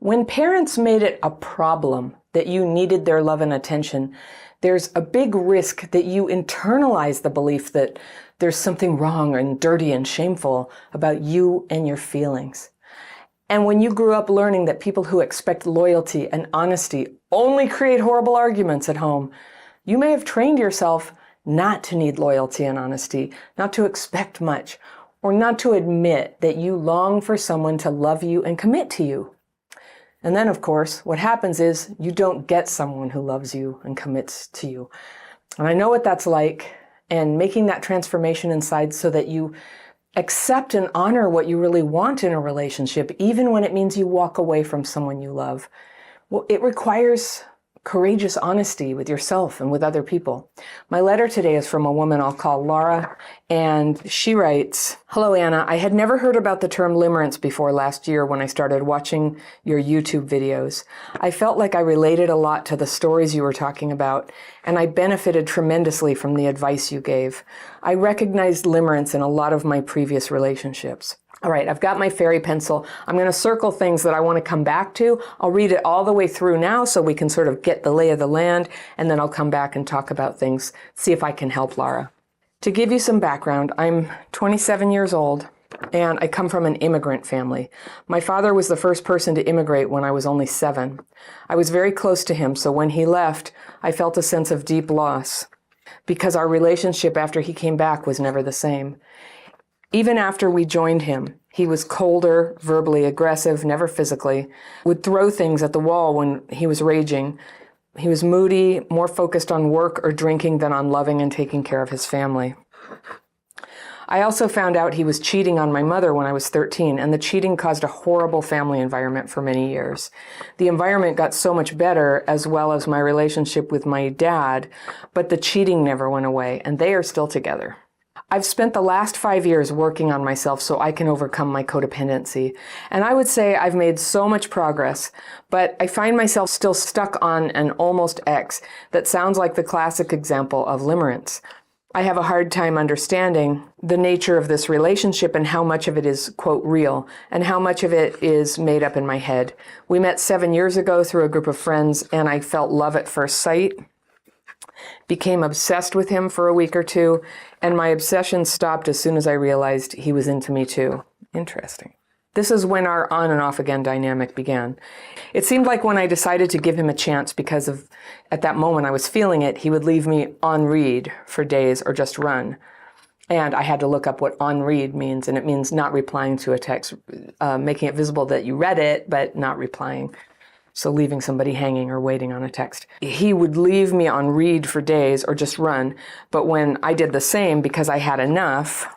When parents made it a problem that you needed their love and attention, there's a big risk that you internalize the belief that there's something wrong and dirty and shameful about you and your feelings. And when you grew up learning that people who expect loyalty and honesty only create horrible arguments at home, you may have trained yourself not to need loyalty and honesty, not to expect much, or not to admit that you long for someone to love you and commit to you. And then, of course, what happens is you don't get someone who loves you and commits to you. And I know what that's like, and making that transformation inside so that you accept and honor what you really want in a relationship, even when it means you walk away from someone you love, well, it requires courageous honesty with yourself and with other people. My letter today is from a woman I'll call Laura, and she writes, "Hello, Anna. I had never heard about the term limerence before last year when I started watching your YouTube videos. I felt like I related a lot to the stories you were talking about, and I benefited tremendously from the advice you gave. I recognized limerence in a lot of my previous relationships." All right, I've got my fairy pencil. I'm going to circle things that I want to come back to. I'll read it all the way through now so we can sort of get the lay of the land, and then I'll come back and talk about things, see if I can help Laura. To give you some background, I'm 27 years old, and I come from an immigrant family. My father was the first person to immigrate when I was only 7. I was very close to him, so when he left, I felt a sense of deep loss because our relationship after he came back was never the same. Even after we joined him, he was colder, verbally aggressive, never physically, would throw things at the wall when he was raging. He was moody, more focused on work or drinking than on loving and taking care of his family. I also found out he was cheating on my mother when I was 13, and the cheating caused a horrible family environment for many years. The environment got so much better, as well as my relationship with my dad, but the cheating never went away, and they are still together. I've spent the last 5 years working on myself so I can overcome my codependency. And I would say I've made so much progress, but I find myself still stuck on an almost ex that sounds like the classic example of limerence. I have a hard time understanding the nature of this relationship and how much of it is, quote, real, and how much of it is made up in my head. We met 7 years ago through a group of friends, and I felt love at first sight. Became obsessed with him for a week or two, and my obsession stopped as soon as I realized he was into me too. Interesting. This is when our on and off again dynamic began. It seemed like when I decided to give him a chance because of, at that moment I was feeling it, he would leave me on read for days or just run. And I had to look up what on read means, and it means not replying to a text, making it visible that you read it, but not replying. So leaving somebody hanging or waiting on a text. He would leave me on read for days or just run, but when I did the same because I had enough,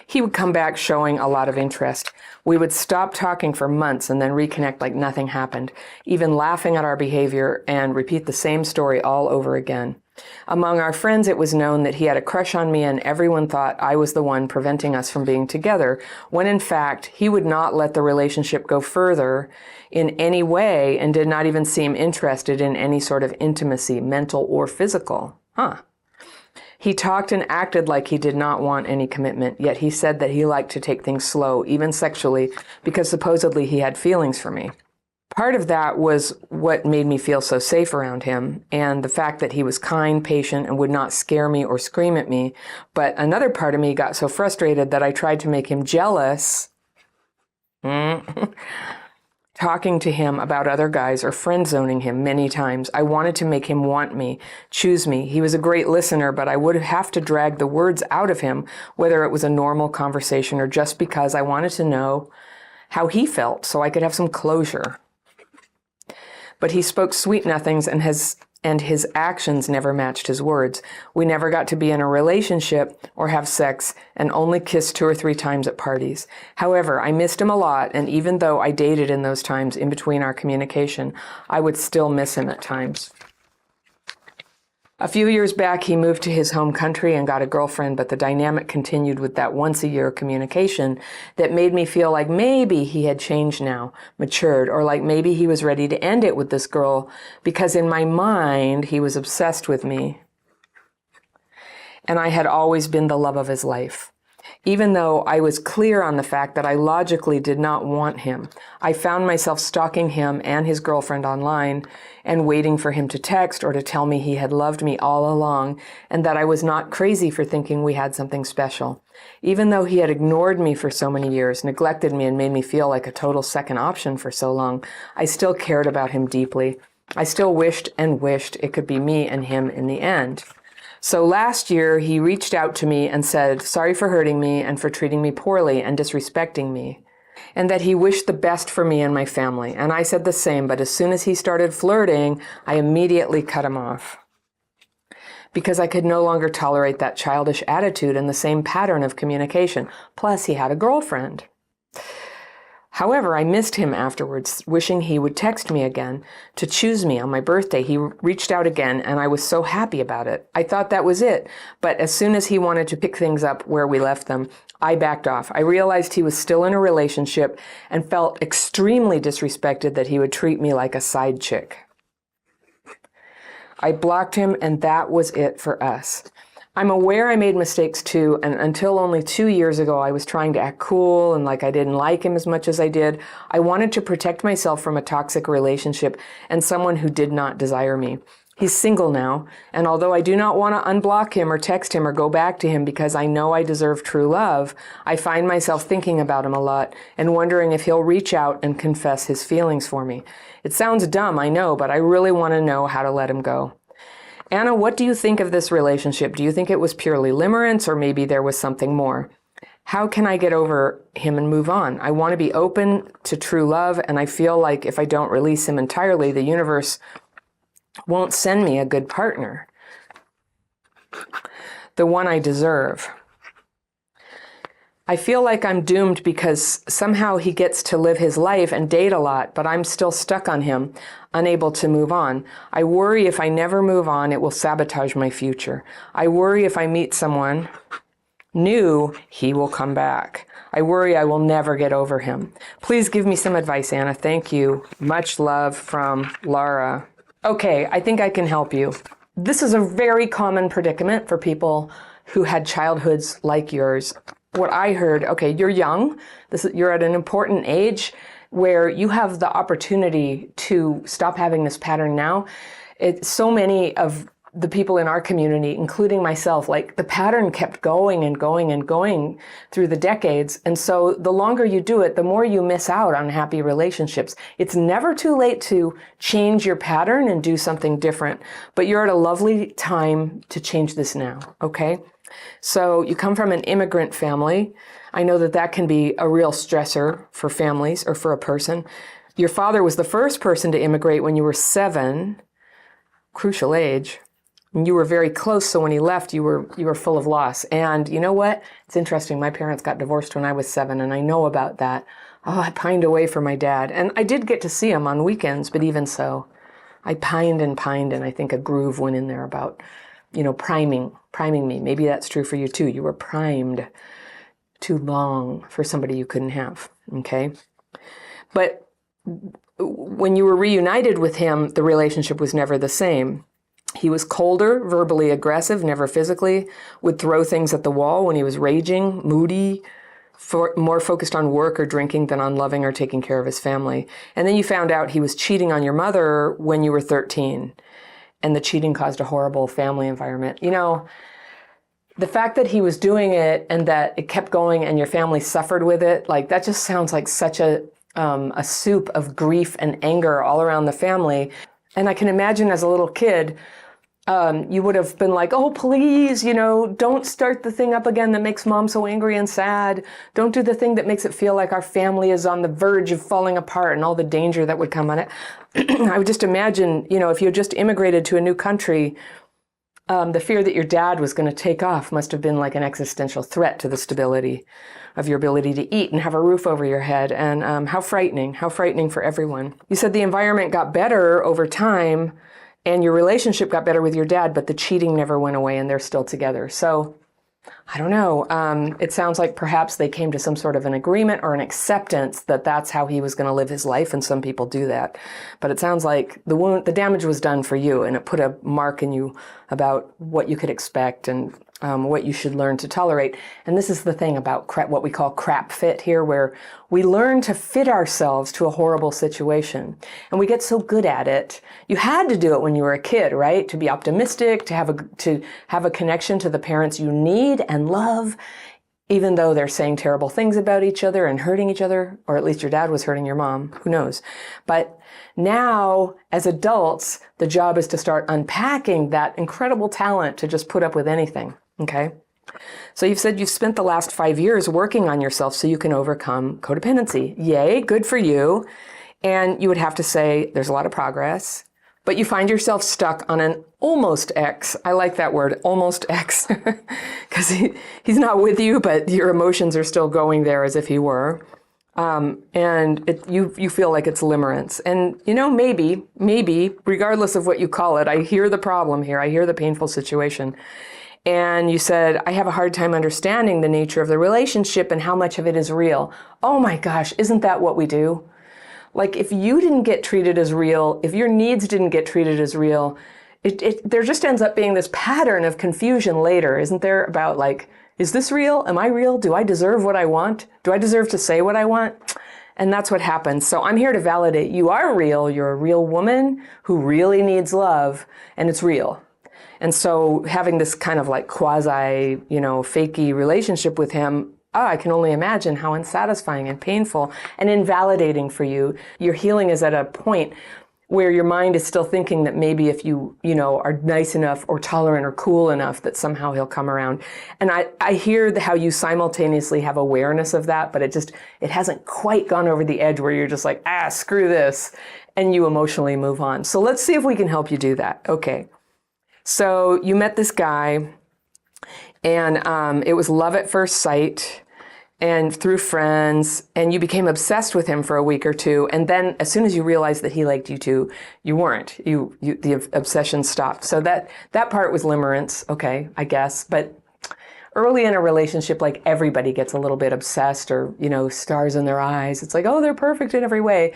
he would come back showing a lot of interest. We would stop talking for months and then reconnect like nothing happened, even laughing at our behavior and repeat the same story all over again. Among our friends, it was known that he had a crush on me, and everyone thought I was the one preventing us from being together, when in fact, he would not let the relationship go further in any way and did not even seem interested in any sort of intimacy, mental or physical. He talked and acted like he did not want any commitment, yet he said that he liked to take things slow, even sexually, because supposedly he had feelings for me. Part of that was what made me feel so safe around him, and the fact that he was kind, patient, and would not scare me or scream at me. But another part of me got so frustrated that I tried to make him jealous, talking to him about other guys or friend zoning him many times. I wanted to make him want me, choose me. He was a great listener, but I would have to drag the words out of him, whether it was a normal conversation or just because I wanted to know how he felt so I could have some closure. But he spoke sweet nothings, and his actions never matched his words. We never got to be in a relationship or have sex, and only kissed 2 or 3 times at parties. However, I missed him a lot, and even though I dated in those times in between our communication, I would still miss him at times. A few years back, he moved to his home country and got a girlfriend, but the dynamic continued with that once-a-year communication that made me feel like maybe he had changed now, matured, or like maybe he was ready to end it with this girl, because in my mind, he was obsessed with me. And I had always been the love of his life. Even though I was clear on the fact that I logically did not want him. I found myself stalking him and his girlfriend online and waiting for him to text or to tell me he had loved me all along and that I was not crazy for thinking we had something special. Even though he had ignored me for so many years, neglected me, and made me feel like a total second option for so long, I still cared about him deeply. I still wished and wished it could be me and him in the end. So last year, he reached out to me and said, sorry for hurting me and for treating me poorly and disrespecting me, and that he wished the best for me and my family. And I said the same, but as soon as he started flirting, I immediately cut him off because I could no longer tolerate that childish attitude and the same pattern of communication. Plus, he had a girlfriend. However, I missed him afterwards, wishing he would text me again to choose me on my birthday. He reached out again, and I was so happy about it. I thought that was it. But as soon as he wanted to pick things up where we left them, I backed off. I realized he was still in a relationship and felt extremely disrespected that he would treat me like a side chick. I blocked him, and that was it for us. I'm aware I made mistakes too, and until only 2 years ago, I was trying to act cool and like I didn't like him as much as I did. I wanted to protect myself from a toxic relationship and someone who did not desire me. He's single now, and although I do not want to unblock him or text him or go back to him because I know I deserve true love, I find myself thinking about him a lot and wondering if he'll reach out and confess his feelings for me. It sounds dumb, I know, but I really want to know how to let him go. Anna, what do you think of this relationship? Do you think it was purely limerence or maybe there was something more? How can I get over him and move on? I want to be open to true love, and I feel like if I don't release him entirely, the universe won't send me a good partner, the one I deserve. I feel like I'm doomed because somehow he gets to live his life and date a lot, but I'm still stuck on him, unable to move on. I worry if I never move on, it will sabotage my future. I worry if I meet someone new, he will come back. I worry I will never get over him. Please give me some advice, Anna. Thank you. Much love from Laura. Okay, I think I can help you. This is a very common predicament for people who had childhoods like yours. What I heard, okay, you're young. You're at an important age where you have the opportunity to stop having this pattern now. So many of the people in our community, including myself, like the pattern kept going and going and going through the decades. And so the longer you do it, the more you miss out on happy relationships. It's never too late to change your pattern and do something different, but you're at a lovely time to change this now, okay? So you come from an immigrant family. I know that that can be a real stressor for families or for a person. Your father was the first person to immigrate when you were 7, crucial age. And you were very close, so when he left, you were full of loss. And you know what? It's interesting. My parents got divorced when I was 7, and I know about that. Oh, I pined away for my dad. And I did get to see him on weekends, but even so, I pined, and I think a groove went in there about, priming me. Maybe that's true for you too. You were primed too long for somebody you couldn't have, okay? But when you were reunited with him, the relationship was never the same. He was colder, verbally aggressive, never physically, would throw things at the wall when he was raging, moody, more focused on work or drinking than on loving or taking care of his family. And then you found out he was cheating on your mother when you were 13, and the cheating caused a horrible family environment. The fact that he was doing it and that it kept going and your family suffered with it, that just sounds like such a soup of grief and anger all around the family. And I can imagine as a little kid, you would have been like, oh, please, don't start the thing up again that makes mom so angry and sad. Don't do the thing that makes it feel like our family is on the verge of falling apart and all the danger that would come on it. I would just imagine, if you had just immigrated to a new country, the fear that your dad was going to take off must have been like an existential threat to the stability of your ability to eat and have a roof over your head. And how frightening for everyone. You said the environment got better over time and your relationship got better with your dad, but the cheating never went away and they're still together. So I don't know. It sounds like perhaps they came to some sort of an agreement or an acceptance that that's how he was going to live his life, and some people do that. But it sounds like the damage was done for you, and it put a mark in you about what you could expect. And what you should learn to tolerate. And this is the thing about what we call crap fit here, where we learn to fit ourselves to a horrible situation. And we get so good at it. You had to do it when you were a kid, right? To be optimistic, to have a connection to the parents you need and love, even though they're saying terrible things about each other and hurting each other, or at least your dad was hurting your mom, who knows. But now, as adults, the job is to start unpacking that incredible talent to just put up with anything, okay? So you've said you've spent the last 5 years working on yourself so you can overcome codependency. Yay, good for you. And you would have to say there's a lot of progress, but you find yourself stuck on an almost ex. I like that word, almost ex, because he's not with you, but your emotions are still going there as if he were. And you feel like it's limerence. And, maybe, regardless of what you call it, I hear the problem here. I hear the painful situation. And you said, I have a hard time understanding the nature of the relationship and how much of it is real. Oh my gosh, isn't that what we do? Like, if you didn't get treated as real, if your needs didn't get treated as real, there just ends up being this pattern of confusion later, isn't there? About like, is this real? Am I real? Do I deserve what I want? Do I deserve to say what I want? And that's what happens. So I'm here to validate you are real. You're a real woman who really needs love, and it's real. And so having this kind of like quasi, fakey relationship with him, I can only imagine how unsatisfying and painful and invalidating for you. Your healing is at a point where your mind is still thinking that maybe if you are nice enough or tolerant or cool enough that somehow he'll come around. And I hear how you simultaneously have awareness of that, but it hasn't quite gone over the edge where you're just like, screw this, and you emotionally move on. So let's see if we can help you do that. Okay. So you met this guy, and it was love at first sight, and through friends, and you became obsessed with him for a week or two, and then as soon as you realized that he liked you too, you weren't. The obsession stopped. So that part was limerence, okay, I guess. But early in a relationship, like, everybody gets a little bit obsessed, or stars in their eyes. It's like, oh, they're perfect in every way.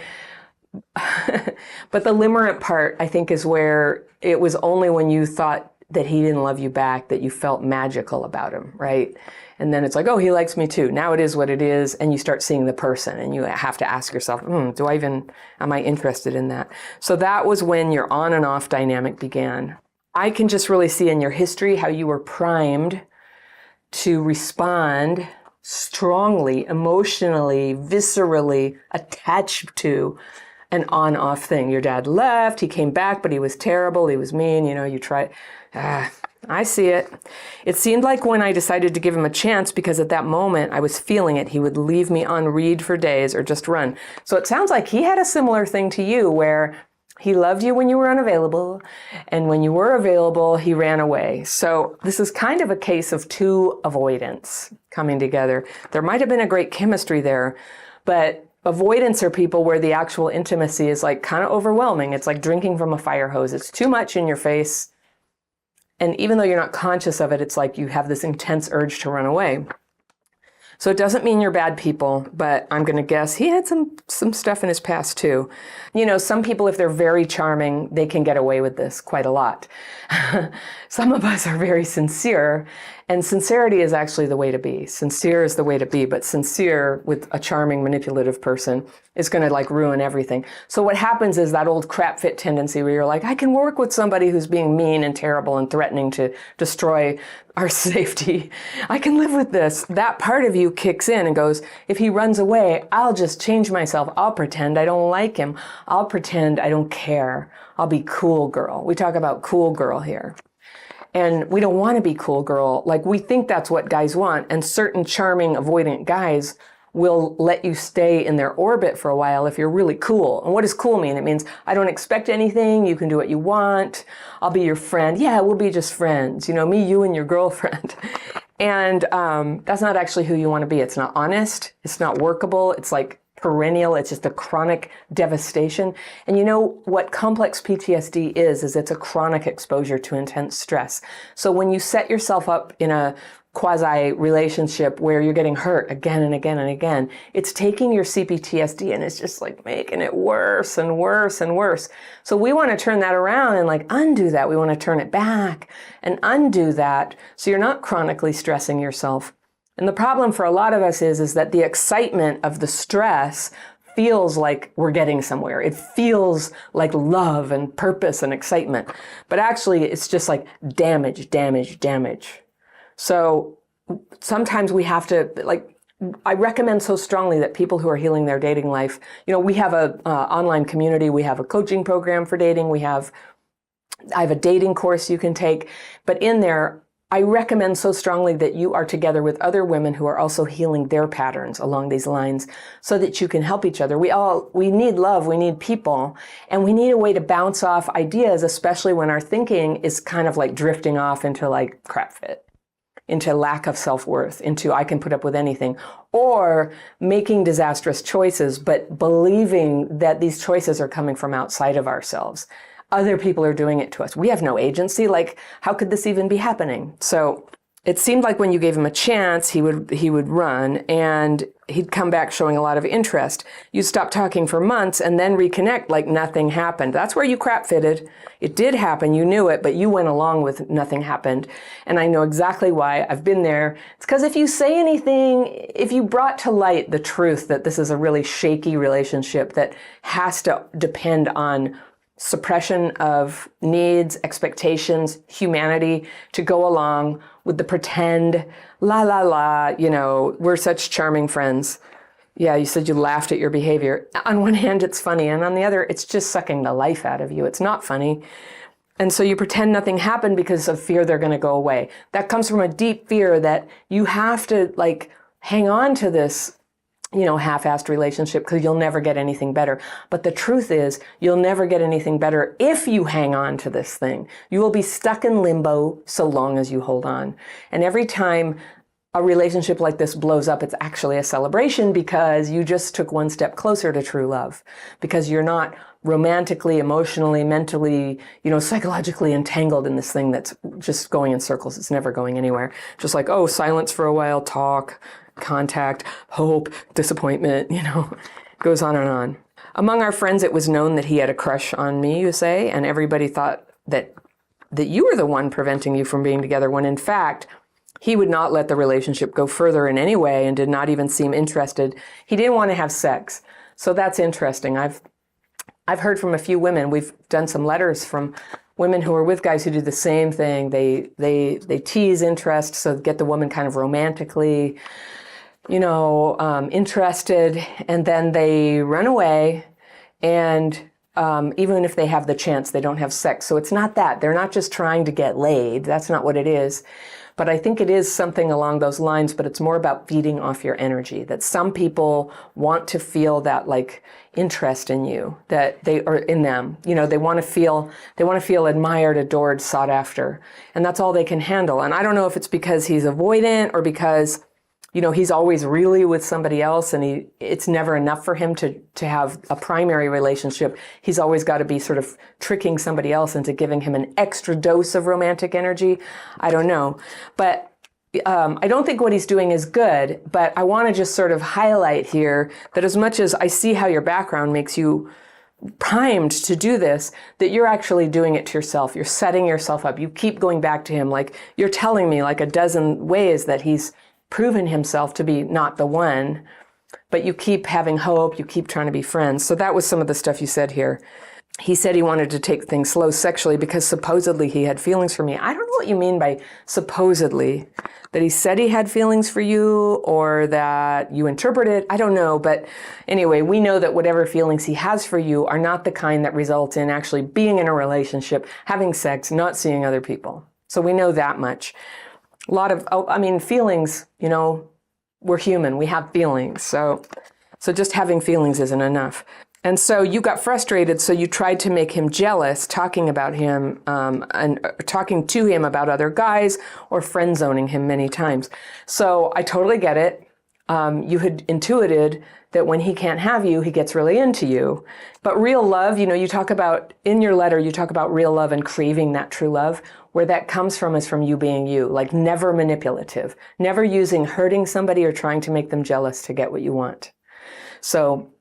But the limerent part, I think, is where it was only when you thought that he didn't love you back that you felt magical about him, right? And then it's like, oh, he likes me too. Now it is what it is, and you start seeing the person, and you have to ask yourself, am I interested in that? So that was when your on and off dynamic began. I can just really see in your history how you were primed to respond strongly, emotionally, viscerally attached to an on-off thing. Your dad left, he came back, but he was terrible, he was mean, you tried. I see it. It seemed like when I decided to give him a chance, because at that moment I was feeling it, he would leave me on read for days or just run. So it sounds like he had a similar thing to you, where he loved you when you were unavailable, and when you were available, he ran away. So this is kind of a case of two avoidance coming together. There might have been a great chemistry there, but avoidance are people where the actual intimacy is like kind of overwhelming. It's like drinking from a fire hose. It's too much in your face. And even though you're not conscious of it, it's like you have this intense urge to run away. So it doesn't mean you're bad people, but I'm going to guess he had some stuff in his past too. Some people, if they're very charming, they can get away with this quite a lot. Some of us are very sincere, and sincerity is actually the way to be. Sincere is the way to be, but sincere with a charming, manipulative person is going to ruin everything. So what happens is that old crap fit tendency where you're like, I can work with somebody who's being mean and terrible and threatening to destroy our safety. I can live with this. That part of you kicks in and goes, if he runs away, I'll just change myself. I'll pretend I don't like him. I'll pretend I don't care. I'll be cool girl. We talk about cool girl here. And we don't want to be cool girl. We think that's what guys want. And certain charming, avoidant guys will let you stay in their orbit for a while if you're really cool. And what does cool mean? It means I don't expect anything. You can do what you want. I'll be your friend. Yeah, we'll be just friends. Me, you, and your girlfriend. And that's not actually who you want to be. It's not honest. It's not workable. It's perennial. It's just a chronic devastation. And you know what complex PTSD is it's a chronic exposure to intense stress. So when you set yourself up in a quasi relationship where you're getting hurt again and again and again, it's taking your CPTSD and it's just like making it worse and worse and worse. So we want to turn that around and like undo that. We want to turn it back and undo that so you're not chronically stressing yourself. And the problem for a lot of us is that the excitement of the stress feels like we're getting somewhere. It feels like love and purpose and excitement. But actually it's just like damage, damage, damage. So sometimes we have to, like, I recommend so strongly that people who are healing their dating life, you know, we have a online community, we have a coaching program for dating, I have a dating course you can take, but in there, I recommend so strongly that you are together with other women who are also healing their patterns along these lines so that you can help each other. We need love, we need people, and we need a way to bounce off ideas, especially when our thinking is kind of like drifting off into like crap fit, into lack of self-worth, into I can put up with anything, or making disastrous choices, but believing that these choices are coming from outside of ourselves. Other people are doing it to us. We have no agency. Like, how could this even be happening? So it seemed like when you gave him a chance, he would run, and he'd come back showing a lot of interest. You'd stop talking for months and then reconnect like nothing happened. That's where you crap fitted. It did happen. You knew it, but you went along with nothing happened. And I know exactly why. I've been there. It's because if you say anything, if you brought to light the truth that this is a really shaky relationship that has to depend on suppression of needs, expectations, humanity to go along with the pretend, you know, we're such charming friends. Yeah, you said you laughed at your behavior. On one hand, it's funny, and on the other, it's just sucking the life out of you. It's not funny. And so you pretend nothing happened because of fear they're going to go away. That comes from a deep fear that you have to, like, hang on to this, you know, half-assed relationship because you'll never get anything better. But the truth is, you'll never get anything better if you hang on to this thing. You will be stuck in limbo so long as you hold on. And every time a relationship like this blows up, it's actually a celebration because you just took one step closer to true love, because you're not romantically, emotionally, mentally, you know, psychologically entangled in this thing that's just going in circles. It's never going anywhere. Just like, oh, silence for a while, talk, contact, hope, disappointment, you know, goes on and on. Among our friends, it was known that he had a crush on me, you say, and everybody thought that you were the one preventing you from being together, when in fact, he would not let the relationship go further in any way and did not even seem interested. He didn't want to have sex. So that's interesting. I've heard from a few women. We've done some letters from women who are with guys who do the same thing. They tease interest, so get the woman kind of romantically, you know, interested, and then they run away, and even if they have the chance, they don't have sex. So it's not that. They're not just trying to get laid. That's not what it is. But I think it is something along those lines, but it's more about feeding off your energy, that some people want to feel that like interest in you, that they are in them. You know, they want to feel admired, adored, sought after. And that's all they can handle. And I don't know if it's because he's avoidant or because, you know, he's always really with somebody else and it's never enough for him to have a primary relationship. He's always got to be sort of tricking somebody else into giving him an extra dose of romantic energy. I don't know. But I don't think what he's doing is good, but I want to just sort of highlight here that as much as I see how your background makes you primed to do this, that you're actually doing it to yourself. You're setting yourself up. You keep going back to him. Like, you're telling me like a dozen ways that he's proven himself to be not the one, but you keep having hope. You keep trying to be friends. So that was some of the stuff you said here. He said he wanted to take things slow sexually because supposedly he had feelings for me. I don't know what you mean by supposedly. That he said he had feelings for you or that you interpret it. I don't know. But anyway, we know that whatever feelings he has for you are not the kind that result in actually being in a relationship, having sex, not seeing other people. So we know that much. A lot of, feelings, you know, we're human. We have feelings. So just having feelings isn't enough. And so you got frustrated, so you tried to make him jealous, talking about him and talking to him about other guys or friend zoning him many times. So I totally get it. You had intuited that when he can't have you, he gets really into you. But real love, you talk about, in your letter, you talk about real love and craving that true love. Where that comes from is from you being you, like never manipulative, never using hurting somebody or trying to make them jealous to get what you want. So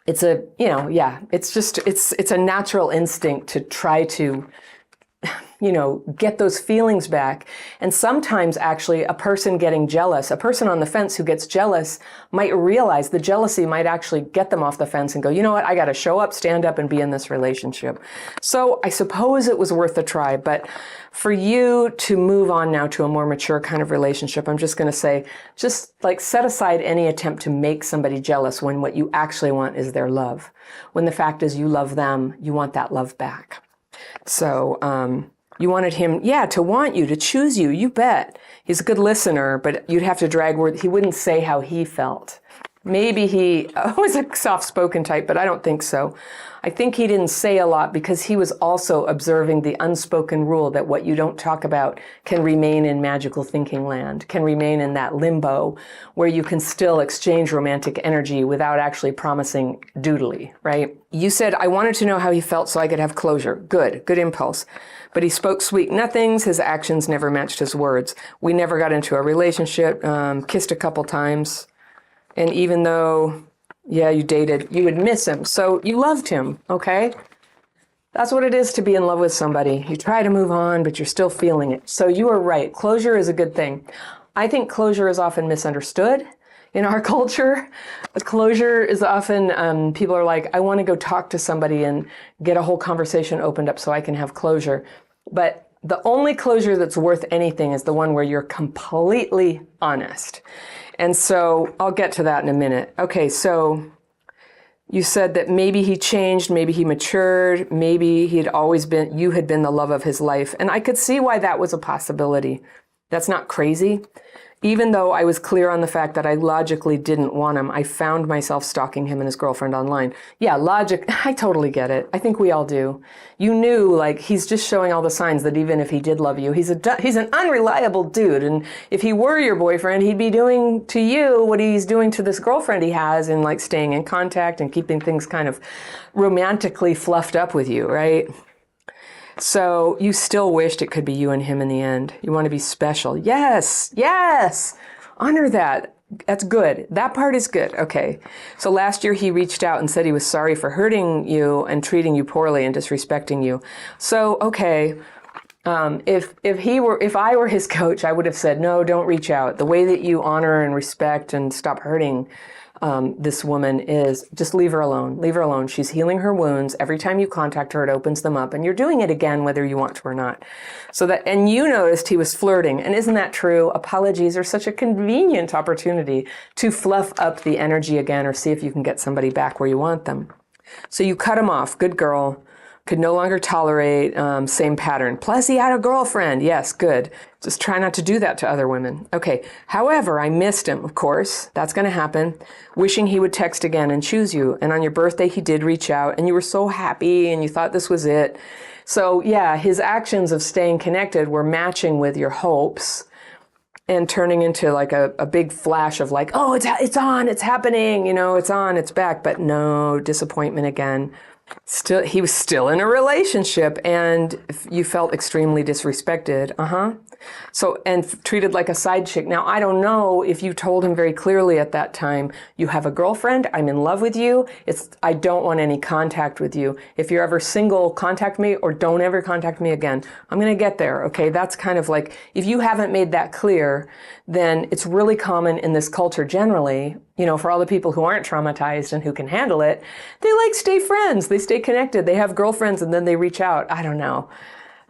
it's it's a natural instinct to try to get those feelings back. And sometimes actually a person getting jealous, a person on the fence who gets jealous might realize the jealousy might actually get them off the fence and go, you know what, I got to show up, stand up, and be in this relationship. So I suppose it was worth a try. But for you to move on now to a more mature kind of relationship, I'm just going to say, just like set aside any attempt to make somebody jealous when what you actually want is their love. When the fact is you love them, you want that love back. So, you wanted him, to want you, to choose you. You bet. He's a good listener, but you'd have to drag words. He wouldn't say how he felt. Maybe he was a soft-spoken type, but I don't think so. I think he didn't say a lot because he was also observing the unspoken rule that what you don't talk about can remain in magical thinking land, can remain in that limbo where you can still exchange romantic energy without actually promising doodly, right? You said, I wanted to know how he felt so I could have closure. Good impulse. But he spoke sweet nothings. His actions never matched his words. We never got into a relationship, kissed a couple times. And even though, you dated, you would miss him. So you loved him, okay? That's what it is to be in love with somebody. You try to move on, but you're still feeling it. So you are right. Closure is a good thing. I think closure is often misunderstood in our culture. Closure is often, people are like, I want to go talk to somebody and get a whole conversation opened up so I can have closure. But the only closure that's worth anything is the one where you're completely honest. And so I'll get to that in a minute. Okay, so you said that maybe he changed, maybe he matured, maybe you had been the love of his life. And I could see why that was a possibility. That's not crazy. Even though I was clear on the fact that I logically didn't want him, I found myself stalking him and his girlfriend online. Yeah, logic, I totally get it. I think we all do. You knew, like, he's just showing all the signs that even if he did love you, he's an unreliable dude. And if he were your boyfriend, he'd be doing to you what he's doing to this girlfriend he has and, like, staying in contact and keeping things kind of romantically fluffed up with you, right? So you still wished it could be you and him in the end. You want to be special. Yes. Honor that. That's good. That part is good. Okay. So last year he reached out and said he was sorry for hurting you and treating you poorly and disrespecting you. So, okay. If I were his coach, I would have said, no, don't reach out. The way that you honor and respect and stop hurting this woman is just leave her alone. Leave her alone. She's healing her wounds. Every time you contact her, it opens them up, and you're doing it again, whether you want to or not. And you noticed he was flirting. And isn't that true? Apologies are such a convenient opportunity to fluff up the energy again or see if you can get somebody back where you want them. So you cut him off. Good girl. Could no longer tolerate, same pattern. Plus he had a girlfriend. Yes, good. Just try not to do that to other women. Okay. However, I missed him, of course. That's going to happen. Wishing he would text again and choose you. And on your birthday, he did reach out and you were so happy and you thought this was it. So yeah, his actions of staying connected were matching with your hopes and turning into like a big flash of like, oh, it's on, it's happening, it's on, it's back. But no, disappointment again. He was still in a relationship and you felt extremely disrespected. So, and treated like a side chick. Now, I don't know if you told him very clearly at that time, you have a girlfriend, I'm in love with you, I don't want any contact with you. If you're ever single, contact me or don't ever contact me again. I'm going to get there, okay? That's kind of like, if you haven't made that clear, then it's really common in this culture generally, for all the people who aren't traumatized and who can handle it, they like stay friends, they stay connected, they have girlfriends and then they reach out. I don't know.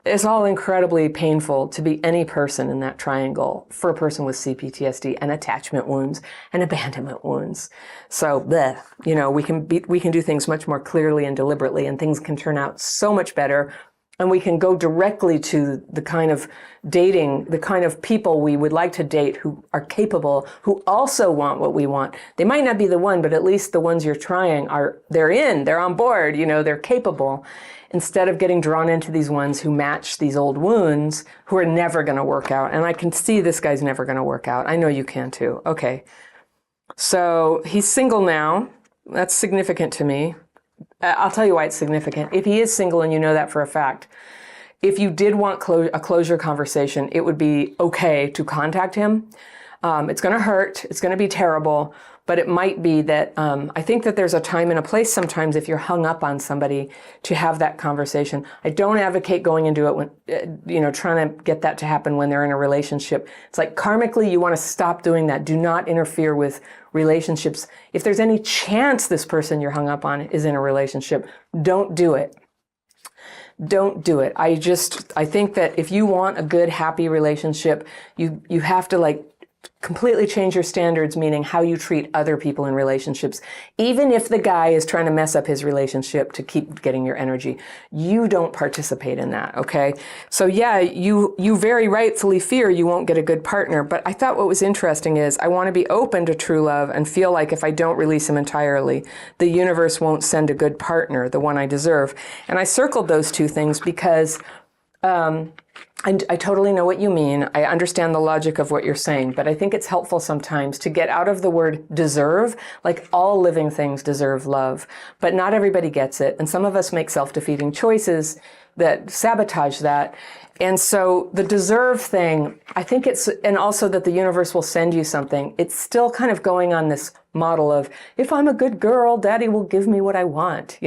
It's all incredibly painful to be any person in that triangle for a person with CPTSD and attachment wounds and abandonment wounds. So, we can do things much more clearly and deliberately, and things can turn out so much better. And we can go directly to the kind of dating, the kind of people we would like to date who are capable, who also want what we want. They might not be the one, but at least the ones you're trying they're on board, they're capable. Instead of getting drawn into these ones who match these old wounds, who are never going to work out. And I can see this guy's never going to work out. I know you can too. Okay. So he's single now. That's significant to me. I'll tell you why it's significant. If he is single and you know that for a fact, if you did want a closure conversation, it would be okay to contact him. It's going to hurt. It's going to be terrible. But it might be that I think that there's a time and a place sometimes if you're hung up on somebody to have that conversation. I don't advocate going into it when, trying to get that to happen when they're in a relationship. It's like karmically, you want to stop doing that. Do not interfere with relationships. If there's any chance this person you're hung up on is in a relationship, don't do it. Don't do it. I think that if you want a good, happy relationship, you have to completely change your standards, meaning how you treat other people in relationships. Even if the guy is trying to mess up his relationship to keep getting your energy, you don't participate in that, okay? So yeah, you very rightfully fear you won't get a good partner, but I thought what was interesting is I want to be open to true love and feel like if I don't release him entirely, the universe won't send a good partner, the one I deserve. And I circled those two things because I totally know what you mean. I understand the logic of what you're saying, but I think it's helpful sometimes to get out of the word deserve. Like all living things deserve love, but not everybody gets it. And some of us make self-defeating choices that sabotage that. And so the deserve thing, I think and also that the universe will send you something. It's still kind of going on this model of, if I'm a good girl, daddy will give me what I want,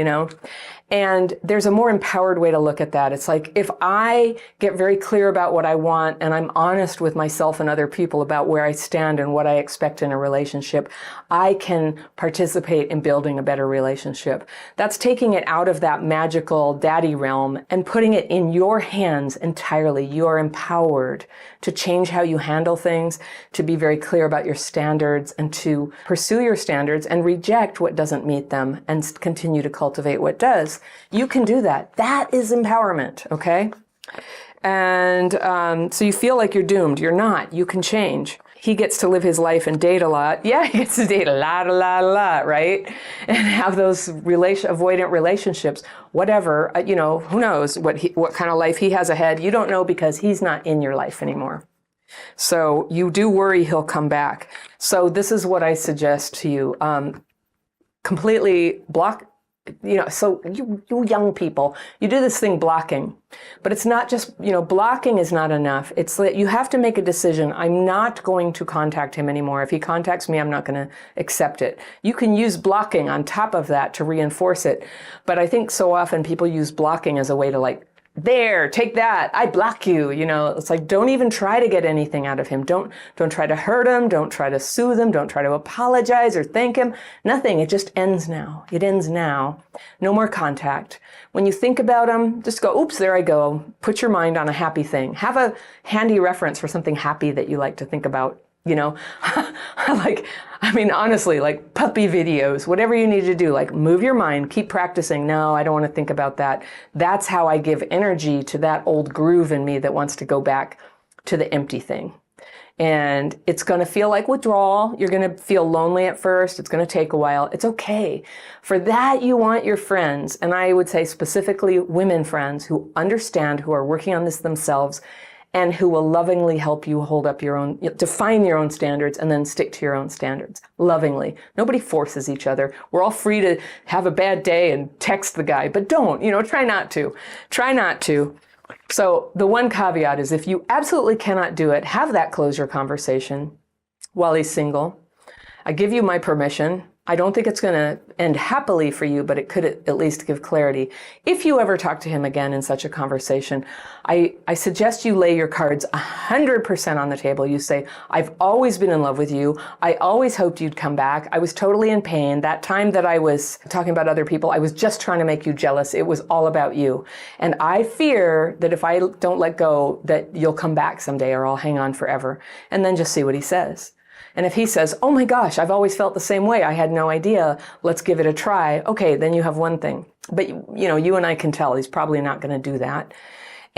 And there's a more empowered way to look at that. It's like, if I get very clear about what I want and I'm honest with myself and other people about where I stand and what I expect in a relationship, I can participate in building a better relationship. That's taking it out of that magical daddy realm and putting it in your hands entirely. You're empowered to change how you handle things, to be very clear about your standards and to pursue your standards and reject what doesn't meet them and continue to cultivate what does. You can do that. That is empowerment, okay? And so you feel like you're doomed. You're not. You can change. He gets to live his life and date a lot. Yeah, he gets to date a lot, right? And have those avoidant relationships. Whatever, who knows what kind of life he has ahead. You don't know because he's not in your life anymore. So you do worry he'll come back. So this is what I suggest to you. Completely block. So you young people, you do this thing blocking, but it's not just, blocking is not enough. It's that you have to make a decision. I'm not going to contact him anymore. If he contacts me, I'm not going to accept it. You can use blocking on top of that to reinforce it. But I think so often people use blocking as a way to there, take that, I block you, it's like, don't even try to get anything out of him. Don't try to hurt him. Don't try to soothe him. Don't try to apologize or thank him. Nothing. It just ends now. It ends now. No more contact. When you think about him, just go, oops, there I go. Put your mind on a happy thing. Have a handy reference for something happy that you like to think about. Honestly, puppy videos, whatever you need to do, move your mind, keep practicing. No, I don't want to think about that. That's how I give energy to that old groove in me that wants to go back to the empty thing. And it's going to feel like withdrawal. You're going to feel lonely at first. It's going to take a while. It's okay. For that, you want your friends. And I would say specifically women friends who understand, who are working on this themselves, and who will lovingly help you hold up your own, define your own standards and then stick to your own standards. Lovingly. Nobody forces each other. We're all free to have a bad day and text the guy, but don't, try not to. Try not to. So the one caveat is if you absolutely cannot do it, have that closure conversation while he's single. I give you my permission. I don't think it's going to end happily for you, but it could at least give clarity. If you ever talk to him again in such a conversation, I suggest you lay your cards 100% on the table. You say, I've always been in love with you. I always hoped you'd come back. I was totally in pain. That time that I was talking about other people, I was just trying to make you jealous. It was all about you. And I fear that if I don't let go, that you'll come back someday or I'll hang on forever. And then just see what he says. And if he says, oh my gosh, I've always felt the same way. I had no idea. Let's give it a try. Okay, then you have one thing. But you and I can tell he's probably not going to do that.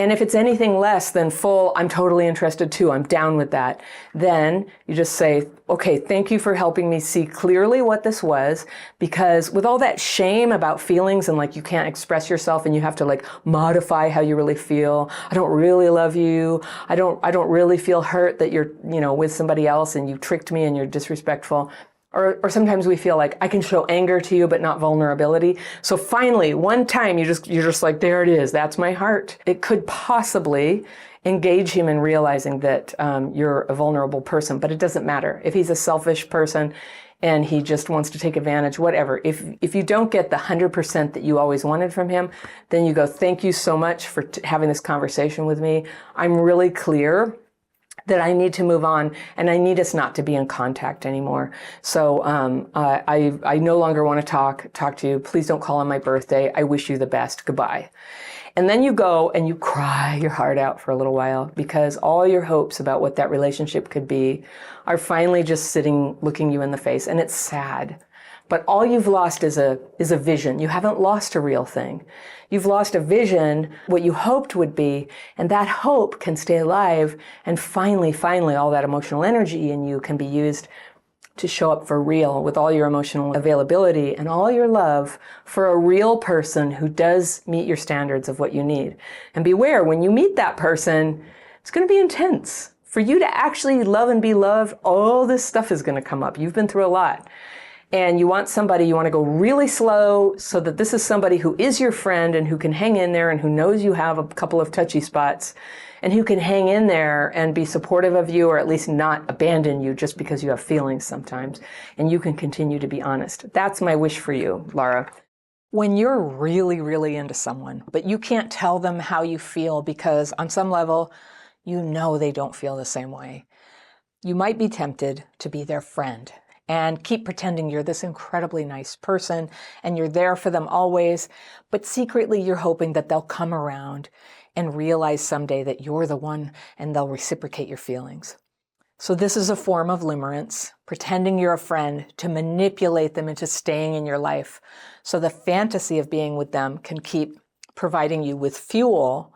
And if it's anything less than full, I'm totally interested too, I'm down with that, then you just say, okay, thank you for helping me see clearly what this was, because with all that shame about feelings and you can't express yourself and you have to modify how you really feel. I don't really love you. I don't really feel hurt that you're, with somebody else and you tricked me and you're disrespectful. Or sometimes we feel like I can show anger to you, but not vulnerability. So finally, one time you're just like, there it is. That's my heart. It could possibly engage him in realizing that you're a vulnerable person, but it doesn't matter. If he's a selfish person and he just wants to take advantage, whatever. If you don't get the 100% that you always wanted from him, then you go, thank you so much for having this conversation with me. I'm really clear that I need to move on, and I need us not to be in contact anymore. So I no longer want to talk to you. Please don't call on my birthday. I wish you the best. Goodbye. And then you go and you cry your heart out for a little while, because all your hopes about what that relationship could be are finally just sitting, looking you in the face, and it's sad. But all you've lost is a vision. You haven't lost a real thing. You've lost a vision, what you hoped would be, and that hope can stay alive. And finally, all that emotional energy in you can be used to show up for real with all your emotional availability and all your love for a real person who does meet your standards of what you need. And beware, when you meet that person, it's going to be intense. For you to actually love and be loved, all this stuff is going to come up. You've been through a lot. And you want to go really slow so that this is somebody who is your friend and who can hang in there and who knows you have a couple of touchy spots and who can hang in there and be supportive of you, or at least not abandon you just because you have feelings sometimes. And you can continue to be honest. That's my wish for you, Laura. When you're really, really into someone, but you can't tell them how you feel because on some level, you know they don't feel the same way, you might be tempted to be their friend and keep pretending you're this incredibly nice person and you're there for them always, but secretly you're hoping that they'll come around and realize someday that you're the one and they'll reciprocate your feelings. So this is a form of limerence, pretending you're a friend to manipulate them into staying in your life. So the fantasy of being with them can keep providing you with fuel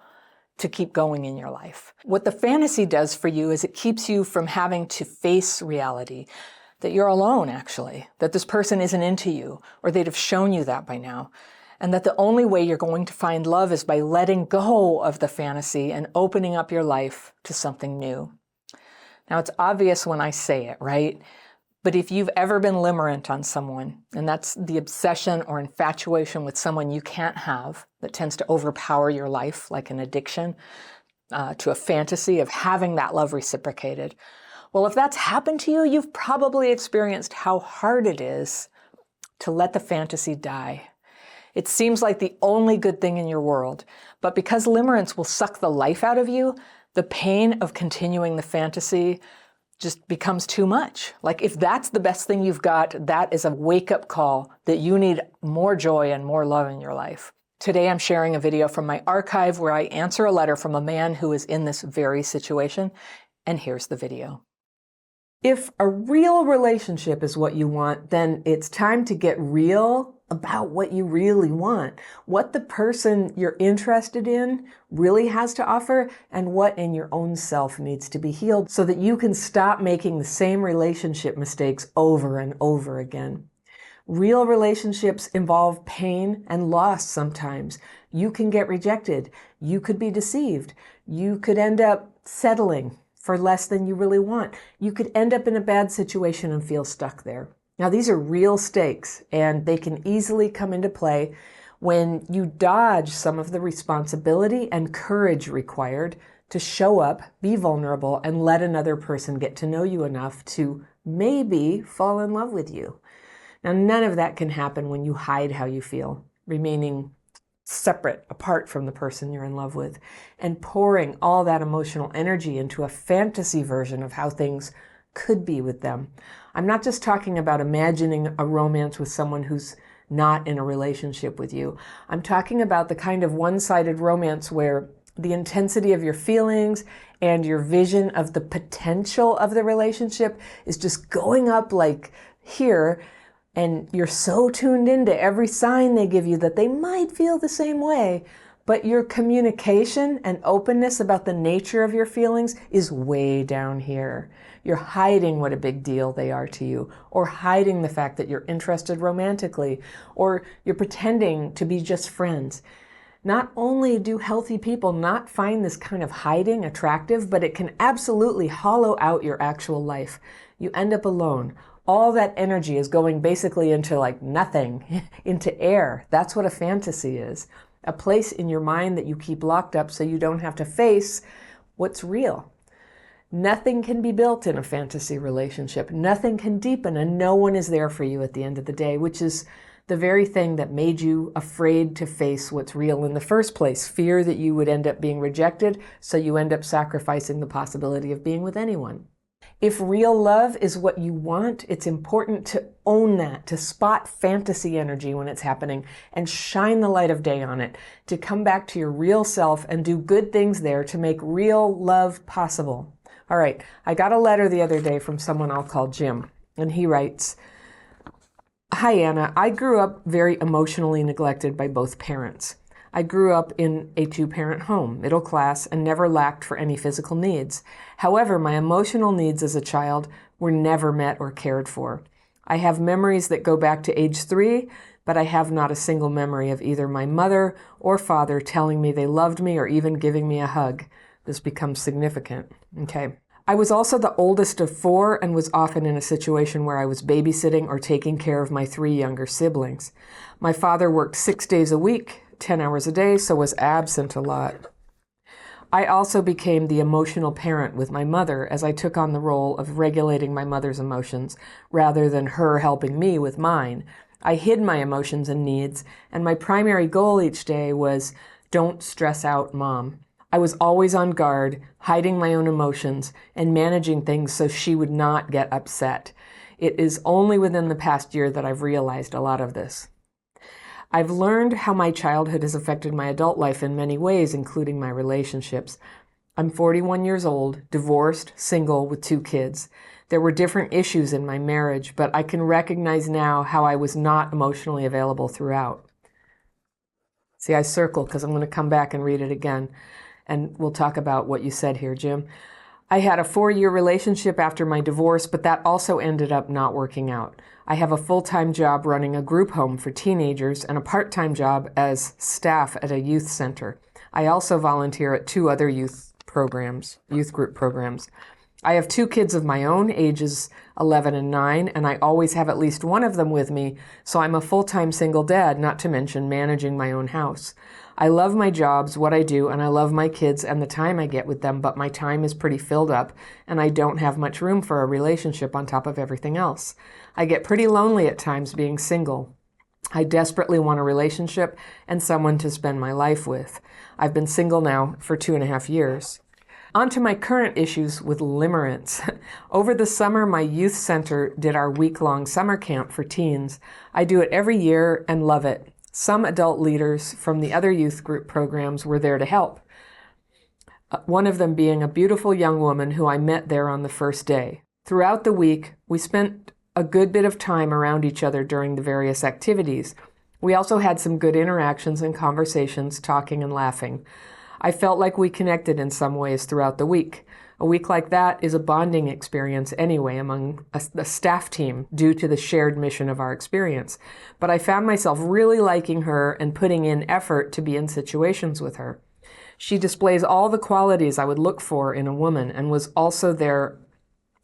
to keep going in your life. What the fantasy does for you is it keeps you from having to face reality, that you're alone, actually, that this person isn't into you, or they'd have shown you that by now, and that the only way you're going to find love is by letting go of the fantasy and opening up your life to something new. Now, it's obvious when I say it, right? But if you've ever been limerent on someone, and that's the obsession or infatuation with someone you can't have that tends to overpower your life like an addiction to a fantasy of having that love reciprocated, well, if that's happened to you, you've probably experienced how hard it is to let the fantasy die. It seems like the only good thing in your world, but because limerence will suck the life out of you, the pain of continuing the fantasy just becomes too much. Like if that's the best thing you've got, that is a wake-up call that you need more joy and more love in your life. Today I'm sharing a video from my archive where I answer a letter from a man who is in this very situation, and here's the video. If a real relationship is what you want, then it's time to get real about what you really want, what the person you're interested in really has to offer, and what in your own self needs to be healed so that you can stop making the same relationship mistakes over and over again. Real relationships involve pain and loss sometimes. You can get rejected. You could be deceived. You could end up settling for less than you really want. You could end up in a bad situation and feel stuck there. Now, these are real stakes, and they can easily come into play when you dodge some of the responsibility and courage required to show up, be vulnerable, and let another person get to know you enough to maybe fall in love with you. Now, none of that can happen when you hide how you feel, remaining separate, apart from the person you're in love with, and pouring all that emotional energy into a fantasy version of how things could be with them. I'm not just talking about imagining a romance with someone who's not in a relationship with you. I'm talking about the kind of one-sided romance where the intensity of your feelings and your vision of the potential of the relationship is just going up like here, and you're so tuned into every sign they give you that they might feel the same way, but your communication and openness about the nature of your feelings is way down here. You're hiding what a big deal they are to you, or hiding the fact that you're interested romantically, or you're pretending to be just friends. Not only do healthy people not find this kind of hiding attractive, but it can absolutely hollow out your actual life. You end up alone, All that energy is going basically into like nothing, into air. That's what a fantasy is. A place in your mind that you keep locked up so you don't have to face what's real. Nothing can be built in a fantasy relationship. Nothing can deepen, and no one is there for you at the end of the day, which is the very thing that made you afraid to face what's real in the first place. Fear that you would end up being rejected, so you end up sacrificing the possibility of being with anyone. If real love is what you want, it's important to own that, to spot fantasy energy when it's happening and shine the light of day on it, to come back to your real self and do good things there to make real love possible. All right, I got a letter the other day from someone I'll call Jim, and he writes, "Hi, Anna. I grew up very emotionally neglected by both parents. I grew up in a two-parent home, middle class, and never lacked for any physical needs. However, my emotional needs as a child were never met or cared for. I have memories that go back to age 3, but I have not a single memory of either my mother or father telling me they loved me or even giving me a hug." This becomes significant. Okay. "I was also the oldest of 4 and was often in a situation where I was babysitting or taking care of my 3 younger siblings. My father worked 6 days a week, 10 hours a day, so was absent a lot. I also became the emotional parent with my mother as I took on the role of regulating my mother's emotions rather than her helping me with mine. I hid my emotions and needs, and my primary goal each day was, 'Don't stress out, Mom.' I was always on guard, hiding my own emotions and managing things so she would not get upset. It is only within the past year that I've realized a lot of this. I've learned how my childhood has affected my adult life in many ways, including my relationships. I'm 41 years old, divorced, single, with 2 kids. There were different issues in my marriage, but I can recognize now how I was not emotionally available throughout." See, I circled because I'm going to come back and read it again. And we'll talk about what you said here, Jim. "I had a 4-year relationship after my divorce, but that also ended up not working out. I have a full-time job running a group home for teenagers and a part-time job as staff at a youth center. I also volunteer at 2 other youth group programs. I have 2 kids of my own, ages 11 and 9, and I always have at least one of them with me, so I'm a full-time single dad, not to mention managing my own house. I love my jobs, what I do, and I love my kids and the time I get with them, but my time is pretty filled up, and I don't have much room for a relationship on top of everything else. I get pretty lonely at times being single. I desperately want a relationship and someone to spend my life with. I've been single now for 2.5 years. On to my current issues with limerence. Over the summer, my youth center did our week-long summer camp for teens. I do it every year and love it. Some adult leaders from the other youth group programs were there to help. One of them being a beautiful young woman who I met there on the first day. Throughout the week, we spent a good bit of time around each other during the various activities. We also had some good interactions and conversations, talking and laughing. I felt like we connected in some ways throughout the week. A week like that is a bonding experience anyway among the staff team due to the shared mission of our experience. But I found myself really liking her and putting in effort to be in situations with her. She displays all the qualities I would look for in a woman and was also there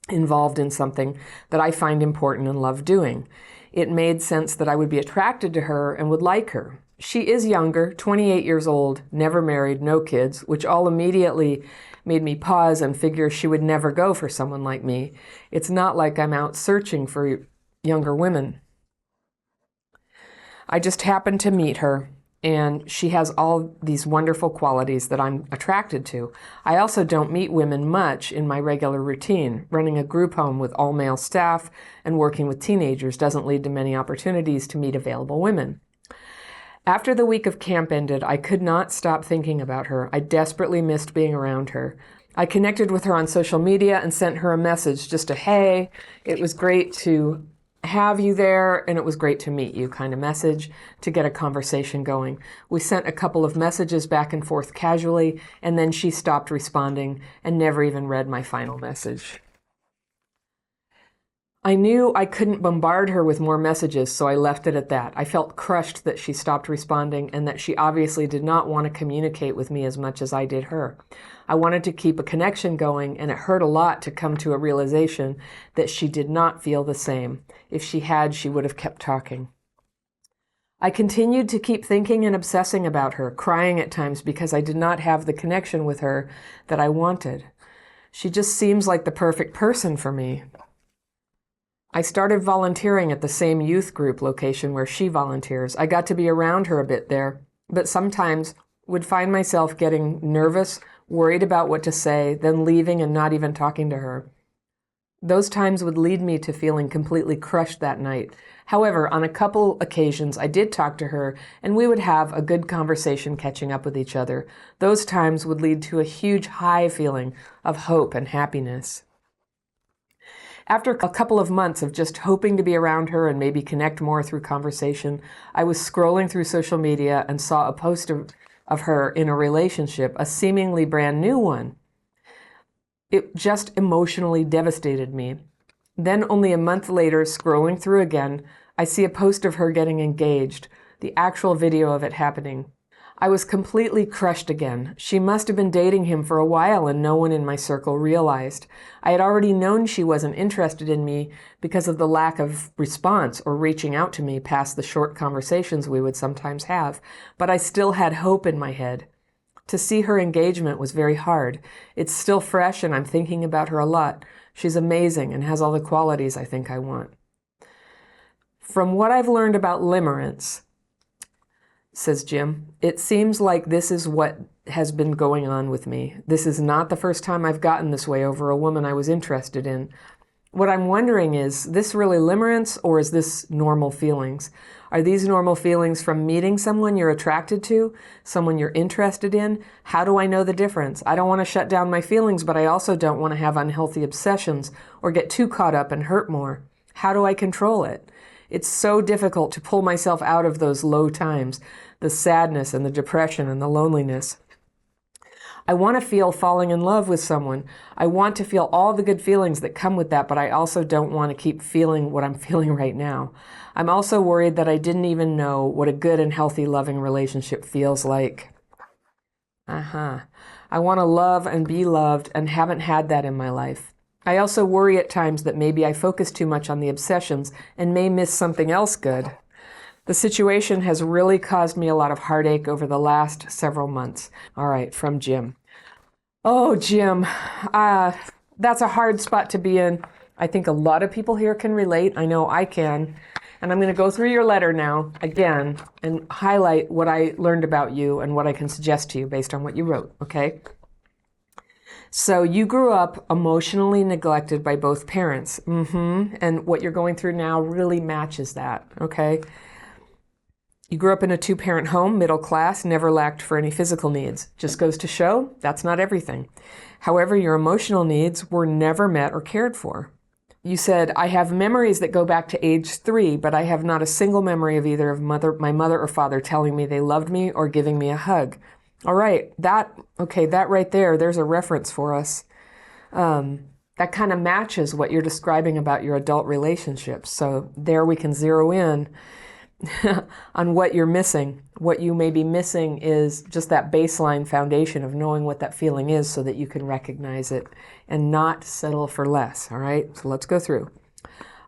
involved in something that I find important and love doing. It made sense that I would be attracted to her and would like her. She is younger, 28 years old, never married, no kids, which all immediately made me pause and figure she would never go for someone like me. It's not like I'm out searching for younger women. I just happened to meet her, and she has all these wonderful qualities that I'm attracted to. I also don't meet women much in my regular routine. Running a group home with all-male staff and working with teenagers doesn't lead to many opportunities to meet available women. After the week of camp ended, I could not stop thinking about her. I desperately missed being around her. I connected with her on social media and sent her a message, just a hey, it was great to have you there and it was great to meet you kind of message to get a conversation going. We sent a couple of messages back and forth casually, and then she stopped responding and never even read my final message. I knew I couldn't bombard her with more messages, so I left it at that. I felt crushed that she stopped responding and that she obviously did not want to communicate with me as much as I did her. I wanted to keep a connection going, and it hurt a lot to come to a realization that she did not feel the same. If she had, she would have kept talking. I continued to keep thinking and obsessing about her, crying at times because I did not have the connection with her that I wanted. She just seems like the perfect person for me. I started volunteering at the same youth group location where she volunteers. I got to be around her a bit there, but sometimes would find myself getting nervous, worried about what to say, then leaving and not even talking to her. Those times would lead me to feeling completely crushed that night. However, on a couple occasions, I did talk to her, and we would have a good conversation catching up with each other. Those times would lead to a huge high feeling of hope and happiness. After a couple of months of just hoping to be around her and maybe connect more through conversation, I was scrolling through social media and saw a post of her in a relationship, a seemingly brand new one. It just emotionally devastated me. Then only a month later, scrolling through again, I see a post of her getting engaged, the actual video of it happening. I was completely crushed again. She must have been dating him for a while and no one in my circle realized. I had already known she wasn't interested in me because of the lack of response or reaching out to me past the short conversations we would sometimes have, but I still had hope in my head. To see her engagement was very hard. It's still fresh and I'm thinking about her a lot. She's amazing and has all the qualities I think I want. From what I've learned about limerence, says Jim, it seems like this is what has been going on with me. This is not the first time I've gotten this way over a woman I was interested in. What I'm wondering is this really limerence or is this normal feelings? Are these normal feelings from meeting someone you're attracted to, someone you're interested in? How do I know the difference? I don't want to shut down my feelings, but I also don't want to have unhealthy obsessions or get too caught up and hurt more. How do I control it? It's so difficult to pull myself out of those low times, the sadness and the depression and the loneliness. I want to feel falling in love with someone. I want to feel all the good feelings that come with that, but I also don't want to keep feeling what I'm feeling right now. I'm also worried that I didn't even know what a good and healthy loving relationship feels like. I want to love and be loved and haven't had that in my life. I also worry at times that maybe I focus too much on the obsessions and may miss something else good. The situation has really caused me a lot of heartache over the last several months. All right, from Jim. Oh, Jim, that's a hard spot to be in. I think a lot of people here can relate. I know I can. And I'm going to go through your letter now again and highlight what I learned about you and what I can suggest to you based on what you wrote, okay? So you grew up emotionally neglected by both parents. And what you're going through now really matches that, okay? You grew up in a two-parent home, middle class, never lacked for any physical needs. Just goes to show that's not everything. However, your emotional needs were never met or cared for. You said, I have memories that go back to age 3, but I have not a single memory of either of my mother or father telling me they loved me or giving me a hug. All right, that right there's a reference for us. That kind of matches what you're describing about your adult relationships. So there we can zero in on what you're missing. What you may be missing is just that baseline foundation of knowing what that feeling is so that you can recognize it and not settle for less. All right, so let's go through.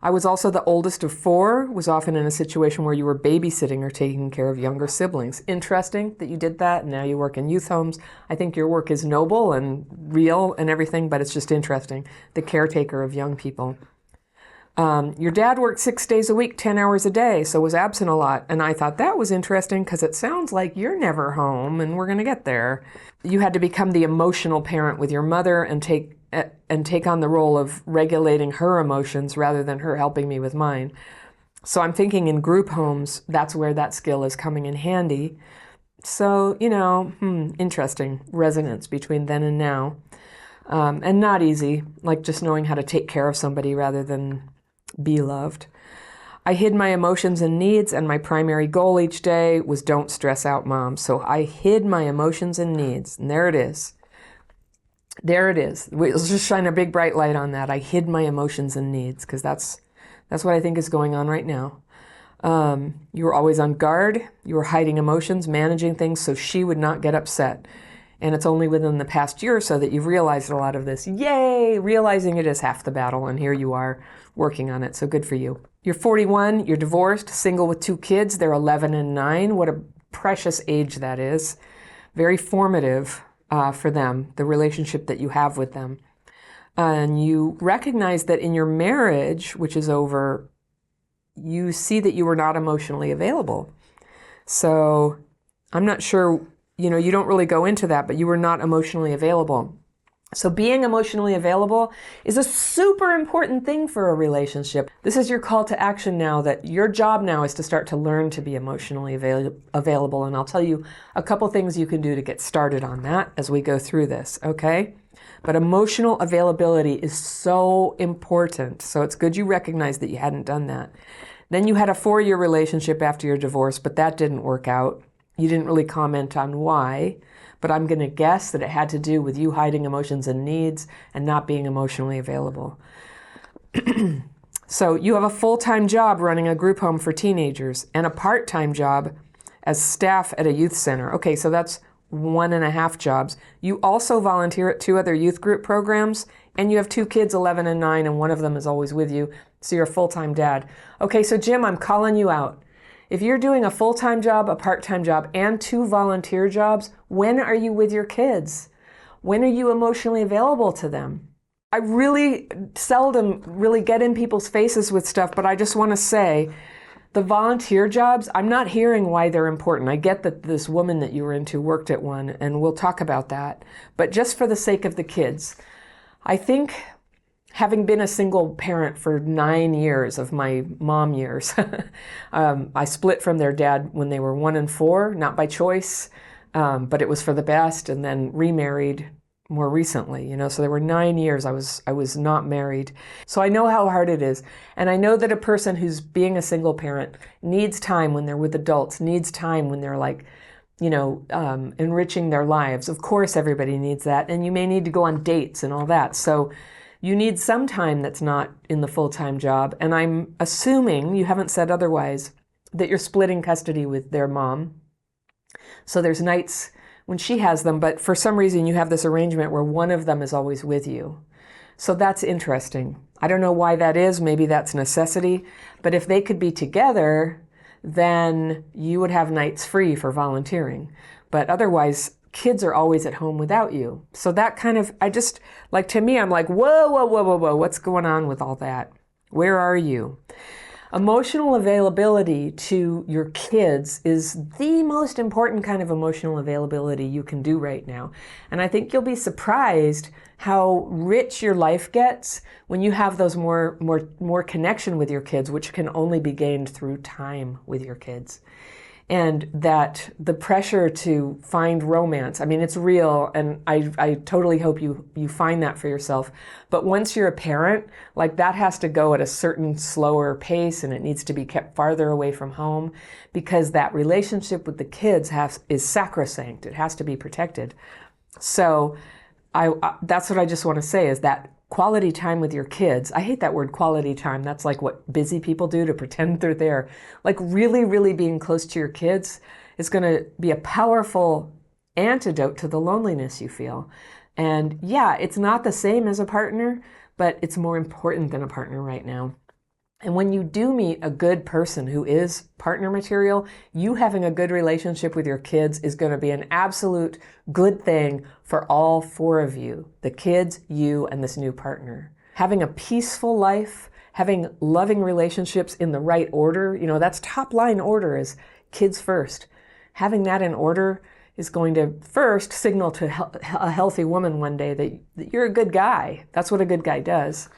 I was also the oldest of 4, was often in a situation where you were babysitting or taking care of younger siblings. Interesting that you did that, and now you work in youth homes. I think your work is noble and real and everything, but it's just interesting, the caretaker of young people. Your dad worked 6 days a week, 10 hours a day, so was absent a lot. And I thought that was interesting because it sounds like you're never home, and we're going to get there. You had to become the emotional parent with your mother and take on the role of regulating her emotions rather than her helping me with mine. So I'm thinking in group homes, that's where that skill is coming in handy. So, interesting resonance between then and now. And not easy, like just knowing how to take care of somebody rather than be loved. I hid my emotions and needs, and my primary goal each day was don't stress out, Mom. So I hid my emotions and needs, and there it is. There it is. Let's just shine a big bright light on that. I hid my emotions and needs because that's That's what I think is going on right now. You were always on guard. You were hiding emotions, managing things so she would not get upset. And it's only within the past year or so that you've realized a lot of this. Yay! Realizing it is half the battle, and here you are working on it. So good for you. You're 41, you're divorced, single with 2 kids. They're 11 and 9. What a precious age that is. Very formative for them, the relationship that you have with them. And you recognize that in your marriage, which is over, you see that you were not emotionally available. So I'm not sure, you don't really go into that, but you were not emotionally available. So being emotionally available is a super important thing for a relationship. This is your call to action now, that your job now is to start to learn to be emotionally available. And I'll tell you a couple things you can do to get started on that as we go through this, okay? But emotional availability is so important. So it's good you recognize that you hadn't done that. Then you had a 4-year relationship after your divorce, but that didn't work out. You didn't really comment on why, but I'm going to guess that it had to do with you hiding emotions and needs and not being emotionally available. So you have a full-time job running a group home for teenagers and a part-time job as staff at a youth center. Okay, so that's 1.5 jobs. You also volunteer at 2 other youth group programs, and you have 2 kids, 11 and 9, and one of them is always with you, so you're a full-time dad. Okay, so Jim, I'm calling you out. If you're doing a full-time job, a part-time job, and 2 volunteer jobs, when are you with your kids? When are you emotionally available to them? I really seldom really get in people's faces with stuff, but I just want to say, the volunteer jobs, I'm not hearing why they're important. I get that this woman that you were into worked at one, and we'll talk about that. But just for the sake of the kids, I think having been a single parent for 9 years of my mom years, I split from their dad when they were 1 and 4, not by choice, but it was for the best, and then remarried more recently, so there were 9 years I was not married. So I know how hard it is. And I know that a person who's being a single parent needs time when they're with adults, needs time when they're enriching their lives. Of course, everybody needs that. And you may need to go on dates and all that. So you need some time that's not in the full-time job. And I'm assuming, you haven't said otherwise, that you're splitting custody with their mom. So there's nights when she has them, but for some reason you have this arrangement where one of them is always with you. So that's interesting. I don't know why that is. Maybe that's necessity. But if they could be together, then you would have nights free for volunteering. But otherwise, kids are always at home without you. So that kind of, to me, I'm like, whoa, what's going on with all that? Where are you? Emotional availability to your kids is the most important kind of emotional availability you can do right now. And I think you'll be surprised how rich your life gets when you have those more connection with your kids, which can only be gained through time with your kids. And that the pressure to find romance, it's real, and I totally hope you find that for yourself. But once you're a parent, that has to go at a certain slower pace, and it needs to be kept farther away from home, because that relationship with the kids is sacrosanct. It has to be protected. So that's what I just want to say, is that quality time with your kids. I hate that word quality time. That's like what busy people do to pretend they're there. Really, really being close to your kids is going to be a powerful antidote to the loneliness you feel. And yeah, it's not the same as a partner, but it's more important than a partner right now. And when you do meet a good person who is partner material, you having a good relationship with your kids is going to be an absolute good thing for all 4 of you, the kids, you, and this new partner. Having a peaceful life, having loving relationships in the right order, that's top line order is kids first. Having that in order is going to first signal to a healthy woman one day that you're a good guy. That's what a good guy does.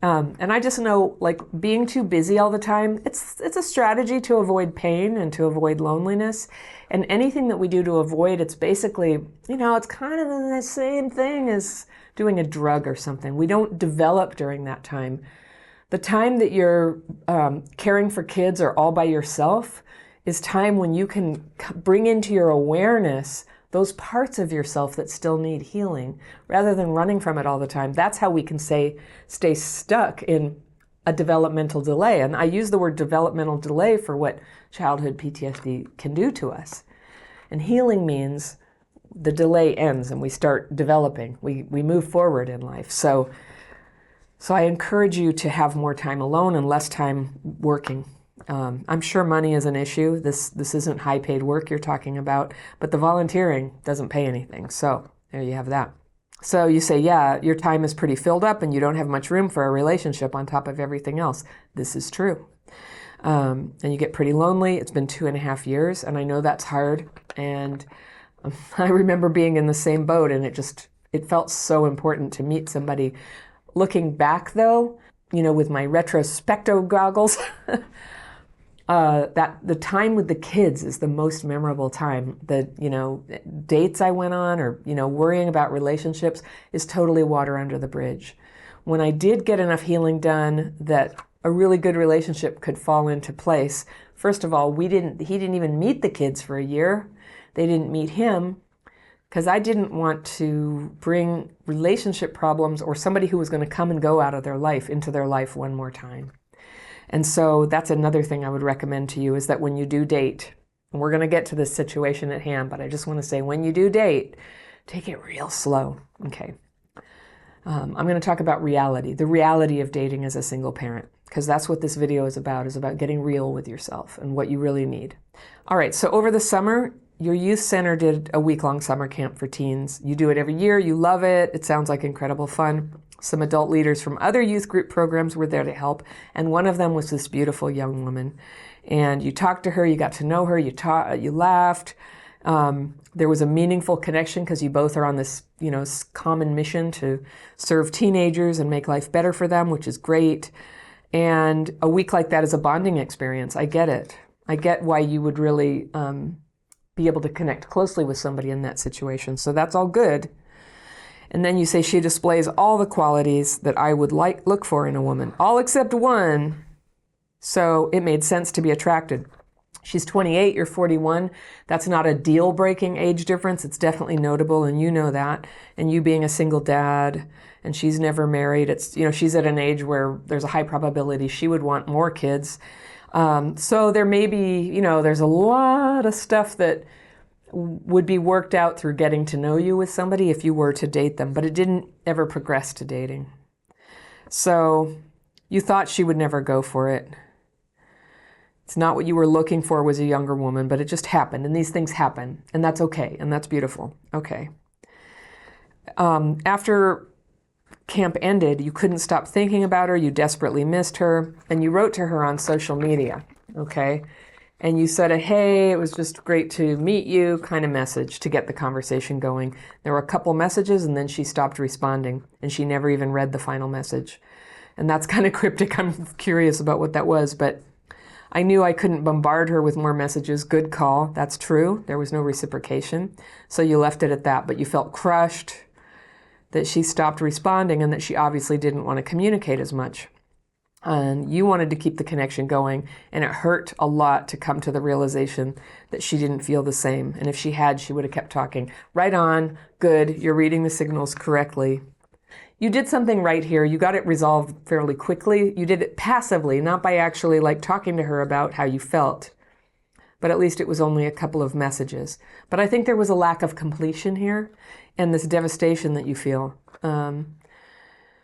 And I just know, being too busy all the time, it's a strategy to avoid pain and to avoid loneliness. And anything that we do to avoid, it's basically, it's kind of the same thing as doing a drug or something. We don't develop during that time. The time that you're caring for kids or all by yourself is time when you can bring into your awareness those parts of yourself that still need healing, rather than running from it all the time. That's how we can stay stuck in a developmental delay. And I use the word developmental delay for what childhood PTSD can do to us. And healing means the delay ends and we start developing. We move forward in life. So I encourage you to have more time alone and less time working. I'm sure money is an issue. This isn't high-paid work you're talking about, but the volunteering doesn't pay anything. So there you have that. So you say, yeah, your time is pretty filled up and you don't have much room for a relationship on top of everything else. This is true. And you get pretty lonely. It's been 2.5 years, and I know that's hard. And I remember being in the same boat, and it felt so important to meet somebody. Looking back, though, with my retrospecto goggles, that the time with the kids is the most memorable time. The, dates I went on or, worrying about relationships is totally water under the bridge. When I did get enough healing done that a really good relationship could fall into place, first of all, he didn't even meet the kids for a year. They didn't meet him because I didn't want to bring relationship problems or somebody who was going to come and go out of their life into their life one more time. And so that's another thing I would recommend to you is that when you do date, and we're going to get to this situation at hand, but I just want to say when you do date, take it real slow. Okay. I'm going to talk about reality, the reality of dating as a single parent, because that's what this video is about getting real with yourself and what you really need. All right. So over the summer, your youth center did a week-long summer camp for teens. You do it every year. You love it. It sounds like incredible fun. Some adult leaders from other youth group programs were there to help, and one of them was this beautiful young woman. And you talked to her, you got to know her, you laughed. There was a meaningful connection because you both are on this, common mission to serve teenagers and make life better for them, which is great. And a week like that is a bonding experience. I get it. I get why you would really be able to connect closely with somebody in that situation. So that's all good. And then you say she displays all the qualities that I would look for in a woman, all except one. So it made sense to be attracted. She's 28, you're 41. That's not a deal-breaking age difference. It's definitely notable, and you know that. And you being a single dad, and she's never married. It's, she's at an age where there's a high probability she would want more kids. So there may be, there's a lot of stuff that would be worked out through getting to know you with somebody if you were to date them, but it didn't ever progress to dating. So you thought she would never go for it. It's not what you were looking for was a younger woman, but it just happened, and these things happen, and that's okay, and that's beautiful. Okay. After camp ended, you couldn't stop thinking about her, you desperately missed her, and you wrote to her on social media, okay? And you said, hey, it was just great to meet you, kind of message to get the conversation going. There were a couple messages, and then she stopped responding, and she never even read the final message. And that's kind of cryptic. I'm curious about what that was, but I knew I couldn't bombard her with more messages. Good call. That's true. There was no reciprocation. So you left it at that, but you felt crushed that she stopped responding and that she obviously didn't want to communicate as much. And you wanted to keep the connection going, and it hurt a lot to come to the realization that she didn't feel the same. And if she had, she would have kept talking. Right on. Good. You're reading the signals correctly. You did something right here. You got it resolved fairly quickly. You did it passively, not by actually talking to her about how you felt. But at least it was only a couple of messages. But I think there was a lack of completion here and this devastation that you feel.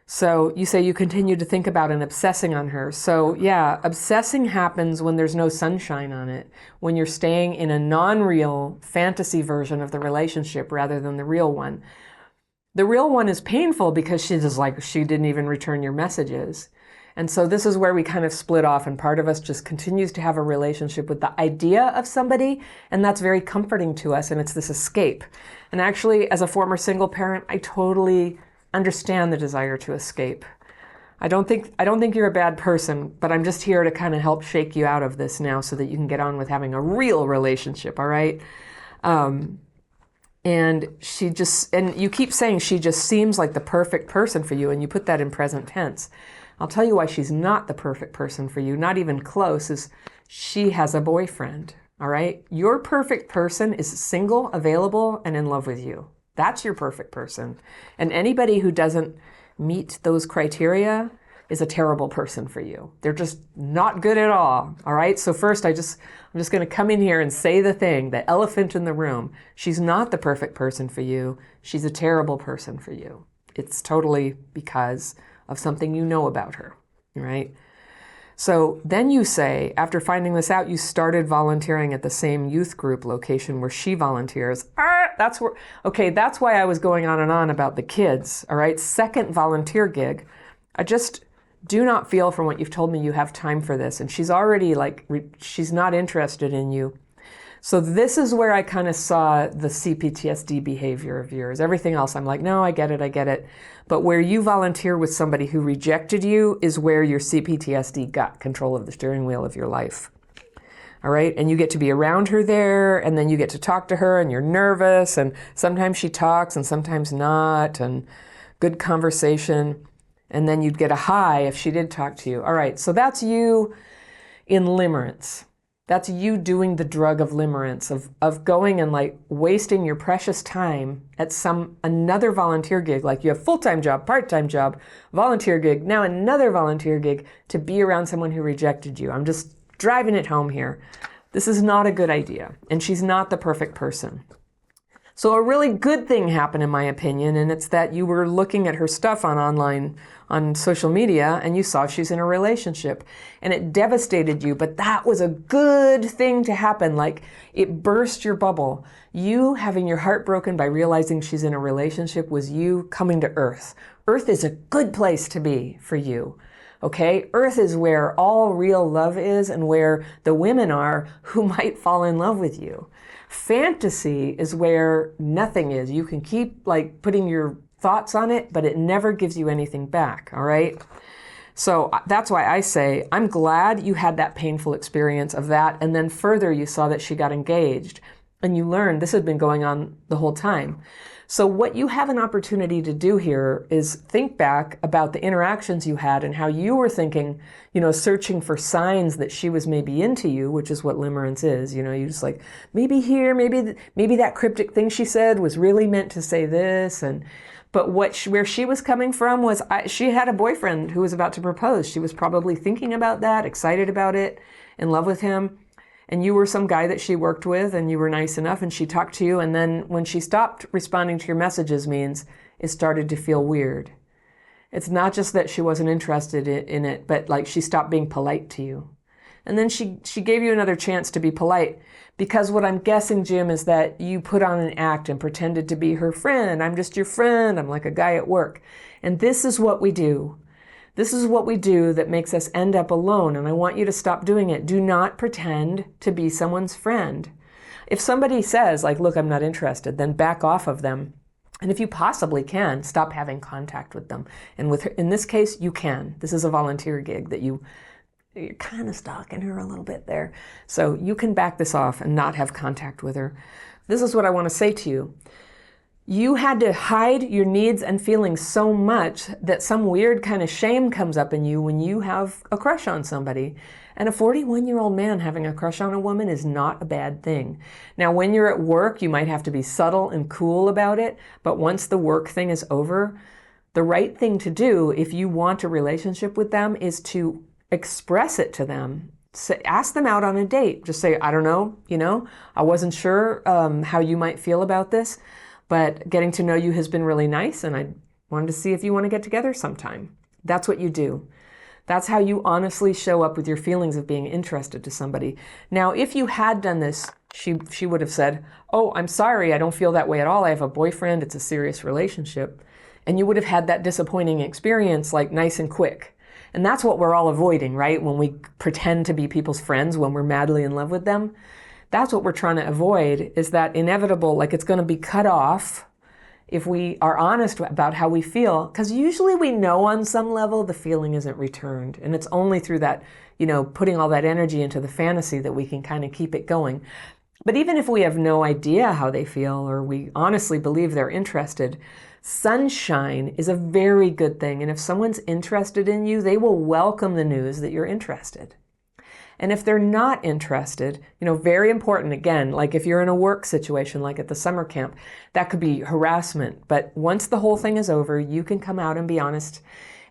So you say you continue to think about and obsessing on her. So yeah, obsessing happens when there's no sunshine on it, when you're staying in a non-real fantasy version of the relationship rather than the real one. The real one is painful because she didn't even return your messages. And so this is where we kind of split off, and part of us just continues to have a relationship with the idea of somebody, and that's very comforting to us, and it's this escape. And actually, as a former single parent, I totally understand the desire to escape. I don't think you're a bad person, but I'm just here to kind of help shake you out of this now so that you can get on with having a real relationship, all right? And you keep saying she just seems like the perfect person for you, and you put that in present tense. I'll tell you why she's not the perfect person for you, not even close, is she has a boyfriend, all right? Your perfect person is single, available, and in love with you. That's your perfect person. And anybody who doesn't meet those criteria, is a terrible person for you. They're just not good at all. All right. So first, I'm just going to come in here and say the thing, the elephant in the room. She's not the perfect person for you. She's a terrible person for you. It's totally because of something you know about her. Right. So then you say, after finding this out, you started volunteering at the same youth group location where she volunteers. That's why I was going on and on about the kids. All right. Second volunteer gig. I just do not feel from what you've told me you have time for this. And she's already she's not interested in you. So this is where I kind of saw the CPTSD behavior of yours. Everything else, I'm like, no, I get it. But where you volunteer with somebody who rejected you is where your CPTSD got control of the steering wheel of your life. All right. And you get to be around her there, and then you get to talk to her, and you're nervous, and sometimes she talks and sometimes not, and good conversation. And then you'd get a high if she did talk to you. All right. So that's you in limerence. That's you doing the drug of limerence, of going and like wasting your precious time at another volunteer gig. Like you have full-time job, part-time job, volunteer gig, now another volunteer gig to be around someone who rejected you. I'm just driving it home here. This is not a good idea, and she's not the perfect person. So a really good thing happened, in my opinion, and it's that you were looking at her stuff on social media, and you saw she's in a relationship, and it devastated you, but that was a good thing to happen. Like, it burst your bubble. You having your heart broken by realizing she's in a relationship was you coming to Earth. Earth is a good place to be for you. Okay? Earth is where all real love is, and where the women are who might fall in love with you. Fantasy is where nothing is. You can keep like putting your thoughts on it, but it never gives you anything back. All right. So that's why I say, I'm glad you had that painful experience of that. And then further, you saw that she got engaged, and you learned this had been going on the whole time. So what you have an opportunity to do here is think back about the interactions you had and how you were thinking, searching for signs that she was maybe into you, which is what limerence is. You just like, maybe here, maybe that cryptic thing she said was really meant to say this. But where she was coming from was she had a boyfriend who was about to propose. She was probably thinking about that, excited about it, in love with him. And you were some guy that she worked with, and you were nice enough, and she talked to you. And then when she stopped responding to your messages means it started to feel weird. It's not just that she wasn't interested in it, but like she stopped being polite to you. And then she gave you another chance to be polite, because what I'm guessing, Jim, is that you put on an act and pretended to be her friend. I'm just your friend. I'm like a guy at work. And this is what we do. This is what we do that makes us end up alone, and I want you to stop doing it. Do not pretend to be someone's friend. If somebody says, like, look, I'm not interested, then back off of them. And if you possibly can, stop having contact with them. And with her, in this case, you can. This is a volunteer gig that you're kind of stalking her a little bit there. So you can back this off and not have contact with her. This is what I want to say to you. You had to hide your needs and feelings so much that some weird kind of shame comes up in you when you have a crush on somebody. And a 41-year-old man having a crush on a woman is not a bad thing. Now, when you're at work, you might have to be subtle and cool about it. But once the work thing is over, the right thing to do if you want a relationship with them is to express it to them. Ask them out on a date. Just say, I don't know, I wasn't sure how you might feel about this. But getting to know you has been really nice, and I wanted to see if you want to get together sometime. That's what you do. That's how you honestly show up with your feelings of being interested to somebody. Now, if you had done this, she would have said, oh, I'm sorry, I don't feel that way at all. I have a boyfriend. It's a serious relationship. And you would have had that disappointing experience like nice and quick. And that's what we're all avoiding, right? When we pretend to be people's friends when we're madly in love with them. That's what we're trying to avoid, is that inevitable, like it's going to be cut off if we are honest about how we feel. Because usually we know on some level the feeling isn't returned. And it's only through that, putting all that energy into the fantasy that we can kind of keep it going. But even if we have no idea how they feel, or we honestly believe they're interested, sunshine is a very good thing. And if someone's interested in you, they will welcome the news that you're interested. And if they're not interested, very important, again, like if you're in a work situation, like at the summer camp, that could be harassment. But once the whole thing is over, you can come out and be honest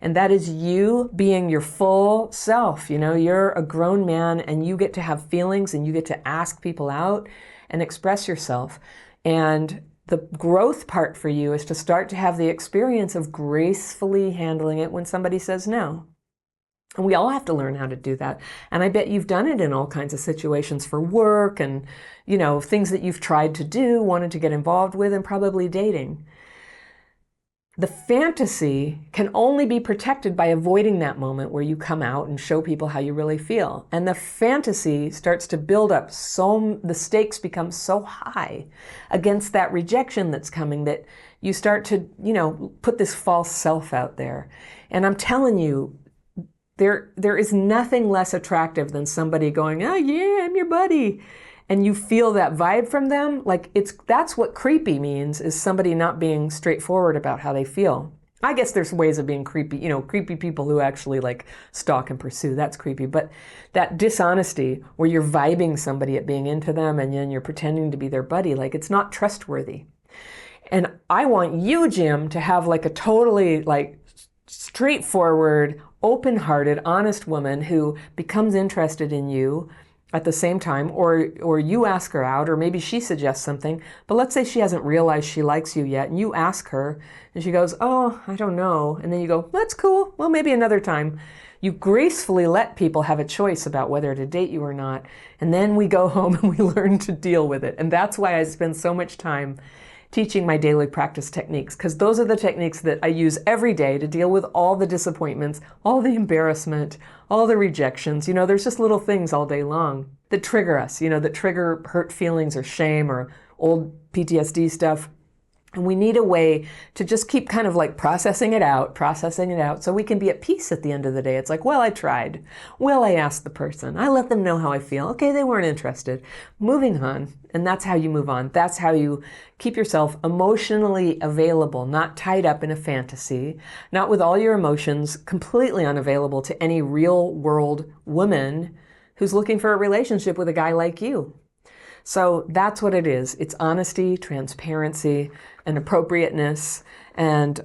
And that is you being your full self. You know, you're a grown man and you get to have feelings and you get to ask people out and express yourself. And the growth part for you is to start to have the experience of gracefully handling it when somebody says no. And we all have to learn how to do that. And I bet you've done it in all kinds of situations for work and, you know, things that you've tried to do, wanted to get involved with, and probably dating. The fantasy can only be protected by avoiding that moment where you come out and show people how you really feel. And the fantasy starts to build up, so the stakes become so high against that rejection that's coming that you start to, you know, put this false self out there. And I'm telling you, there is nothing less attractive than somebody going, oh yeah, I'm your buddy. And you feel that vibe from them, like that's what creepy means, is somebody not being straightforward about how they feel. I guess there's ways of being creepy, you know, creepy people who actually like stalk and pursue, that's creepy. But that dishonesty where you're vibing somebody at being into them and then you're pretending to be their buddy, like it's not trustworthy. And I want you, Jim, to have like a totally like straightforward, open-hearted, honest woman who becomes interested in you at the same time, or you ask her out, or maybe she suggests something, but let's say she hasn't realized she likes you yet, and you ask her, and she goes, oh, I don't know, and then you go, that's cool, well, maybe another time. You gracefully let people have a choice about whether to date you or not, and then we go home and we learn to deal with it. And that's why I spend so much time teaching my daily practice techniques, because those are the techniques that I use every day to deal with all the disappointments, all the embarrassment, all the rejections. You know, there's just little things all day long that trigger us, you know, that trigger hurt feelings or shame or old PTSD stuff. And we need a way to just keep kind of like processing it out, so we can be at peace at the end of the day. It's like, well, I tried. Well, I asked the person. I let them know how I feel. Okay, they weren't interested. Moving on. And that's how you move on. That's how you keep yourself emotionally available, not tied up in a fantasy, not with all your emotions completely unavailable to any real world woman who's looking for a relationship with a guy like you. So that's what it is. It's honesty, transparency, and appropriateness. And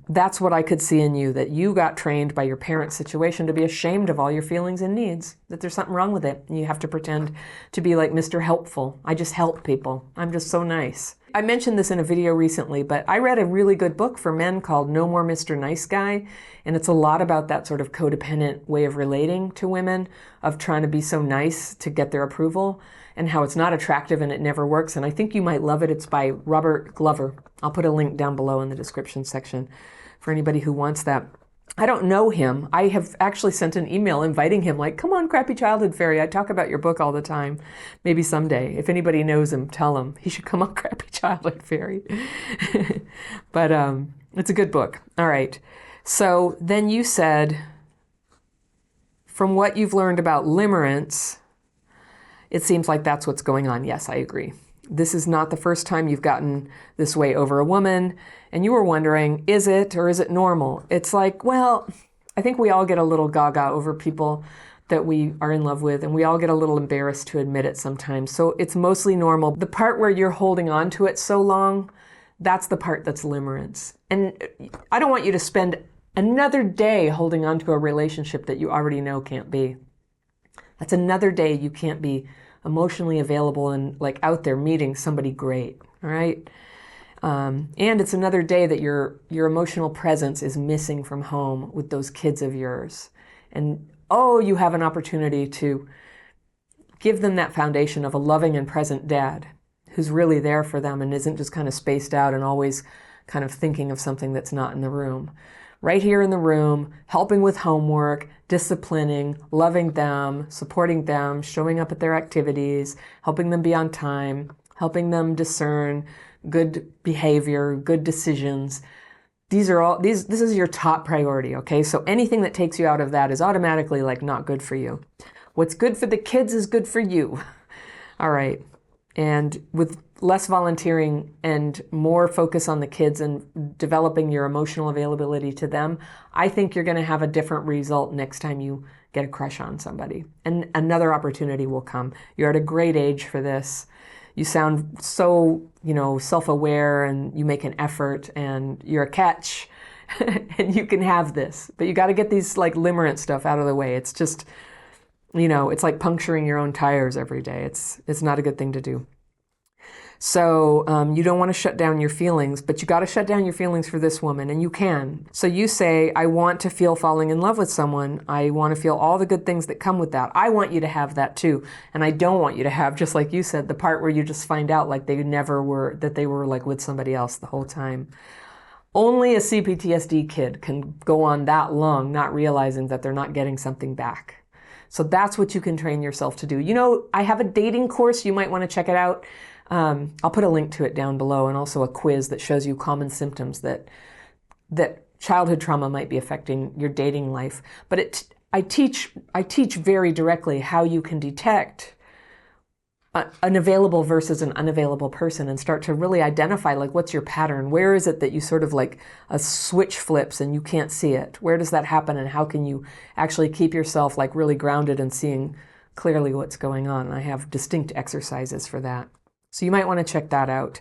that's what I could see in you, that you got trained by your parents' situation to be ashamed of all your feelings and needs, that there's something wrong with it. And you have to pretend to be like Mr. Helpful. I just help people. I'm just so nice. I mentioned this in a video recently, but I read a really good book for men called No More Mr. Nice Guy. And it's a lot about that sort of codependent way of relating to women, of trying to be so nice to get their approval, and how it's not attractive and it never works. And I think you might love it. It's by Robert Glover. I'll put a link down below in the description section for anybody who wants that. I don't know him. I have actually sent an email inviting him, like, come on, Crappy Childhood Fairy. I talk about your book all the time. Maybe someday. If anybody knows him, tell him he should come on Crappy Childhood Fairy. But it's a good book. All right. So then you said, from what you've learned about limerence, it seems like that's what's going on. Yes, I agree. This is not the first time you've gotten this way over a woman, and you were wondering, is it or is it normal? It's like, well, I think we all get a little gaga over people that we are in love with, and we all get a little embarrassed to admit it sometimes. So it's mostly normal. The part where you're holding on to it so long, that's the part that's limerence. And I don't want you to spend another day holding on to a relationship that you already know can't be. That's another day you can't be emotionally available and like out there meeting somebody great, all right? And it's another day that your emotional presence is missing from home with those kids of yours. And oh, you have an opportunity to give them that foundation of a loving and present dad who's really there for them and isn't just kind of spaced out and always kind of thinking of something that's not in the room. Right here in the room, helping with homework, disciplining, loving them, supporting them, showing up at their activities, helping them be on time, helping them discern good behavior, good decisions. This is your top priority, okay? So anything that takes you out of that is automatically like not good for you. What's good for the kids is good for you. All right. And with less volunteering and more focus on the kids and developing your emotional availability to them, I think you're going to have a different result next time you get a crush on somebody. And another opportunity will come. You're at a great age for this. You sound so, self-aware, and you make an effort, and you're a catch. and you can have this. But you got to get these like limerence stuff out of the way. It's just, it's like puncturing your own tires every day. It's not a good thing to do. So you don't want to shut down your feelings, but you got to shut down your feelings for this woman, and you can. So you say, I want to feel falling in love with someone. I want to feel all the good things that come with that. I want you to have that too. And I don't want you to have, just like you said, the part where you just find out like that they were like with somebody else the whole time. Only a CPTSD kid can go on that long not realizing that they're not getting something back. So that's what you can train yourself to do. I have a dating course. You might want to check it out. I'll put a link to it down below, and also a quiz that shows you common symptoms that childhood trauma might be affecting your dating life. But I teach very directly how you can detect an available versus an unavailable person and start to really identify like what's your pattern. Where is it that you sort of like a switch flips and you can't see it? Where does that happen, and how can you actually keep yourself like really grounded and seeing clearly what's going on? And I have distinct exercises for that. So you might want to check that out.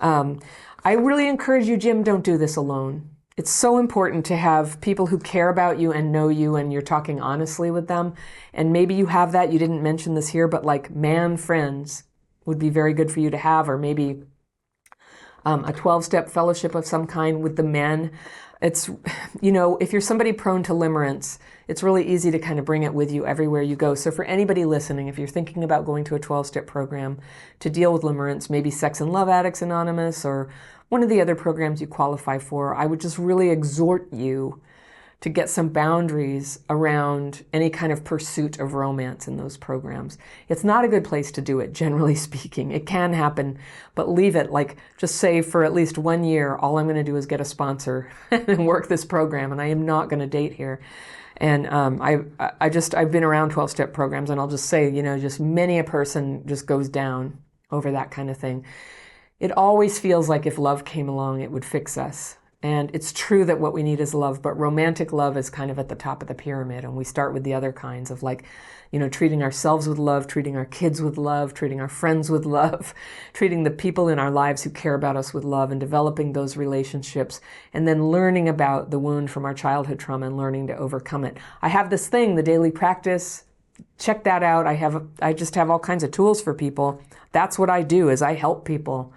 I really encourage you, Jim, don't do this alone. It's so important to have people who care about you and know you, and you're talking honestly with them. And maybe you have that. You didn't mention this here, but like man friends would be very good for you to have, or maybe a 12-step fellowship of some kind with the men. It's, if you're somebody prone to limerence, it's really easy to kind of bring it with you everywhere you go. So for anybody listening, if you're thinking about going to a 12-step program to deal with limerence, maybe Sex and Love Addicts Anonymous or one of the other programs you qualify for, I would just really exhort you to get some boundaries around any kind of pursuit of romance in those programs. It's not a good place to do it, generally speaking. It can happen, but leave it. Like, just say for at least 1 year, all I'm going to do is get a sponsor and work this program, and I am not going to date here. And I've been around 12-step programs, and I'll just say, just many a person just goes down over that kind of thing. It always feels like if love came along, it would fix us. And it's true that what we need is love, but romantic love is kind of at the top of the pyramid. And we start with the other kinds of like, treating ourselves with love, treating our kids with love, treating our friends with love, treating the people in our lives who care about us with love, and developing those relationships, and then learning about the wound from our childhood trauma and learning to overcome it. I have this thing, the daily practice. Check that out. I just have all kinds of tools for people. That's what I do, is I help people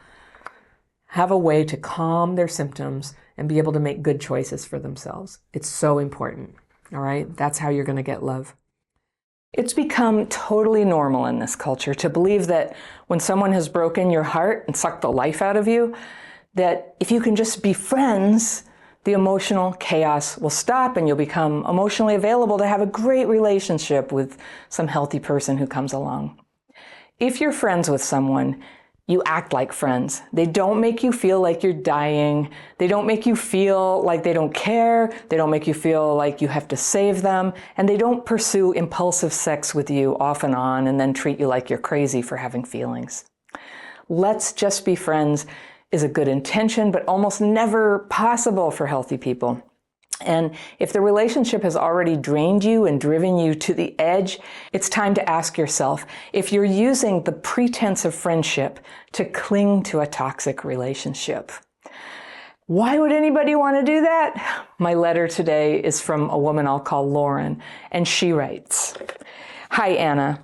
have a way to calm their symptoms and be able to make good choices for themselves. It's so important. All right? That's how you're going to get love. It's become totally normal in this culture to believe that when someone has broken your heart and sucked the life out of you, that if you can just be friends, the emotional chaos will stop and you'll become emotionally available to have a great relationship with some healthy person who comes along. If you're friends with someone, you act like friends. They don't make you feel like you're dying. They don't make you feel like they don't care. They don't make you feel like you have to save them. And they don't pursue impulsive sex with you off and on and then treat you like you're crazy for having feelings. Let's just be friends is a good intention, but almost never possible for healthy people. And if the relationship has already drained you and driven you to the edge, it's time to ask yourself if you're using the pretense of friendship to cling to a toxic relationship. Why would anybody want to do that? My letter today is from a woman I'll call Lauren, and she writes, "Hi, Anna.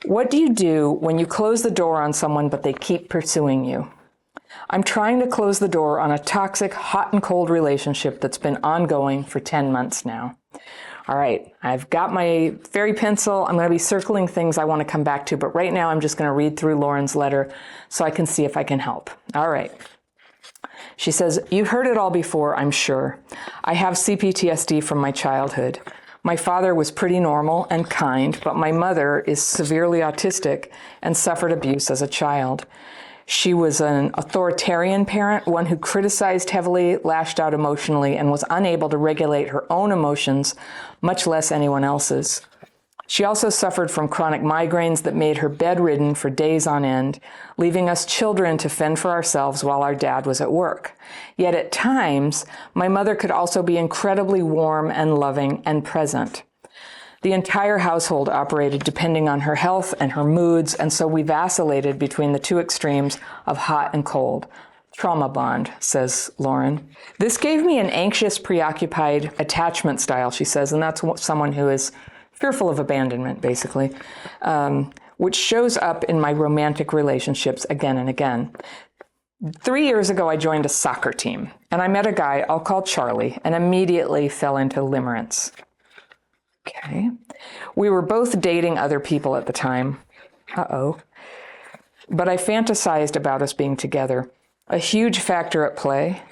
What do you do when you close the door on someone but they keep pursuing you? I'm trying to close the door on a toxic, hot and cold relationship that's been ongoing for 10 months now." All right, I've got my fairy pencil. I'm going to be circling things I want to come back to, but right now I'm just going to read through Lauren's letter so I can see if I can help. All right. She says, "You've heard it all before, I'm sure. I have CPTSD from my childhood. My father was pretty normal and kind, but my mother is severely autistic and suffered abuse as a child. She was an authoritarian parent, one who criticized heavily, lashed out emotionally, and was unable to regulate her own emotions, much less anyone else's. She also suffered from chronic migraines that made her bedridden for days on end, leaving us children to fend for ourselves while our dad was at work. Yet at times, my mother could also be incredibly warm and loving and present. The entire household operated depending on her health and her moods, and so we vacillated between the two extremes of hot and cold. Trauma bond, says Lauren. This gave me an anxious, preoccupied attachment style, she says, and that's someone who is fearful of abandonment, basically, which shows up in my romantic relationships again and again. 3 years ago, I joined a soccer team, and I met a guy I'll call Charlie, and immediately fell into limerence. Okay. We were both dating other people at the time. But I fantasized about us being together. A huge factor at play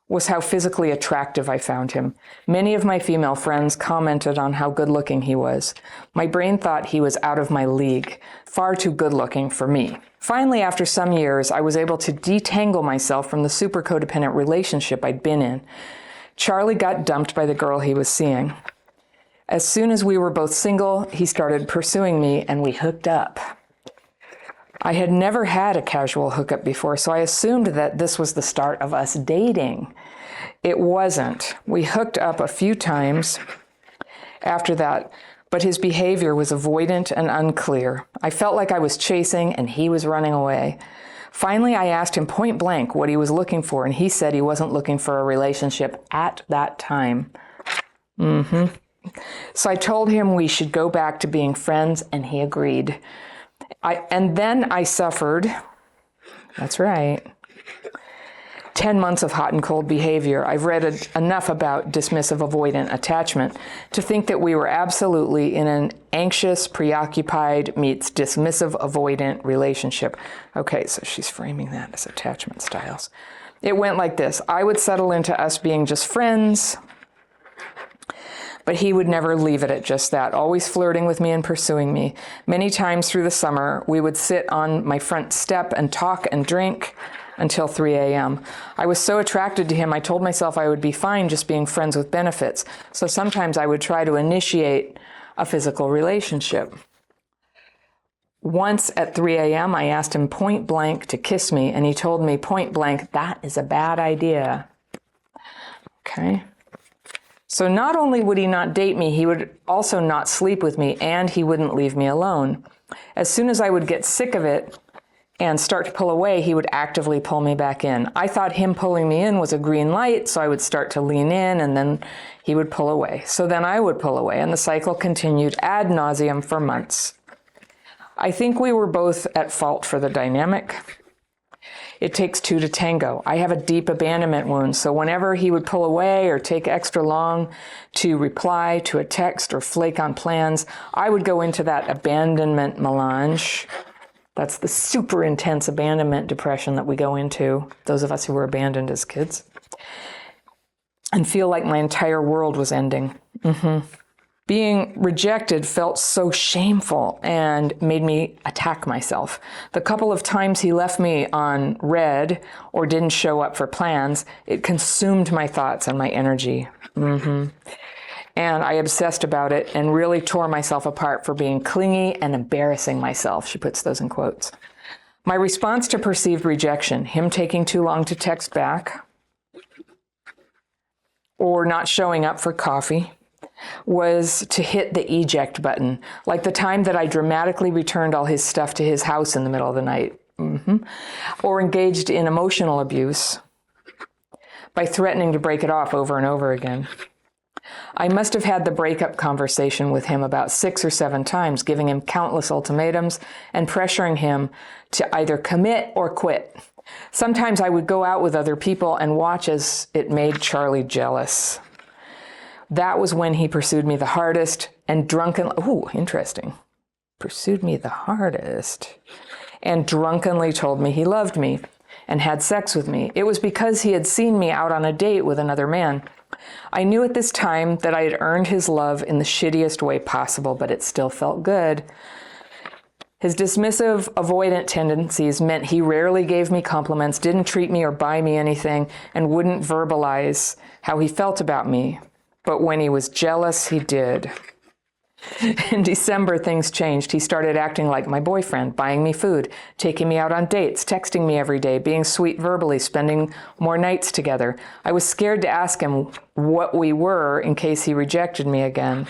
was how physically attractive I found him. Many of my female friends commented on how good-looking he was. My brain thought he was out of my league, far too good-looking for me. Finally, after some years, I was able to detangle myself from the super codependent relationship I'd been in. Charlie got dumped by the girl he was seeing. As soon as we were both single, he started pursuing me, and we hooked up. I had never had a casual hookup before, so I assumed that this was the start of us dating. It wasn't. We hooked up a few times after that, but his behavior was avoidant and unclear. I felt like I was chasing and he was running away. Finally, I asked him point blank what he was looking for, and he said he wasn't looking for a relationship at that time. So I told him we should go back to being friends, and he agreed. And then I suffered, that's right, 10 months of hot and cold behavior. I've read enough about dismissive avoidant attachment to think that we were absolutely in an anxious, preoccupied meets dismissive avoidant relationship. Okay, so she's framing that as attachment styles. It went like this. I would settle into us being just friends, but he would never leave it at just that, always flirting with me and pursuing me. Many times through the summer, we would sit on my front step and talk and drink until 3 a.m. I was so attracted to him, I told myself I would be fine just being friends with benefits. So sometimes I would try to initiate a physical relationship. Once at 3 a.m., I asked him point blank to kiss me, and he told me point blank, that is a bad idea. Okay. So not only would he not date me, he would also not sleep with me, and he wouldn't leave me alone. As soon as I would get sick of it and start to pull away, he would actively pull me back in. I thought him pulling me in was a green light, so I would start to lean in, and then he would pull away. So then I would pull away, and the cycle continued ad nauseum for months. I think we were both at fault for the dynamic. It takes two to tango. I have a deep abandonment wound, so whenever he would pull away or take extra long to reply to a text or flake on plans, I would go into that abandonment melange. That's the super intense abandonment depression that we go into, those of us who were abandoned as kids, and feel like my entire world was ending. Being rejected felt so shameful and made me attack myself. The couple of times he left me on red or didn't show up for plans, it consumed my thoughts and my energy. And I obsessed about it and really tore myself apart for being clingy and embarrassing myself. She puts those in quotes. My response to perceived rejection, him taking too long to text back or not showing up for coffee, was to hit the eject button, like the time that I dramatically returned all his stuff to his house in the middle of the night, or engaged in emotional abuse by threatening to break it off over and over again. I must have had the breakup conversation with him about 6 or 7 times, giving him countless ultimatums and pressuring him to either commit or quit. Sometimes I would go out with other people and watch as it made Charlie jealous. That was when he pursued me the hardest and pursued me the hardest and drunkenly told me he loved me and had sex with me. It was because he had seen me out on a date with another man. I knew at this time that I had earned his love in the shittiest way possible, but it still felt good. His dismissive, avoidant tendencies meant he rarely gave me compliments, didn't treat me or buy me anything, and wouldn't verbalize how he felt about me. But when he was jealous, he did. In December, things changed. He started acting like my boyfriend, buying me food, taking me out on dates, texting me every day, being sweet verbally, spending more nights together. I was scared to ask him what we were in case he rejected me again.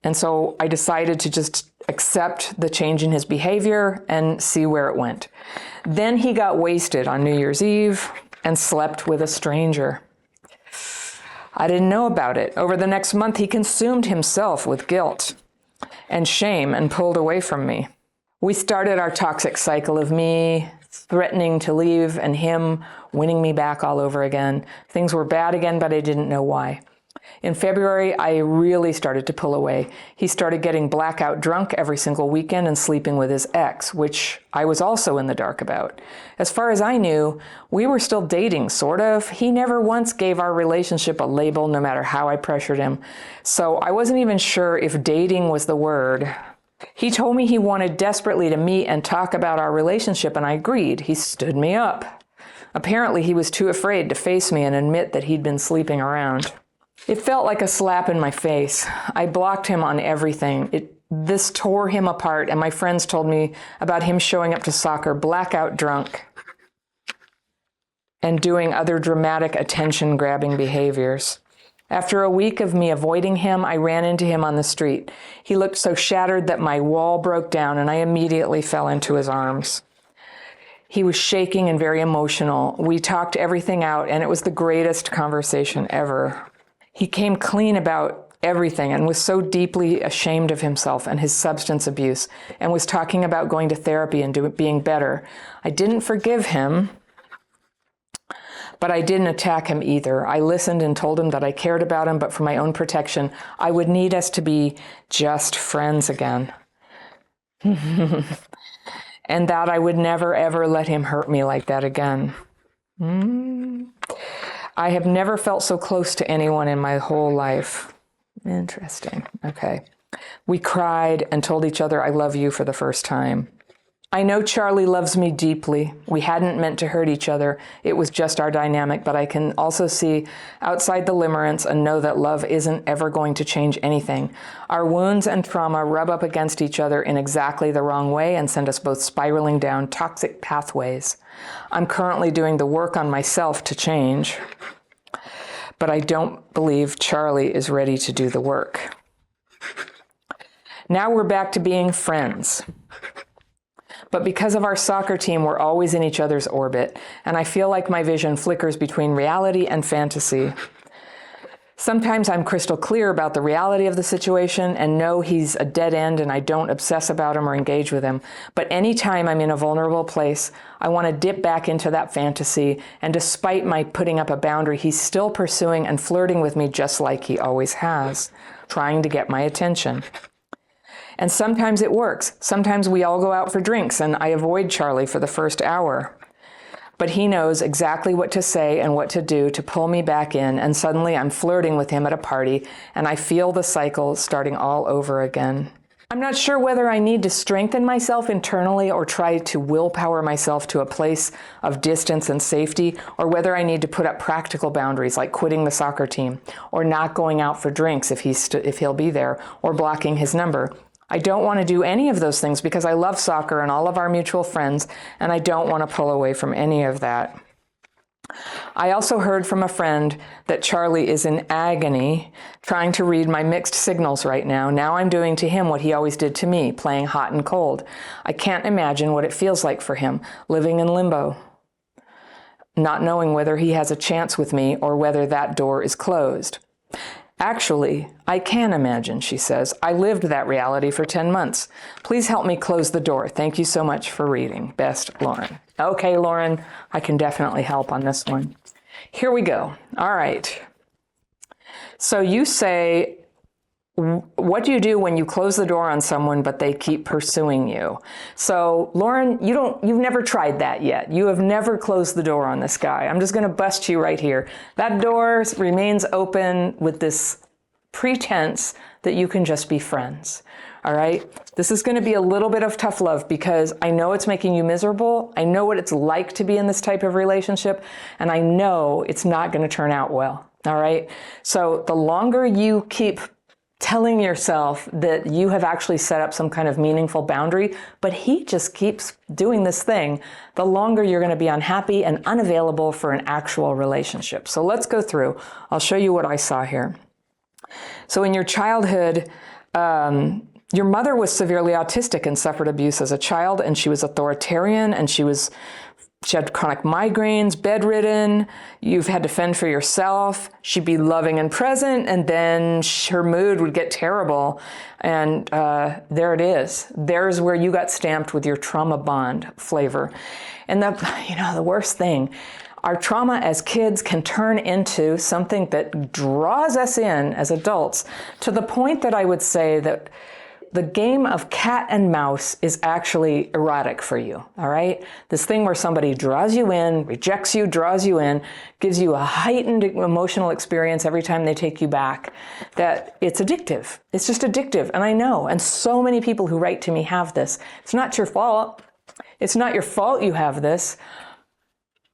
And so I decided to just accept the change in his behavior and see where it went. Then he got wasted on New Year's Eve and slept with a stranger. I didn't know about it. Over the next month, he consumed himself with guilt and shame and pulled away from me. We started our toxic cycle of me threatening to leave and him winning me back all over again. Things were bad again, but I didn't know why. In February, I really started to pull away. He started getting blackout drunk every single weekend and sleeping with his ex, which I was also in the dark about. As far as I knew, we were still dating, sort of. He never once gave our relationship a label, no matter how I pressured him. So I wasn't even sure if dating was the word. He told me he wanted desperately to meet and talk about our relationship, and I agreed. He stood me up. Apparently, he was too afraid to face me and admit that he'd been sleeping around. It felt like a slap in my face. I blocked him on everything. This tore him apart, and my friends told me about him showing up to soccer blackout drunk and doing other dramatic attention-grabbing behaviors. After a week of me avoiding him, I ran into him on the street. He looked so shattered that my wall broke down, and I immediately fell into his arms. He was shaking and very emotional. We talked everything out, and it was the greatest conversation ever. He came clean about everything and was so deeply ashamed of himself and his substance abuse and was talking about going to therapy and being better. I didn't forgive him, but I didn't attack him either. I listened and told him that I cared about him, but for my own protection, I would need us to be just friends again. And that I would never, ever let him hurt me like that again. I have never felt so close to anyone in my whole life. Interesting. Okay. We cried and told each other I love you for the first time. I know Charlie loves me deeply. We hadn't meant to hurt each other. It was just our dynamic, but I can also see outside the limerence and know that love isn't ever going to change anything. Our wounds and trauma rub up against each other in exactly the wrong way and send us both spiraling down toxic pathways. I'm currently doing the work on myself to change, but I don't believe Charlie is ready to do the work. Now we're back to being friends. But because of our soccer team, we're always in each other's orbit, and I feel like my vision flickers between reality and fantasy. Sometimes I'm crystal clear about the reality of the situation and know he's a dead end and I don't obsess about him or engage with him. But anytime I'm in a vulnerable place, I want to dip back into that fantasy, and despite my putting up a boundary, he's still pursuing and flirting with me just like he always has, trying to get my attention. And sometimes it works. Sometimes we all go out for drinks and I avoid Charlie for the first hour. But he knows exactly what to say and what to do to pull me back in, and suddenly I'm flirting with him at a party and I feel the cycle starting all over again. I'm not sure whether I need to strengthen myself internally or try to willpower myself to a place of distance and safety, or whether I need to put up practical boundaries like quitting the soccer team or not going out for drinks if he'll be there, or blocking his number. I don't want to do any of those things because I love soccer and all of our mutual friends, and I don't want to pull away from any of that. I also heard from a friend that Charlie is in agony, trying to read my mixed signals right now. Now I'm doing to him what he always did to me, playing hot and cold. I can't imagine what it feels like for him, living in limbo, not knowing whether he has a chance with me or whether that door is closed. Actually, I can imagine, she says. I lived that reality for 10 months. Please help me close the door. Thank you so much for reading. Best, Lauren. Okay, Lauren, I can definitely help on this one. Here we go. All right. So you say, what do you do when you close the door on someone but they keep pursuing you? So Lauren, you've never tried that yet. You have never closed the door on this guy. I'm just going to bust you right here. That door remains open with this pretense that you can just be friends. All right. This is going to be a little bit of tough love because I know it's making you miserable. I know what it's like to be in this type of relationship, and I know it's not going to turn out well. All right. So the longer you keep telling yourself that you have actually set up some kind of meaningful boundary, but he just keeps doing this thing, the longer you're going to be unhappy and unavailable for an actual relationship. So let's go through. I'll show you what I saw here. So in your childhood, Your mother was severely autistic and suffered abuse as a child, and she was authoritarian, and she had chronic migraines, bedridden. You've had to fend for yourself. She'd be loving and present, and then her mood would get terrible. And there it is. There's where you got stamped with your trauma bond flavor. And the worst thing, our trauma as kids can turn into something that draws us in as adults, to the point that I would say that the game of cat and mouse is actually erotic for you, all right? This thing where somebody draws you in, rejects you, draws you in, gives you a heightened emotional experience every time they take you back, that it's addictive. It's just addictive, and I know, and so many people who write to me have this. It's not your fault. It's not your fault you have this,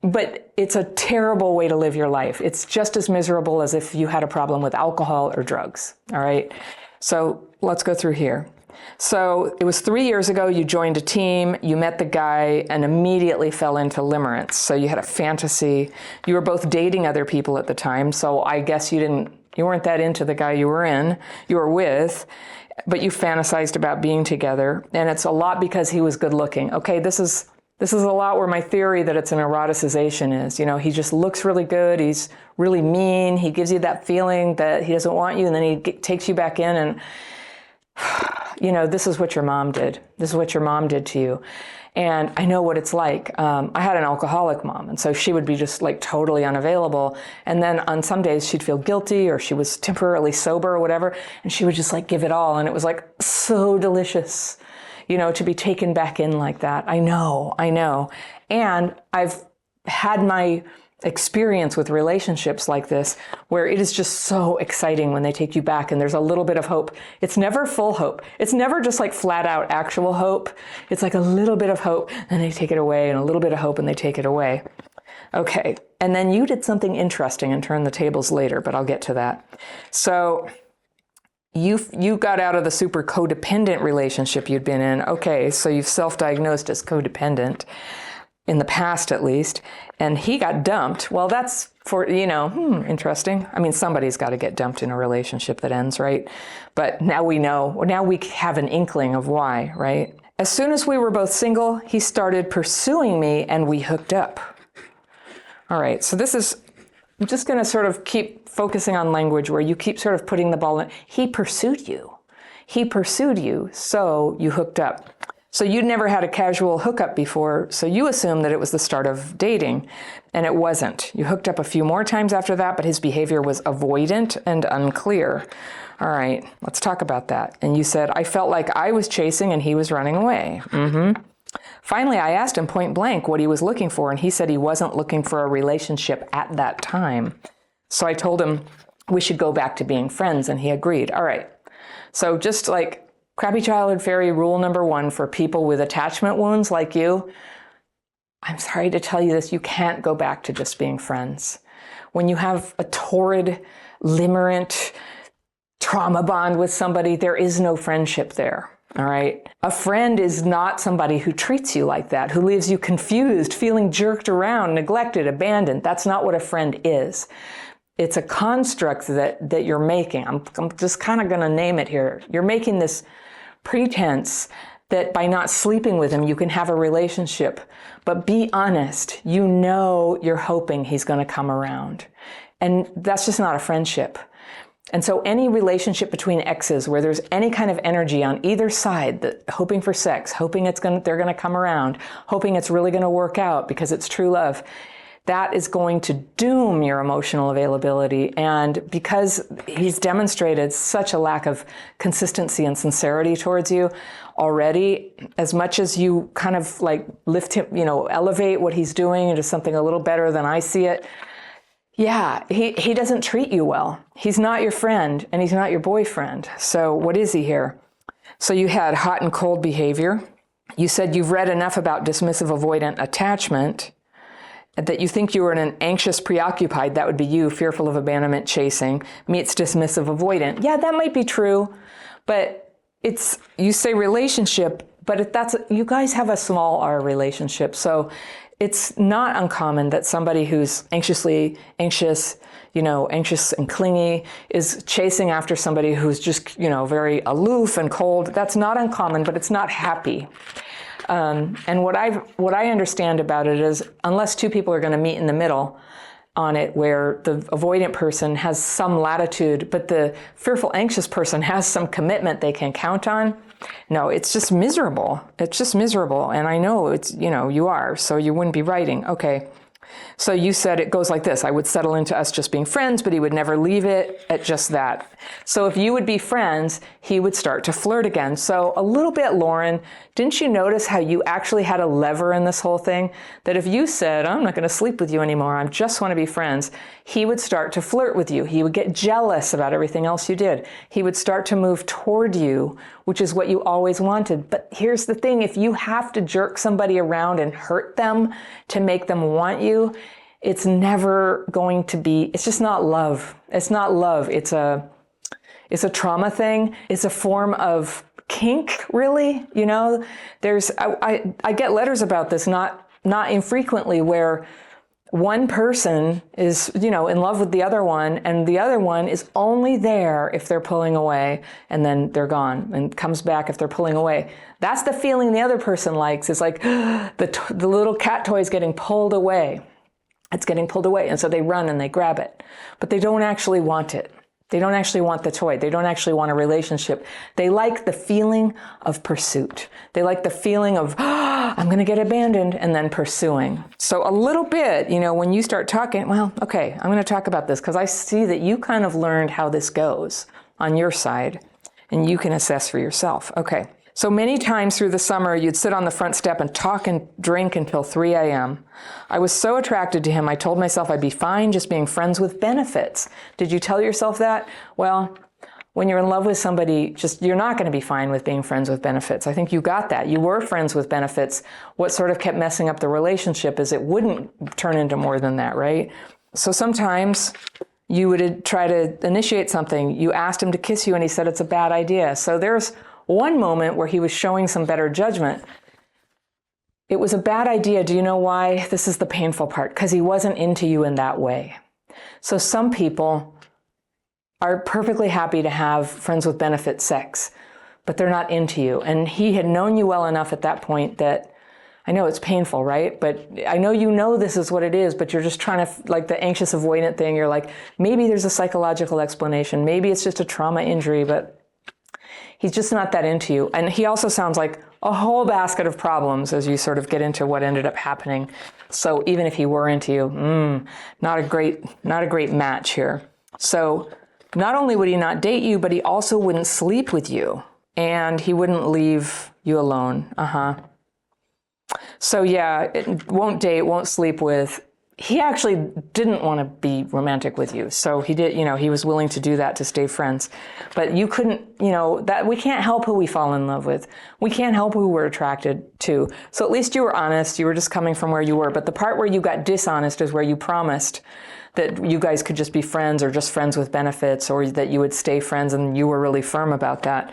but it's a terrible way to live your life. It's just as miserable as if you had a problem with alcohol or drugs, all right? So let's go through here. So it was 3 years ago, you joined a team, you met the guy, and immediately fell into limerence. So you had a fantasy. You were both dating other people at the time, so I guess you weren't that into the guy you were with, but you fantasized about being together. And it's a lot because he was good looking. Okay, this is a lot where my theory that it's an eroticization is. He just looks really good. He's really mean. He gives you that feeling that he doesn't want you, and then he takes you back in, and this is what your mom did. This is what your mom did to you. And I know what it's like. I had an alcoholic mom, and so she would be just like totally unavailable. And then on some days she'd feel guilty, or she was temporarily sober or whatever, and she would just like give it all. And it was like so delicious, to be taken back in like that. I know. And I've had my experience with relationships like this, where it is just so exciting when they take you back and there's a little bit of hope. It's never full hope. It's never just like flat out actual hope. It's like a little bit of hope and they take it away, and a little bit of hope and they take it away. Okay. And then you did something interesting and turned the tables later, but I'll get to that. So you got out of the super codependent relationship you'd been in. Okay, so you've self-diagnosed as codependent, in the past at least, and he got dumped. Well, that's interesting. I mean, somebody's got to get dumped in a relationship that ends, right? But now we know, now we have an inkling of why, right? As soon as we were both single, he started pursuing me and we hooked up. All right, so I'm just going to sort of keep focusing on language where you keep sort of putting the ball in. He pursued you. So you hooked up. So you'd never had a casual hookup before, so you assumed that it was the start of dating, and it wasn't. You hooked up a few more times after that, but his behavior was avoidant and unclear. All right, let's talk about that. And you said, I felt like I was chasing and he was running away. Finally, I asked him point blank what he was looking for, and he said he wasn't looking for a relationship at that time. So I told him we should go back to being friends, and he agreed. All right, so just like crappy childhood fairy rule number 1 for people with attachment wounds like you, I'm sorry to tell you this, you can't go back to just being friends. When you have a torrid, limerent trauma bond with somebody, there is no friendship there. All right. A friend is not somebody who treats you like that, who leaves you confused, feeling jerked around, neglected, abandoned. That's not what a friend is. It's a construct that you're making. I'm just kind of going to name it here. You're making this pretense that by not sleeping with him, you can have a relationship. But be honest, you're hoping he's going to come around. And that's just not a friendship. And so any relationship between exes where there's any kind of energy on either side, that hoping for sex, hoping they're going to come around, hoping it's really going to work out because it's true love, that is going to doom your emotional availability. And because he's demonstrated such a lack of consistency and sincerity towards you already, as much as you kind of like lift him, elevate what he's doing into something a little better than I see it, yeah, he doesn't treat you well. He's not your friend and he's not your boyfriend. So what is he here? So you had hot and cold behavior. You said you've read enough about dismissive avoidant attachment that you think you were in an anxious preoccupied, that would be you, fearful of abandonment, chasing, meets dismissive avoidant. Yeah, that might be true, but you say relationship, but you guys have a small R relationship. So it's not uncommon that somebody who's anxious, anxious and clingy is chasing after somebody who's just, very aloof and cold. That's not uncommon, but it's not happy. And what I understand about it is, unless two people are going to meet in the middle on it, where the avoidant person has some latitude, but the fearful, anxious person has some commitment they can count on. No, it's just miserable. It's just miserable. And I know it's, you are, so you wouldn't be writing. Okay. So you said it goes like this. I would settle into us just being friends, but he would never leave it at just that. So if you would be friends, he would start to flirt again. So a little bit, Lauren, didn't you notice how you actually had a lever in this whole thing? That if you said, I'm not going to sleep with you anymore, I just want to be friends, he would start to flirt with you. He would get jealous about everything else you did. He would start to move toward you, which is what you always wanted. But here's the thing, if you have to jerk somebody around and hurt them to make them want you, it's never going to be, it's just not love. It's not love. It's a trauma thing. It's a form of kink, really. I get letters about this, not infrequently, where one person is, in love with the other one, and the other one is only there if they're pulling away, and then they're gone, and comes back if they're pulling away. That's the feeling the other person likes. It's like the little cat toy is getting pulled away. It's getting pulled away, and so they run and they grab it. But they don't actually want it. They don't actually want the toy. They don't actually want a relationship. They like the feeling of pursuit. They like the feeling of, I'm going to get abandoned, and then pursuing. So a little bit, when you start talking, well, okay, I'm going to talk about this because I see that you kind of learned how this goes on your side, and you can assess for yourself. Okay. So many times through the summer, you'd sit on the front step and talk and drink until 3 a.m. I was so attracted to him, I told myself I'd be fine just being friends with benefits. Did you tell yourself that? Well, when you're in love with somebody, you're not going to be fine with being friends with benefits. I think you got that. You were friends with benefits. What sort of kept messing up the relationship is it wouldn't turn into more than that, right? So sometimes you would try to initiate something. You asked him to kiss you and he said it's a bad idea. So there's one moment where he was showing some better judgment. It was a bad idea. Do you know why? This is the painful part. Because he wasn't into you in that way. So some people are perfectly happy to have friends with benefit sex, but they're not into you. And he had known you well enough at that point that, I know it's painful, right? But I know this is what it is, but you're just trying to, like the anxious avoidant thing, you're like, maybe there's a psychological explanation. Maybe it's just a trauma injury, but he's just not that into you. And he also sounds like a whole basket of problems as you sort of get into what ended up happening. So even if he were into you, not a great match here. So not only would he not date you, but he also wouldn't sleep with you, and he wouldn't leave you alone. So yeah, won't date, won't sleep with. He actually didn't want to be romantic with you. So he did, he was willing to do that to stay friends. But you couldn't, that we can't help who we fall in love with. We can't help who we're attracted to. So at least you were honest. You were just coming from where you were. But the part where you got dishonest is where you promised that you guys could just be friends or just friends with benefits, or that you would stay friends, and you were really firm about that.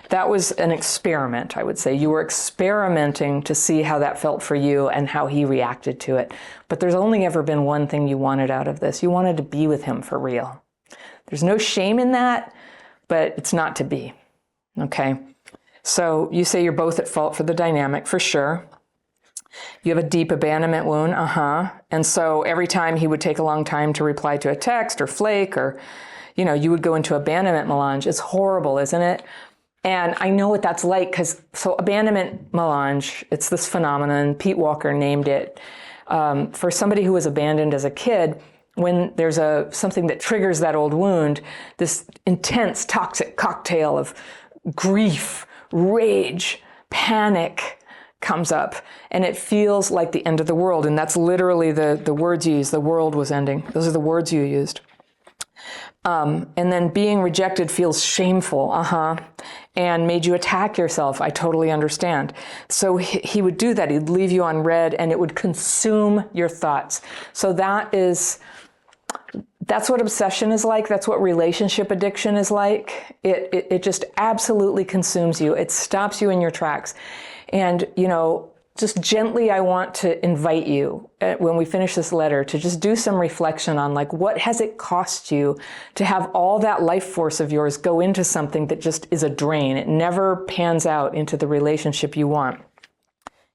That was an experiment, I would say. You were experimenting to see how that felt for you and how he reacted to it. But there's only ever been one thing you wanted out of this. You wanted to be with him for real. There's no shame in that, but it's not to be. Okay? So you say you're both at fault for the dynamic, for sure. You have a deep abandonment wound, And so every time he would take a long time to reply to a text or flake, or, you would go into abandonment melange. It's horrible, isn't it? And I know what that's like, so abandonment melange, it's this phenomenon. Pete Walker named it. For somebody who was abandoned as a kid, when there's something that triggers that old wound, this intense toxic cocktail of grief, rage, panic comes up, and it feels like the end of the world. And that's literally the words you used. The world was ending. Those are the words you used. And then being rejected feels shameful, and made you attack yourself. I totally understand. So he would do that. He'd leave you on red, and it would consume your thoughts. So that's what obsession is like. That's what relationship addiction is like. It just absolutely consumes you. It stops you in your tracks. And, just gently, I want to invite you, when we finish this letter, to just do some reflection on, like, what has it cost you to have all that life force of yours go into something that just is a drain? It never pans out into the relationship you want.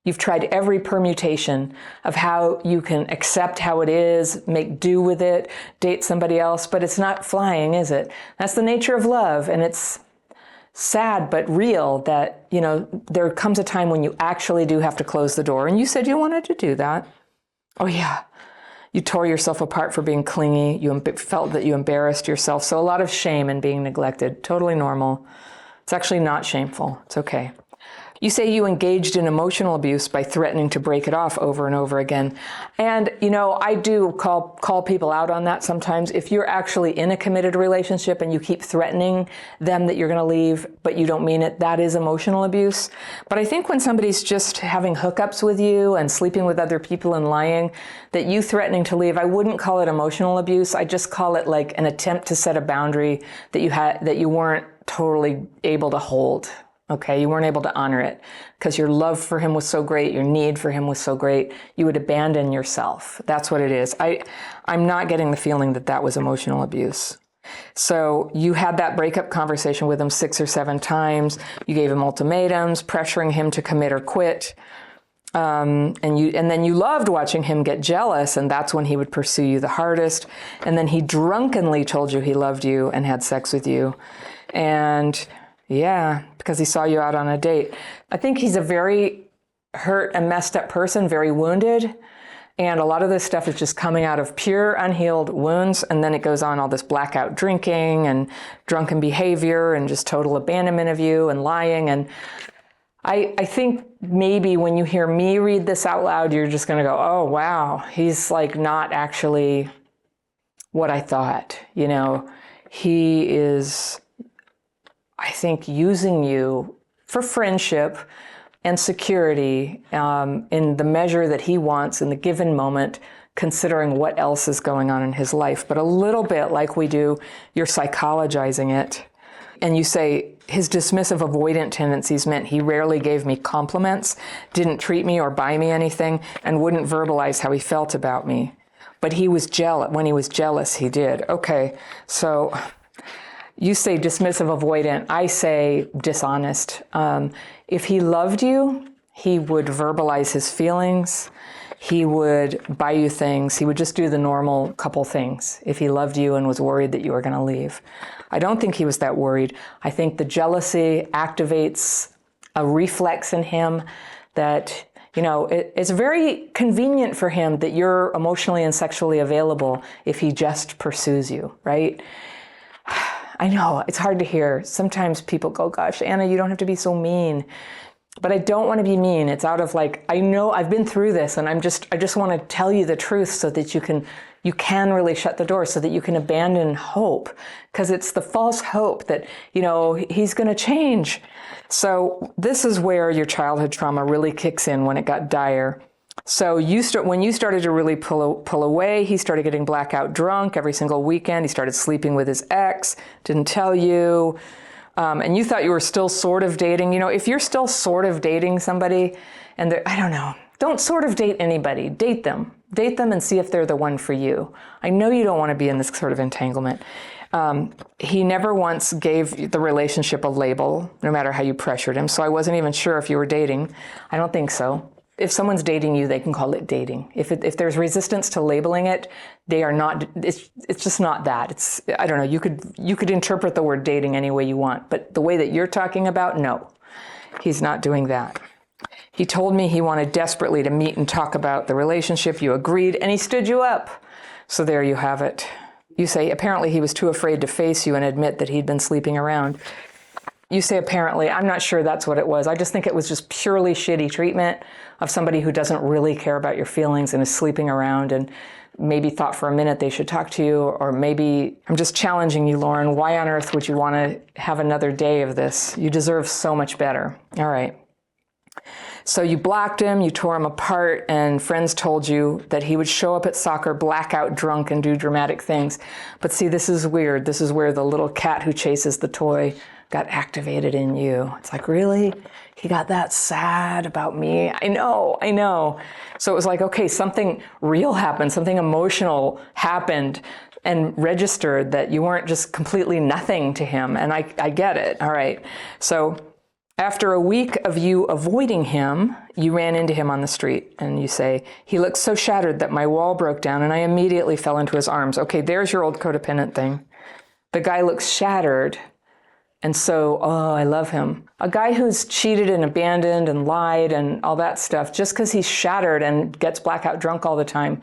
You've tried every permutation of how you can accept how it is, make do with it, date somebody else, but it's not flying, is it? That's the nature of love, and it's sad but real that, there comes a time when you actually do have to close the door. And you said you wanted to do that. Oh yeah. You tore yourself apart for being clingy. You felt that you embarrassed yourself. So a lot of shame in being neglected. Totally normal. It's actually not shameful. It's okay. You say you engaged in emotional abuse by threatening to break it off over and over again. And, I do call people out on that sometimes. If you're actually in a committed relationship and you keep threatening them that you're going to leave, but you don't mean it, that is emotional abuse. But I think when somebody's just having hookups with you and sleeping with other people and lying, that you threatening to leave, I wouldn't call it emotional abuse. I just call it like an attempt to set a boundary that you weren't totally able to hold. Okay, you weren't able to honor it because your love for him was so great, your need for him was so great, you would abandon yourself. That's what it is. I'm not getting the feeling that that was emotional abuse. So you had that breakup conversation with him 6 or 7 times. You gave him ultimatums, pressuring him to commit or quit. And then you loved watching him get jealous, and that's when he would pursue you the hardest. And then he drunkenly told you he loved you and had sex with you. And yeah, because he saw you out on a date. I think he's a very hurt and messed up person, very wounded. And a lot of this stuff is just coming out of pure unhealed wounds. And then it goes on all this blackout drinking and drunken behavior and just total abandonment of you and lying. And I think maybe when you hear me read this out loud, you're just going to go, oh, wow, he's like not actually what I thought. He is, I think, using you for friendship and security in the measure that he wants in the given moment, considering what else is going on in his life. But a little bit like we do, you're psychologizing it. And you say his dismissive avoidant tendencies meant he rarely gave me compliments, didn't treat me or buy me anything, and wouldn't verbalize how he felt about me. But he was jealous. When he was jealous, he did. Okay, so you say dismissive avoidant, I say dishonest. If he loved you, he would verbalize his feelings. He would buy you things. He would just do the normal couple things if he loved you and was worried that you were going to leave. I don't think he was that worried. I think the jealousy activates a reflex in him that, it's very convenient for him that you're emotionally and sexually available if he just pursues you, right? I know, it's hard to hear. Sometimes people go, gosh, Anna, you don't have to be so mean. But I don't want to be mean. It's out of like, I know I've been through this and I just want to tell you the truth so that you can really shut the door, so that you can abandon hope. Because it's the false hope that, he's going to change. So this is where your childhood trauma really kicks in when it got dire. So when you started to really pull away, he started getting blackout drunk every single weekend. He started sleeping with his ex, didn't tell you. And you thought you were still sort of dating. If you're still sort of dating somebody and I don't know, don't sort of date anybody. Date them and see if they're the one for you. I know you don't want to be in this sort of entanglement. He never once gave the relationship a label, no matter how you pressured him. So I wasn't even sure if you were dating. I don't think so. If someone's dating you, they can call it dating. If there's resistance to labeling it, they are not. It's just not that. I don't know. You could interpret the word dating any way you want, but the way that you're talking about, no, he's not doing that. He told me he wanted desperately to meet and talk about the relationship. You agreed, and he stood you up. So there you have it. You say apparently he was too afraid to face you and admit that he'd been sleeping around. You say apparently. I'm not sure that's what it was. I just think it was just purely shitty treatment of somebody who doesn't really care about your feelings and is sleeping around and maybe thought for a minute they should talk to you. Or maybe I'm just challenging you, Lauren. Why on earth would you want to have another day of this? You deserve so much better. All right. So you blocked him, you tore him apart, and friends told you that he would show up at soccer blackout drunk and do dramatic things. But see, this is weird. This is where the little cat who chases the toy got activated in you. It's like, really? He got that sad about me? I know. So it was like, okay, something real happened, something emotional happened and registered that you weren't just completely nothing to him. And I get it. All right. So after a week of you avoiding him, you ran into him on the street and you say, he looks so shattered that my wall broke down and I immediately fell into his arms. Okay, there's your old codependent thing. The guy looks shattered. And so, oh, I love him. A guy who's cheated and abandoned and lied and all that stuff, just because he's shattered and gets blackout drunk all the time,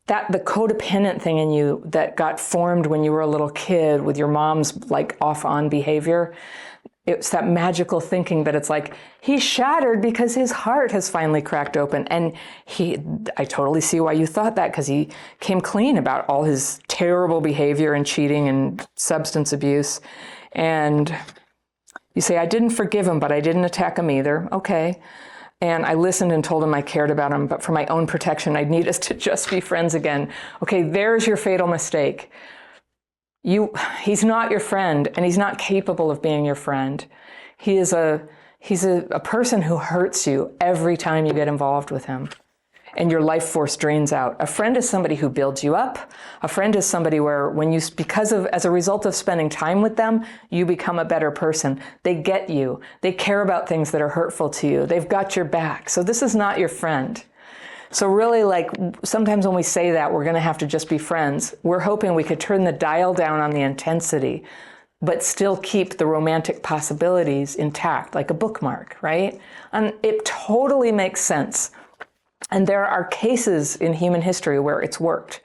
that the codependent thing in you that got formed when you were a little kid with your mom's like off-on behavior, it's that magical thinking that it's like, he's shattered because his heart has finally cracked open. And I totally see why you thought that, because he came clean about all his terrible behavior and cheating and substance abuse. And you say, I didn't forgive him, but I didn't attack him either. Okay. And I listened and told him I cared about him, but for my own protection, I'd need us to just be friends again. Okay, there's your fatal mistake. He's not your friend, and he's not capable of being your friend. He's a person who hurts you every time you get involved with him, and your life force drains out. A friend is somebody who builds you up. A friend is somebody where as a result of spending time with them, you become a better person. They get you. They care about things that are hurtful to you. They've got your back. So this is not your friend. So really, like, sometimes when we say that, we're going to have to just be friends. We're hoping we could turn the dial down on the intensity, but still keep the romantic possibilities intact, like a bookmark, right? And it totally makes sense. And there are cases in human history where it's worked.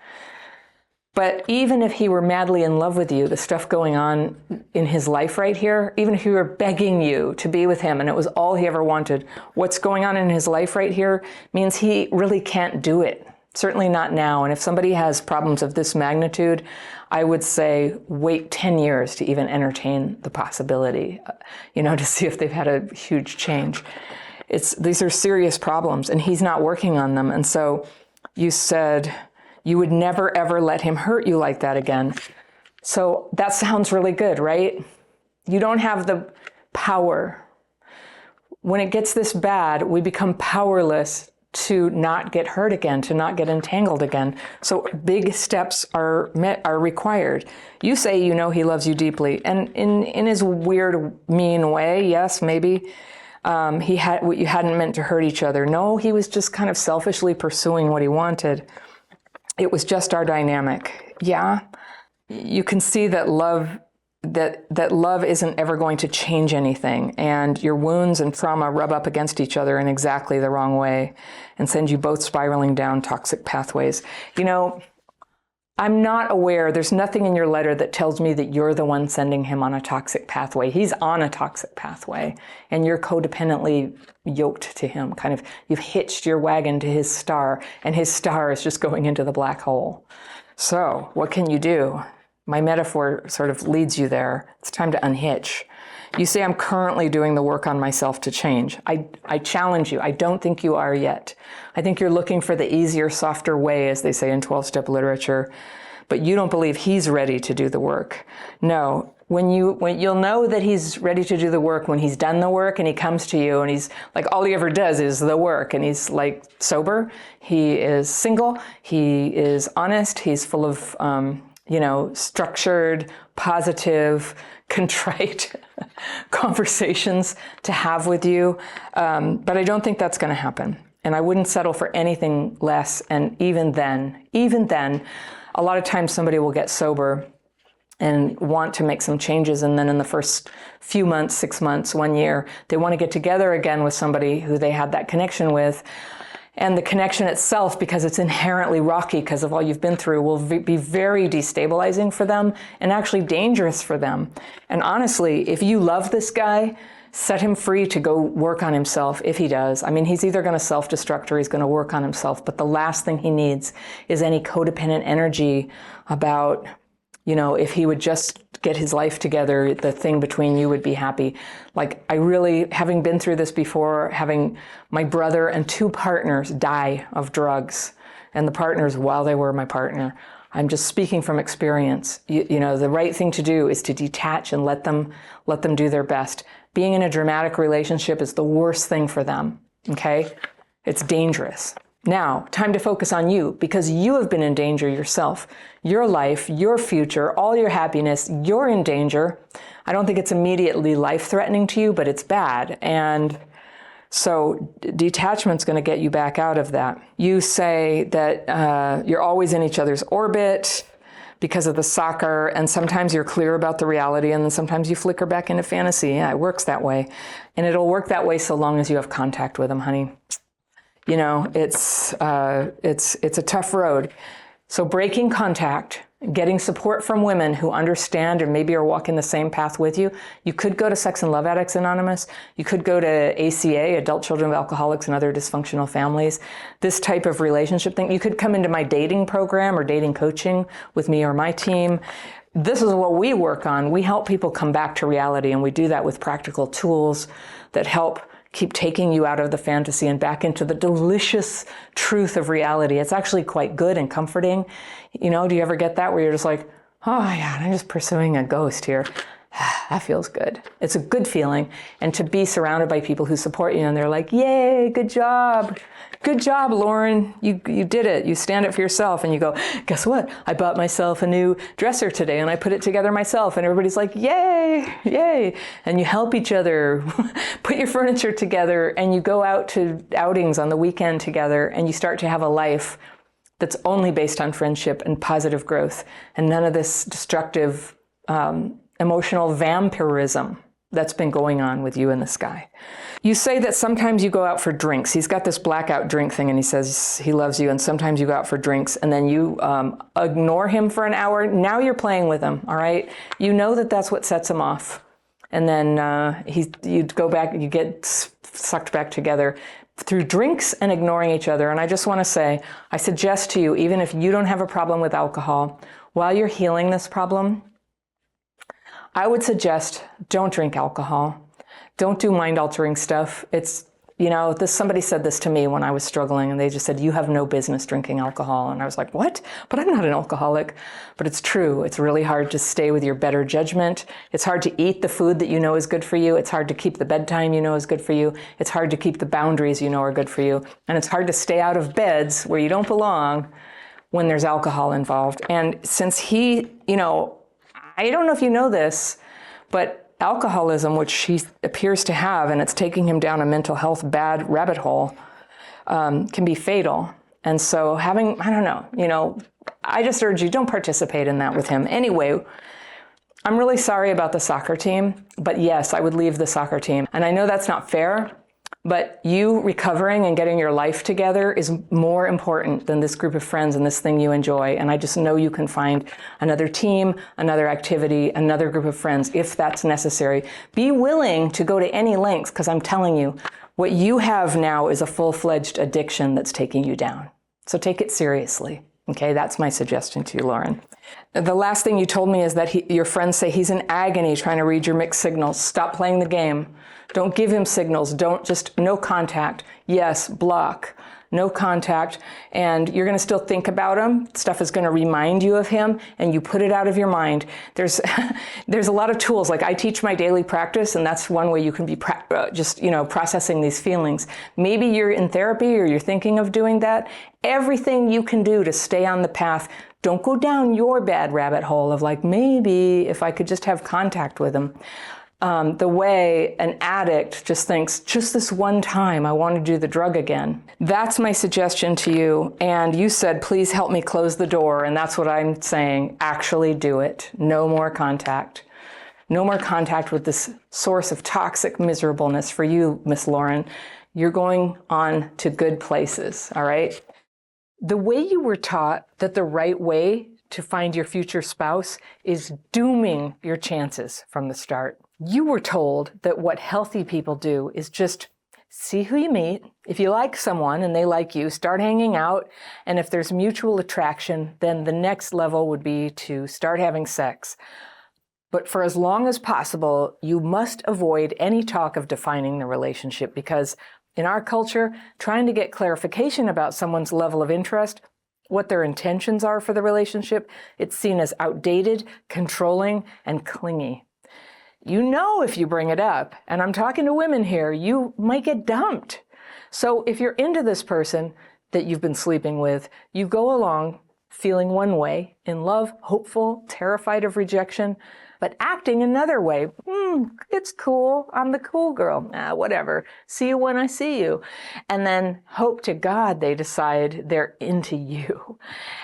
But even if he were madly in love with you, the stuff going on in his life right here, even if he were begging you to be with him and it was all he ever wanted, what's going on in his life right here means he really can't do it. Certainly not now. And if somebody has problems of this magnitude, I would say wait 10 years to even entertain the possibility, to see if they've had a huge change. These are serious problems and he's not working on them. And so you said, you would never, ever let him hurt you like that again. So that sounds really good, right? You don't have the power. When it gets this bad, we become powerless to not get hurt again, to not get entangled again. So big steps are required. You say he loves you deeply. And in his weird, mean way, yes, maybe, you hadn't meant to hurt each other. No, he was just kind of selfishly pursuing what he wanted. It was just our dynamic. Yeah, you can see that love isn't ever going to change anything, and your wounds and trauma rub up against each other in exactly the wrong way and send you both spiraling down toxic pathways. I'm not aware, there's nothing in your letter that tells me that you're the one sending him on a toxic pathway. He's on a toxic pathway, and you're codependently yoked to him. Kind of, you've hitched your wagon to his star, and his star is just going into the black hole. So, what can you do? My metaphor sort of leads you there. It's time to unhitch. You say, I'm currently doing the work on myself to change. I challenge you. I don't think you are yet. I think you're looking for the easier, softer way, as they say in 12-step literature, but you don't believe he's ready to do the work. No, when you'll know that he's ready to do the work when he's done the work and he comes to you and he's like, all he ever does is the work, and he's like sober, he is single, he is honest, he's full of, structured, positive, contrite conversations to have with you. But I don't think that's going to happen. And I wouldn't settle for anything less. And even then, a lot of times somebody will get sober and want to make some changes. And then in the first few months, 6 months, 1 year, they want to get together again with somebody who they had that connection with. And the connection itself, because it's inherently rocky because of all you've been through, will be very destabilizing for them and actually dangerous for them. And honestly, if you love this guy, set him free to go work on himself if he does. I mean, he's either going to self-destruct or he's going to work on himself. But the last thing he needs is any codependent energy about, if he would just get his life together, the thing between you would be happy. Like, I really, having been through this before, having my brother and 2 partners die of drugs and the partners while they were my partner. I'm just speaking from experience. You know, the right thing to do is to detach and let them do their best. Being in a dramatic relationship is the worst thing for them, okay? It's dangerous. Now, time to focus on you, because you have been in danger yourself. Your life, your future, all your happiness, you're in danger. I don't think it's immediately life-threatening to you, but it's bad. And so detachment's going to get you back out of that. You say that you're always in each other's orbit because of the soccer, and sometimes you're clear about the reality, and then sometimes you flicker back into fantasy. Yeah, it works that way. And it'll work that way so long as you have contact with them, honey. You know, it's a tough road. So breaking contact, getting support from women who understand and maybe are walking the same path with you. You could go to Sex and Love Addicts Anonymous. You could go to ACA, Adult Children of Alcoholics and Other Dysfunctional Families. This type of relationship thing. You could come into my dating program or dating coaching with me or my team. This is what we work on. We help people come back to reality, and we do that with practical tools that help keep taking you out of the fantasy and back into the delicious truth of reality. It's actually quite good and comforting. You know, do you ever get that where you're just like, oh yeah, I'm just pursuing a ghost here. That feels good. It's a good feeling. And to be surrounded by people who support you and they're like, yay, good job. Good job, Lauren. You did it. You stand up for yourself, and you go, guess what? I bought myself a new dresser today and I put it together myself. And everybody's like, yay, yay. And you help each other put your furniture together, and you go out to outings on the weekend together, and you start to have a life that's only based on friendship and positive growth, and none of this destructive emotional vampirism that's been going on with you and this guy. You say that sometimes you go out for drinks. He's got this blackout drink thing, and he says he loves you, and sometimes you go out for drinks, and then you ignore him for an hour. Now you're playing with him, all right? You know that that's what sets him off. And then you go back, you get sucked back together through drinks and ignoring each other. And I just want to say, I suggest to you, even if you don't have a problem with alcohol, while you're healing this problem, I would suggest don't drink alcohol. Don't do mind-altering stuff. It's, you know, somebody said this to me when I was struggling, and they just said, you have no business drinking alcohol. And I was like, what? But I'm not an alcoholic. But it's true. It's really hard to stay with your better judgment. It's hard to eat the food that you know is good for you. It's hard to keep the bedtime you know is good for you. It's hard to keep the boundaries you know are good for you. And it's hard to stay out of beds where you don't belong when there's alcohol involved. And since he, you know, I don't know if you know this, but alcoholism, which he appears to have, and it's taking him down a mental health bad rabbit hole, can be fatal. And so I don't know, you know, I just urge you, don't participate in that with him. Anyway, I'm really sorry about the soccer team, but yes, I would leave the soccer team. And I know that's not fair, but you recovering and getting your life together is more important than this group of friends and this thing you enjoy. And I just know you can find another team, another activity, another group of friends if that's necessary. Be willing to go to any lengths, because I'm telling you, what you have now is a full-fledged addiction that's taking you down. So take it seriously. Okay, that's my suggestion to you, Lauren. The last thing you told me is that your friends say he's in agony trying to read your mixed signals. Stop playing the game. Don't give him signals. No contact. Yes, block. No contact. And you're going to still think about him. Stuff is going to remind you of him, and you put it out of your mind. There's a lot of tools. Like I teach my daily practice, and that's one way you can be processing these feelings. Maybe you're in therapy or you're thinking of doing that. Everything you can do to stay on the path. Don't go down your bad rabbit hole of like, maybe if I could just have contact with him. The way an addict just thinks, just this one time, I want to do the drug again. That's my suggestion to you. And you said, please help me close the door. And that's what I'm saying. Actually do it. No more contact. No more contact with this source of toxic miserableness for you, Miss Lauren. You're going on to good places, all right? The way you were taught that the right way to find your future spouse is dooming your chances from the start. You were told that what healthy people do is just see who you meet. If you like someone and they like you, start hanging out. And if there's mutual attraction, then the next level would be to start having sex. But for as long as possible, you must avoid any talk of defining the relationship, because in our culture, trying to get clarification about someone's level of interest what their intentions are for the relationship, it's seen as outdated, controlling, and clingy. You know if you bring it up, and I'm talking to women here, you might get dumped. So if you're into this person that you've been sleeping with, you go along feeling one way, in love, hopeful, terrified of rejection, but acting another way. It's cool. I'm the cool girl. Whatever. See you when I see you. And then hope to God they decide they're into you.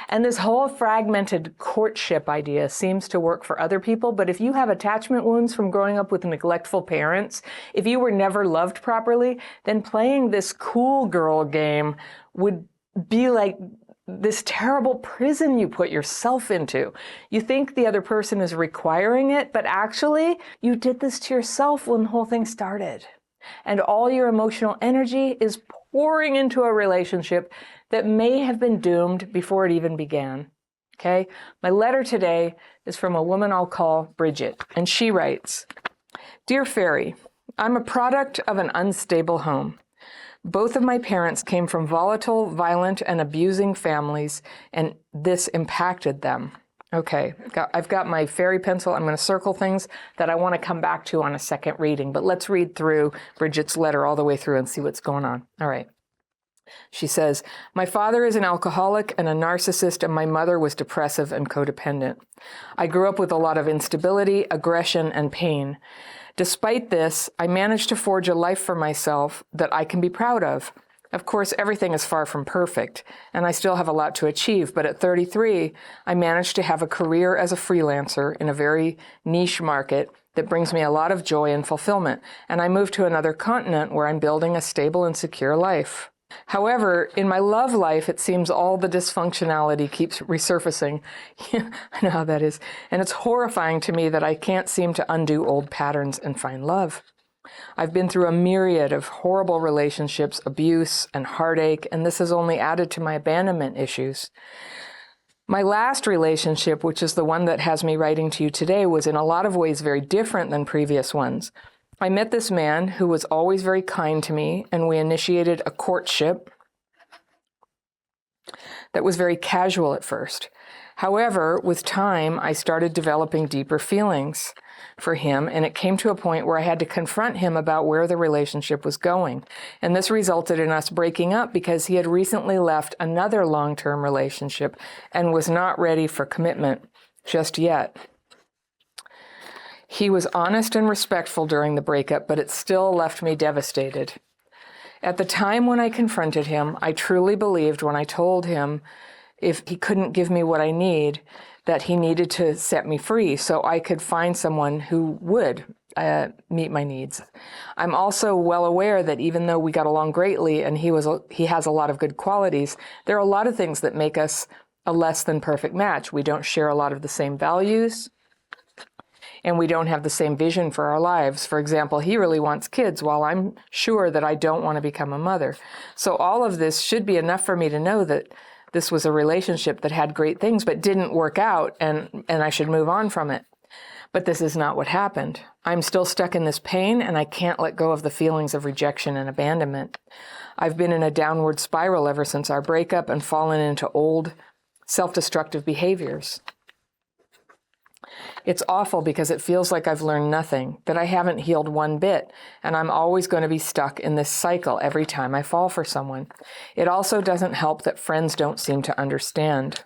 And this whole fragmented courtship idea seems to work for other people, but if you have attachment wounds from growing up with neglectful parents, if you were never loved properly, then playing this cool girl game would be like this terrible prison you put yourself into. You think the other person is requiring it, but actually you did this to yourself when the whole thing started. And all your emotional energy is pouring into a relationship that may have been doomed before it even began. Okay? My letter today is from a woman I'll call Bridget, and she writes, "Dear Fairy, I'm a product of an unstable home. Both of my parents came from volatile, violent, and abusing families, and this impacted them." Okay, I've got my fairy pencil. I'm going to circle things that I want to come back to on a second reading, but let's read through Bridget's letter all the way through and see what's going on. All right. She says, "My father is an alcoholic and a narcissist, and my mother was depressive and codependent. I grew up with a lot of instability, aggression, and pain. Despite this, I managed to forge a life for myself that I can be proud of. Of course, everything is far from perfect, and I still have a lot to achieve, but at 33, I managed to have a career as a freelancer in a very niche market that brings me a lot of joy and fulfillment, and I moved to another continent where I'm building a stable and secure life. However, in my love life, it seems all the dysfunctionality keeps resurfacing." I know how that is. "And it's horrifying to me that I can't seem to undo old patterns and find love. I've been through a myriad of horrible relationships, abuse, and heartache, and this has only added to my abandonment issues. My last relationship, which is the one that has me writing to you today, was in a lot of ways very different than previous ones. I met this man who was always very kind to me, and we initiated a courtship that was very casual at first. However, with time, I started developing deeper feelings for him, and it came to a point where I had to confront him about where the relationship was going. And this resulted in us breaking up because he had recently left another long-term relationship and was not ready for commitment just yet. He was honest and respectful during the breakup, but it still left me devastated. At the time when I confronted him, I truly believed when I told him if he couldn't give me what I need, that he needed to set me free so I could find someone who would meet my needs. I'm also well aware that even though we got along greatly and he has a lot of good qualities, there are a lot of things that make us a less than perfect match. We don't share a lot of the same values, and we don't have the same vision for our lives. For example, he really wants kids, while I'm sure that I don't want to become a mother. So all of this should be enough for me to know that this was a relationship that had great things but didn't work out, and I should move on from it. But this is not what happened. I'm still stuck in this pain, and I can't let go of the feelings of rejection and abandonment. I've been in a downward spiral ever since our breakup and fallen into old self-destructive behaviors. It's awful because it feels like I've learned nothing, that I haven't healed one bit, and I'm always going to be stuck in this cycle every time I fall for someone. It also doesn't help that friends don't seem to understand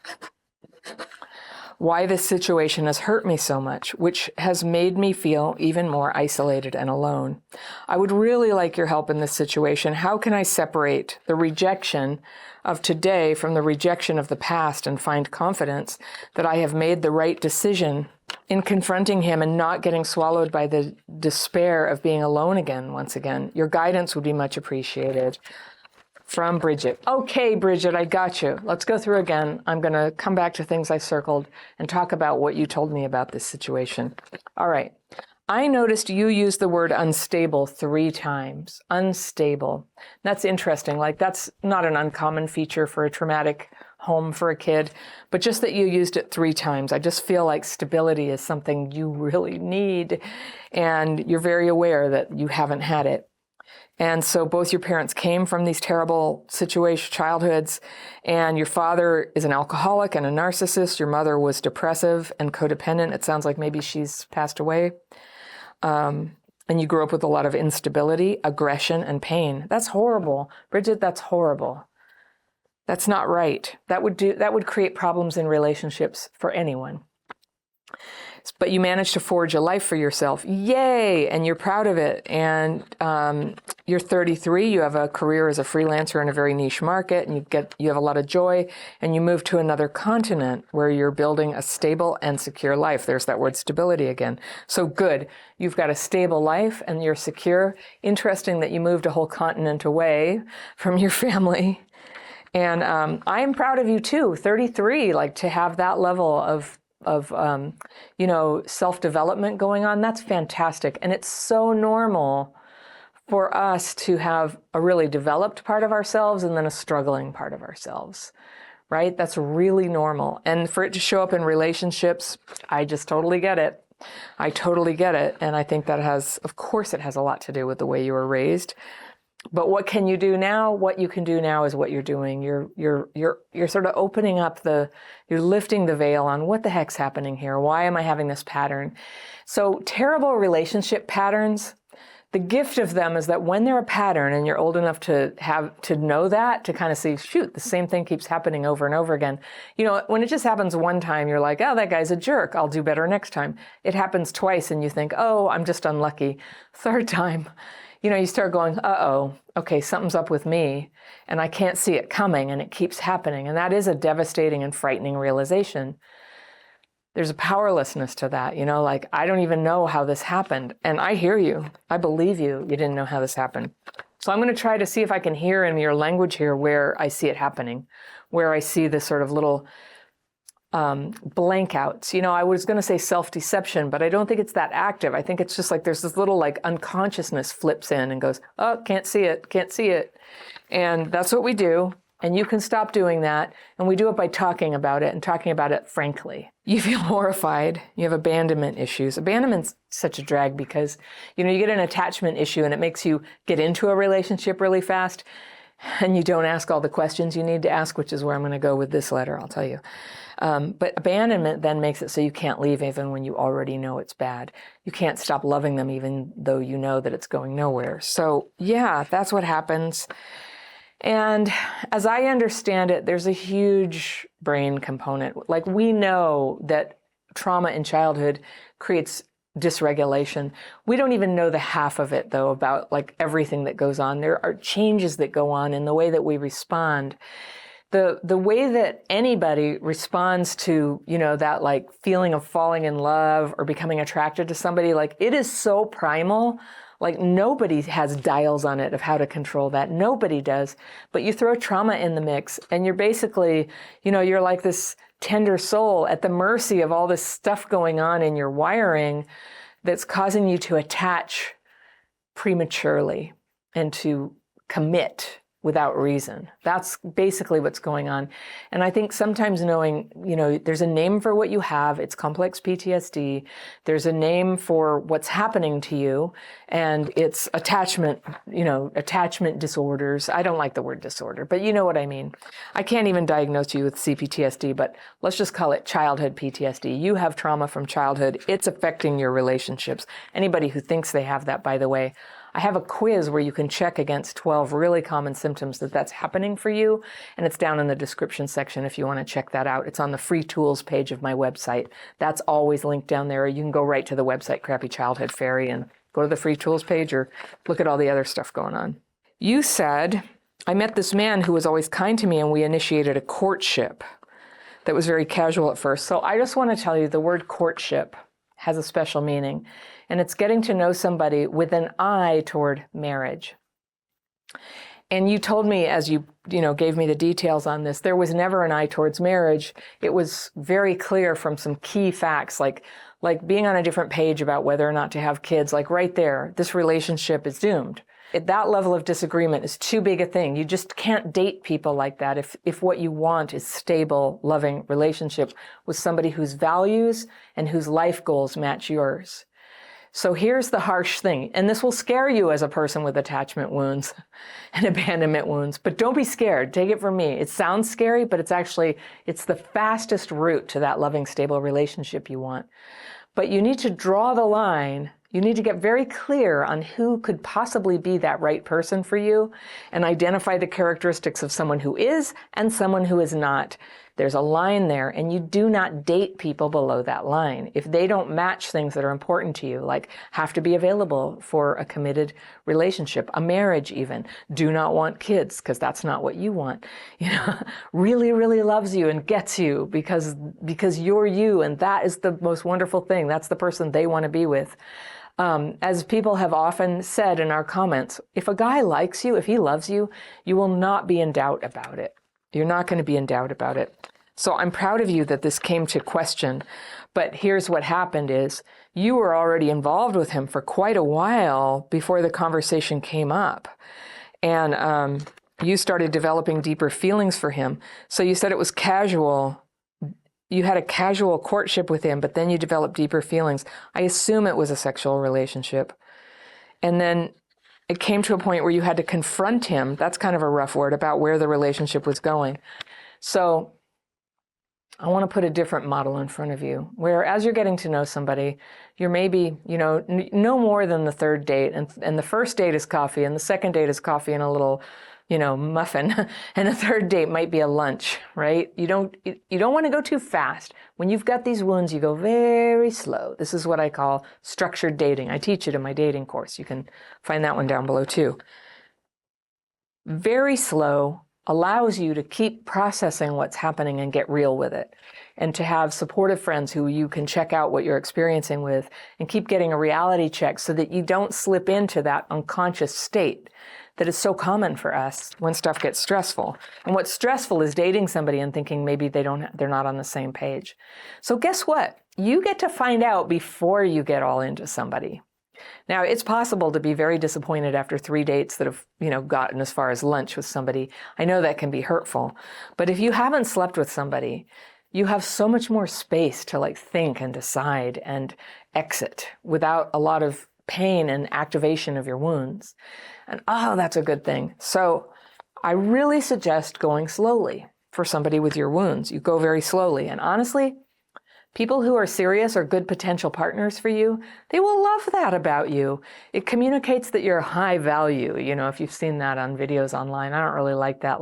why this situation has hurt me so much, which has made me feel even more isolated and alone. I would really like your help in this situation. How can I separate the rejection of today from the rejection of the past and find confidence that I have made the right decision in confronting him and not getting swallowed by the despair of being alone again once again? Your guidance would be much appreciated. From Bridget. Okay, Bridget, I got you. Let's go through again. I'm going to come back to things I circled and talk about what you told me about this situation. All right. I noticed you used the word unstable 3 times. Unstable. That's interesting. Like, that's not an uncommon feature for a traumatic home for a kid, but just that you used it 3 times. I just feel like stability is something you really need, and you're very aware that you haven't had it. And so both your parents came from these terrible childhoods, and your father is an alcoholic and a narcissist. Your mother was depressive and codependent. It sounds like maybe she's passed away. And you grew up with a lot of instability, aggression, and pain. That's horrible. Bridget, that's horrible. That's not right. That would create problems in relationships for anyone. But you managed to forge a life for yourself. Yay! And you're proud of it. And you're 33. You have a career as a freelancer in a very niche market, and you have a lot of joy. And you move to another continent where you're building a stable and secure life. There's that word stability again. So good. You've got a stable life and you're secure. Interesting that you moved a whole continent away from your family. And I am proud of you too. 33, like to have that level of self-development going on, that's fantastic. And it's so normal for us to have a really developed part of ourselves and then a struggling part of ourselves, right? That's really normal. And for it to show up in relationships, I just totally get it. I totally get it. And I think that of course it has a lot to do with the way you were raised. But what can you do now? What you can do now is what you're doing. You're sort of opening up you're lifting the veil on what the heck's happening here. Why am I having this pattern? So terrible relationship patterns, the gift of them is that when they're a pattern and you're old enough to know that, to kind of see, shoot, the same thing keeps happening over and over again. When it just happens one time, you're like, oh, that guy's a jerk. I'll do better next time. It happens twice and you think, oh, I'm just unlucky. Third time, you start going, uh-oh, okay, something's up with me, and I can't see it coming, and it keeps happening. And that is a devastating and frightening realization. There's a powerlessness to that, like, I don't even know how this happened. And I hear you. I believe you didn't know how this happened. So I'm going to try to see if I can hear in your language here where I see it happening, where I see this sort of little blank outs. I was going to say self-deception, but I don't think it's that active. I think it's just like there's this little like unconsciousness flips in and goes, oh, can't see it. And that's what we do. And you can stop doing that. And we do it by talking about it and talking about it frankly. You feel horrified. You have abandonment issues. Abandonment's such a drag because, you get an attachment issue and it makes you get into a relationship really fast. And you don't ask all the questions you need to ask, which is where I'm going to go with this letter, I'll tell you. But abandonment then makes it so you can't leave even when you already know it's bad. You can't stop loving them even though you know that it's going nowhere. So yeah, that's what happens. And as I understand it, there's a huge brain component. Like we know that trauma in childhood creates dysregulation. We don't even know the half of it though about like everything that goes on. There are changes that go on in the way that we respond. The way that anybody responds to, that like feeling of falling in love or becoming attracted to somebody, like it is so primal. Like nobody has dials on it of how to control that. Nobody does. But you throw trauma in the mix and you're basically, you're like this tender soul at the mercy of all this stuff going on in your wiring that's causing you to attach prematurely and to commit without reason. That's basically what's going on. And I think sometimes knowing, there's a name for what you have. It's complex PTSD. There's a name for what's happening to you. And it's attachment disorders. I don't like the word disorder, but you know what I mean. I can't even diagnose you with CPTSD, but let's just call it childhood PTSD. You have trauma from childhood. It's affecting your relationships. Anybody who thinks they have that, by the way, I have a quiz where you can check against 12 really common symptoms that's happening for you. And it's down in the description section if you want to check that out. It's on the free tools page of my website. That's always linked down there. You can go right to the website, Crappy Childhood Fairy, and go to the free tools page or look at all the other stuff going on. You said, I met this man who was always kind to me and we initiated a courtship that was very casual at first. So I just want to tell you the word courtship has a special meaning. And it's getting to know somebody with an eye toward marriage. And you told me, as you gave me the details on this, there was never an eye towards marriage. It was very clear from some key facts, like being on a different page about whether or not to have kids, like right there, this relationship is doomed. That level of disagreement is too big a thing. You just can't date people like that if what you want is stable, loving relationship with somebody whose values and whose life goals match yours. So here's the harsh thing, and this will scare you as a person with attachment wounds and abandonment wounds, but don't be scared. Take it from me. It sounds scary, but it's the fastest route to that loving, stable relationship you want. But you need to draw the line. You need to get very clear on who could possibly be that right person for you and identify the characteristics of someone who is and someone who is not. There's a line there, and you do not date people below that line. If they don't match things that are important to you, like have to be available for a committed relationship, a marriage even, do not want kids because that's not what you want, really, really loves you and gets you because you're you, and that is the most wonderful thing. That's the person they want to be with. As people have often said in our comments, if a guy likes you, if he loves you, you will not be in doubt about it. You're not going to be in doubt about it. So I'm proud of you that this came to question. But here's what happened is you were already involved with him for quite a while before the conversation came up. And you started developing deeper feelings for him. So you said it was casual. You had a casual courtship with him, but then you developed deeper feelings. I assume it was a sexual relationship. And then it came to a point where you had to confront him. That's kind of a rough word, about where the relationship was going. So I want to put a different model in front of you, where as you're getting to know somebody, you're maybe, no more than the third date. And the first date is coffee, and the second date is coffee and a little, muffin. And the third date might be a lunch, right? You don't want to go too fast. When you've got these wounds, you go very slow. This is what I call structured dating. I teach it in my dating course. You can find that one down below too. Very slow allows you to keep processing what's happening and get real with it. And to have supportive friends who you can check out what you're experiencing with and keep getting a reality check so that you don't slip into that unconscious state that is so common for us when stuff gets stressful. And what's stressful is dating somebody and thinking maybe they're not on the same page. So guess what? You get to find out before you get all into somebody. Now, it's possible to be very disappointed after 3 dates that have, gotten as far as lunch with somebody. I know that can be hurtful. But if you haven't slept with somebody, you have so much more space to think and decide and exit without a lot of pain and activation of your wounds. And that's a good thing. So I really suggest going slowly for somebody with your wounds. You go very slowly. And honestly, people who are serious or good potential partners for you, they will love that about you. It communicates that you're high value. If you've seen that on videos online, I don't really like that.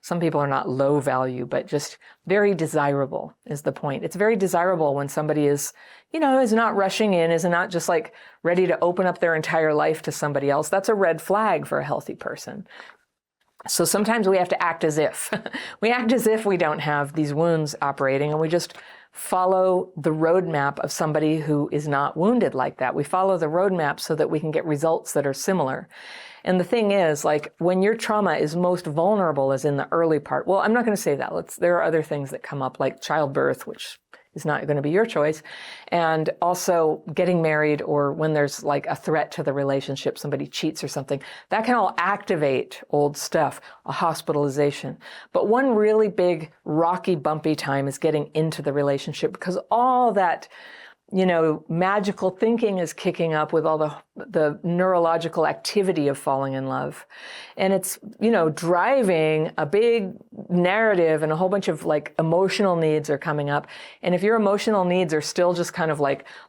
Some people are not low value, but just very desirable is the point. It's very desirable when somebody is not rushing in, is not just ready to open up their entire life to somebody else. That's a red flag for a healthy person. So sometimes we have to act as if. We act as if we don't have these wounds operating, and we just follow the roadmap of somebody who is not wounded like that. We follow the roadmap so that we can get results that are similar. And the thing is, when your trauma is most vulnerable is in the early part. Well, I'm not going to say that. There are other things that come up, like childbirth, which is not going to be your choice. And also getting married, or when there's a threat to the relationship, somebody cheats or something, that can all activate old stuff, a hospitalization. But one really big, rocky, bumpy time is getting into the relationship, because all that magical thinking is kicking up with all the neurological activity of falling in love. And it's, driving a big narrative, and a whole bunch of emotional needs are coming up. And if your emotional needs are still just kind of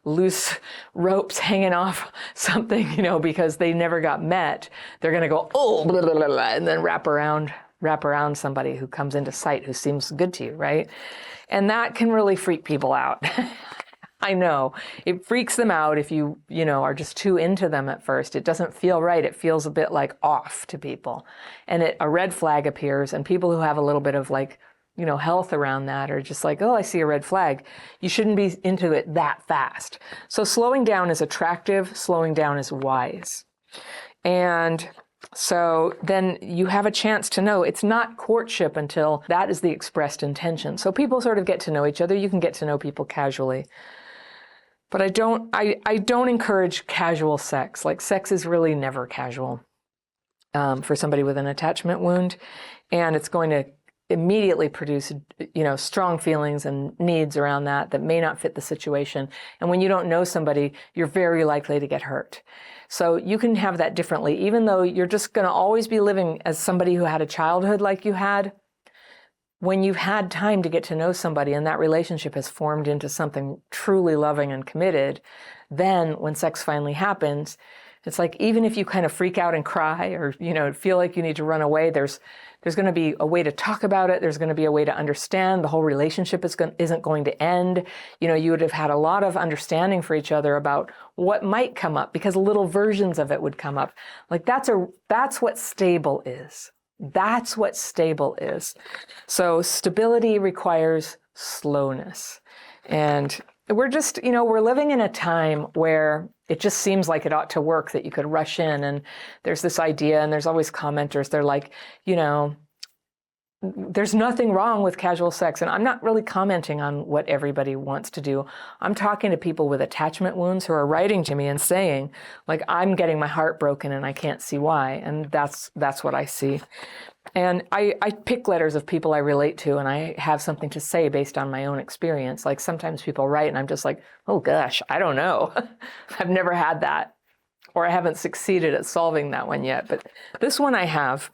loose ropes hanging off something, because they never got met, they're going to go, blah, blah, blah, blah, and then wrap around somebody who comes into sight who seems good to you, right? And that can really freak people out. I know. It freaks them out if you are just too into them at first. It doesn't feel right. It feels a bit off to people. And a red flag appears, and people who have a little bit of health around that are just I see a red flag. You shouldn't be into it that fast. So slowing down is attractive. Slowing down is wise. And so then you have a chance to know it's not courtship until that is the expressed intention. So people sort of get to know each other. You can get to know people casually. But I don't encourage casual sex. Sex is really never casual for somebody with an attachment wound. And it's going to immediately produce, strong feelings and needs around that may not fit the situation. And when you don't know somebody, you're very likely to get hurt. So you can have that differently, even though you're just going to always be living as somebody who had a childhood like you had. When you've had time to get to know somebody and that relationship has formed into something truly loving and committed, then when sex finally happens, it's like, even if you kind of freak out and cry or, feel like you need to run away, there's going to be a way to talk about it. There's going to be a way to understand. The whole relationship isn't going to end. You would have had a lot of understanding for each other about what might come up, because little versions of it would come up. Like that's what stable is. That's what stable is. So stability requires slowness. And we're just, we're living in a time where it just seems like it ought to work, that you could rush in, and there's this idea, and there's always commenters. They're like, there's nothing wrong with casual sex. And I'm not really commenting on what everybody wants to do. I'm talking to people with attachment wounds who are writing to me and saying, like, I'm getting my heart broken and I can't see why. And that's what I see. And I pick letters of people I relate to, and I have something to say based on my own experience. Like sometimes people write and I'm just like, oh gosh, I don't know. I've never had that, or I haven't succeeded at solving that one yet. But this one I have,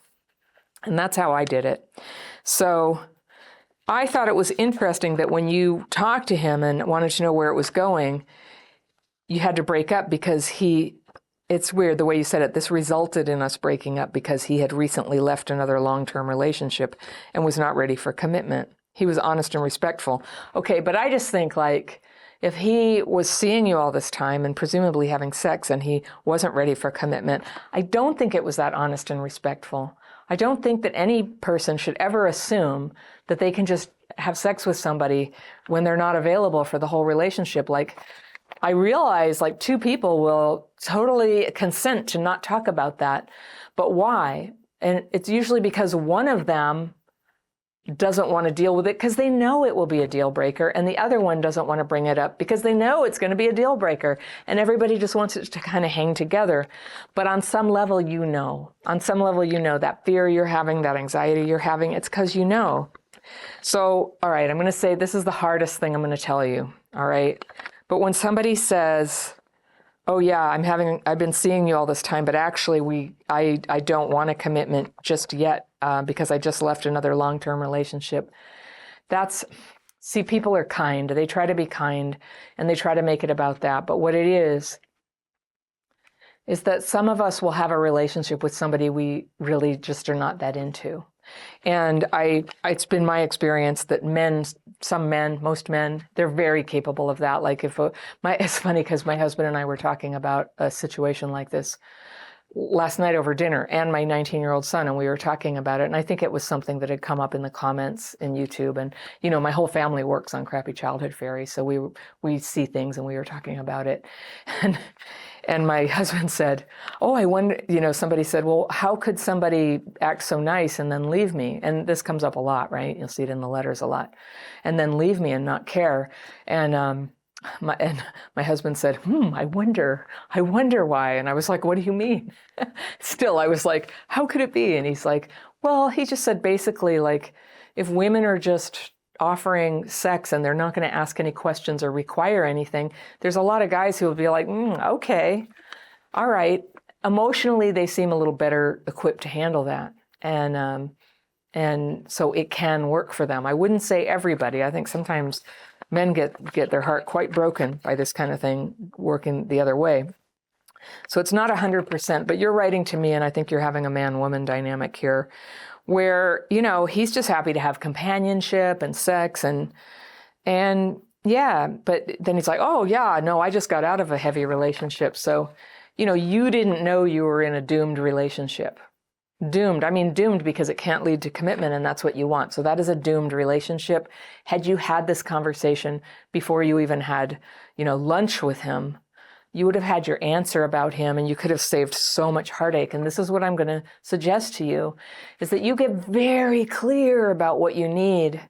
and that's how I did it. So I thought it was interesting that when you talked to him and wanted to know where it was going, you had to break up because it's weird the way you said it. This resulted in us breaking up because he had recently left another long-term relationship and was not ready for commitment. He was honest and respectful. Okay, but I just think, like, if he was seeing you all this time and presumably having sex and he wasn't ready for commitment, I don't think it was that honest and respectful. I don't think that any person should ever assume that they can just have sex with somebody when they're not available for the whole relationship. Like, I realize, like, two people will totally consent to not talk about that, but why? And it's usually because one of them doesn't want to deal with it because they know it will be a deal breaker, and the other one doesn't want to bring it up because they know it's going to be a deal breaker, and everybody just wants it to kind of hang together. But on some level, that fear you're having, that anxiety you're having, it's because you know. So, all right, I'm going to say this is the hardest thing I'm going to tell you, all right? But when somebody says, oh yeah, I've been seeing you all this time, but actually I don't want a commitment just yet because I just left another long-term relationship. See, people are kind. They try to be kind and they try to make it about that. But what it is that some of us will have a relationship with somebody we really just are not that into. And it's been my experience that most men, they're very capable of that. Like it's funny because my husband and I were talking about a situation like this last night over dinner, and my 19-year-old son, and we were talking about it. And I think it was something that had come up in the comments in YouTube. And, my whole family works on Crappy Childhood Fairy. So we see things and we were talking about it. And my husband said, oh, I wonder, somebody said, well, how could somebody act so nice and then leave me? And this comes up a lot, right? You'll see it in the letters a lot. And then leave me and not care. And my husband said, I wonder why. And I was like, what do you mean? Still, I was like, how could it be? And he's like, well, he just said basically, like, if women are just offering sex and they're not going to ask any questions or require anything, there's a lot of guys who will be like, okay, all right. Emotionally, they seem a little better equipped to handle that. And so it can work for them. I wouldn't say everybody. I think sometimes men get their heart quite broken by this kind of thing working the other way. So it's not 100%, but you're writing to me, and I think you're having a man-woman dynamic here where, he's just happy to have companionship and sex and yeah, but then he's like, oh yeah, no, I just got out of a heavy relationship. So, you didn't know you were in a doomed relationship. Doomed. I mean, doomed because it can't lead to commitment, and that's what you want. So that is a doomed relationship. Had you had this conversation before you even had, lunch with him, you would have had your answer about him, and you could have saved so much heartache. And this is what I'm going to suggest to you, is that you get very clear about what you need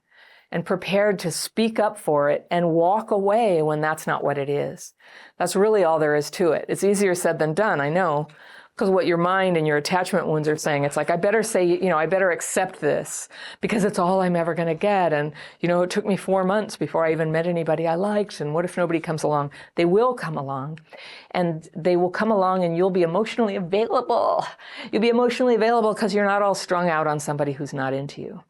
and prepared to speak up for it and walk away when that's not what it is. That's really all there is to it. It's easier said than done, I know. Because what your mind and your attachment wounds are saying, it's like, I better say, I better accept this because it's all I'm ever going to get. And, it took me 4 months before I even met anybody I liked. And what if nobody comes along? They will come along. And they will come along and you'll be emotionally available. You'll be emotionally available because you're not all strung out on somebody who's not into you.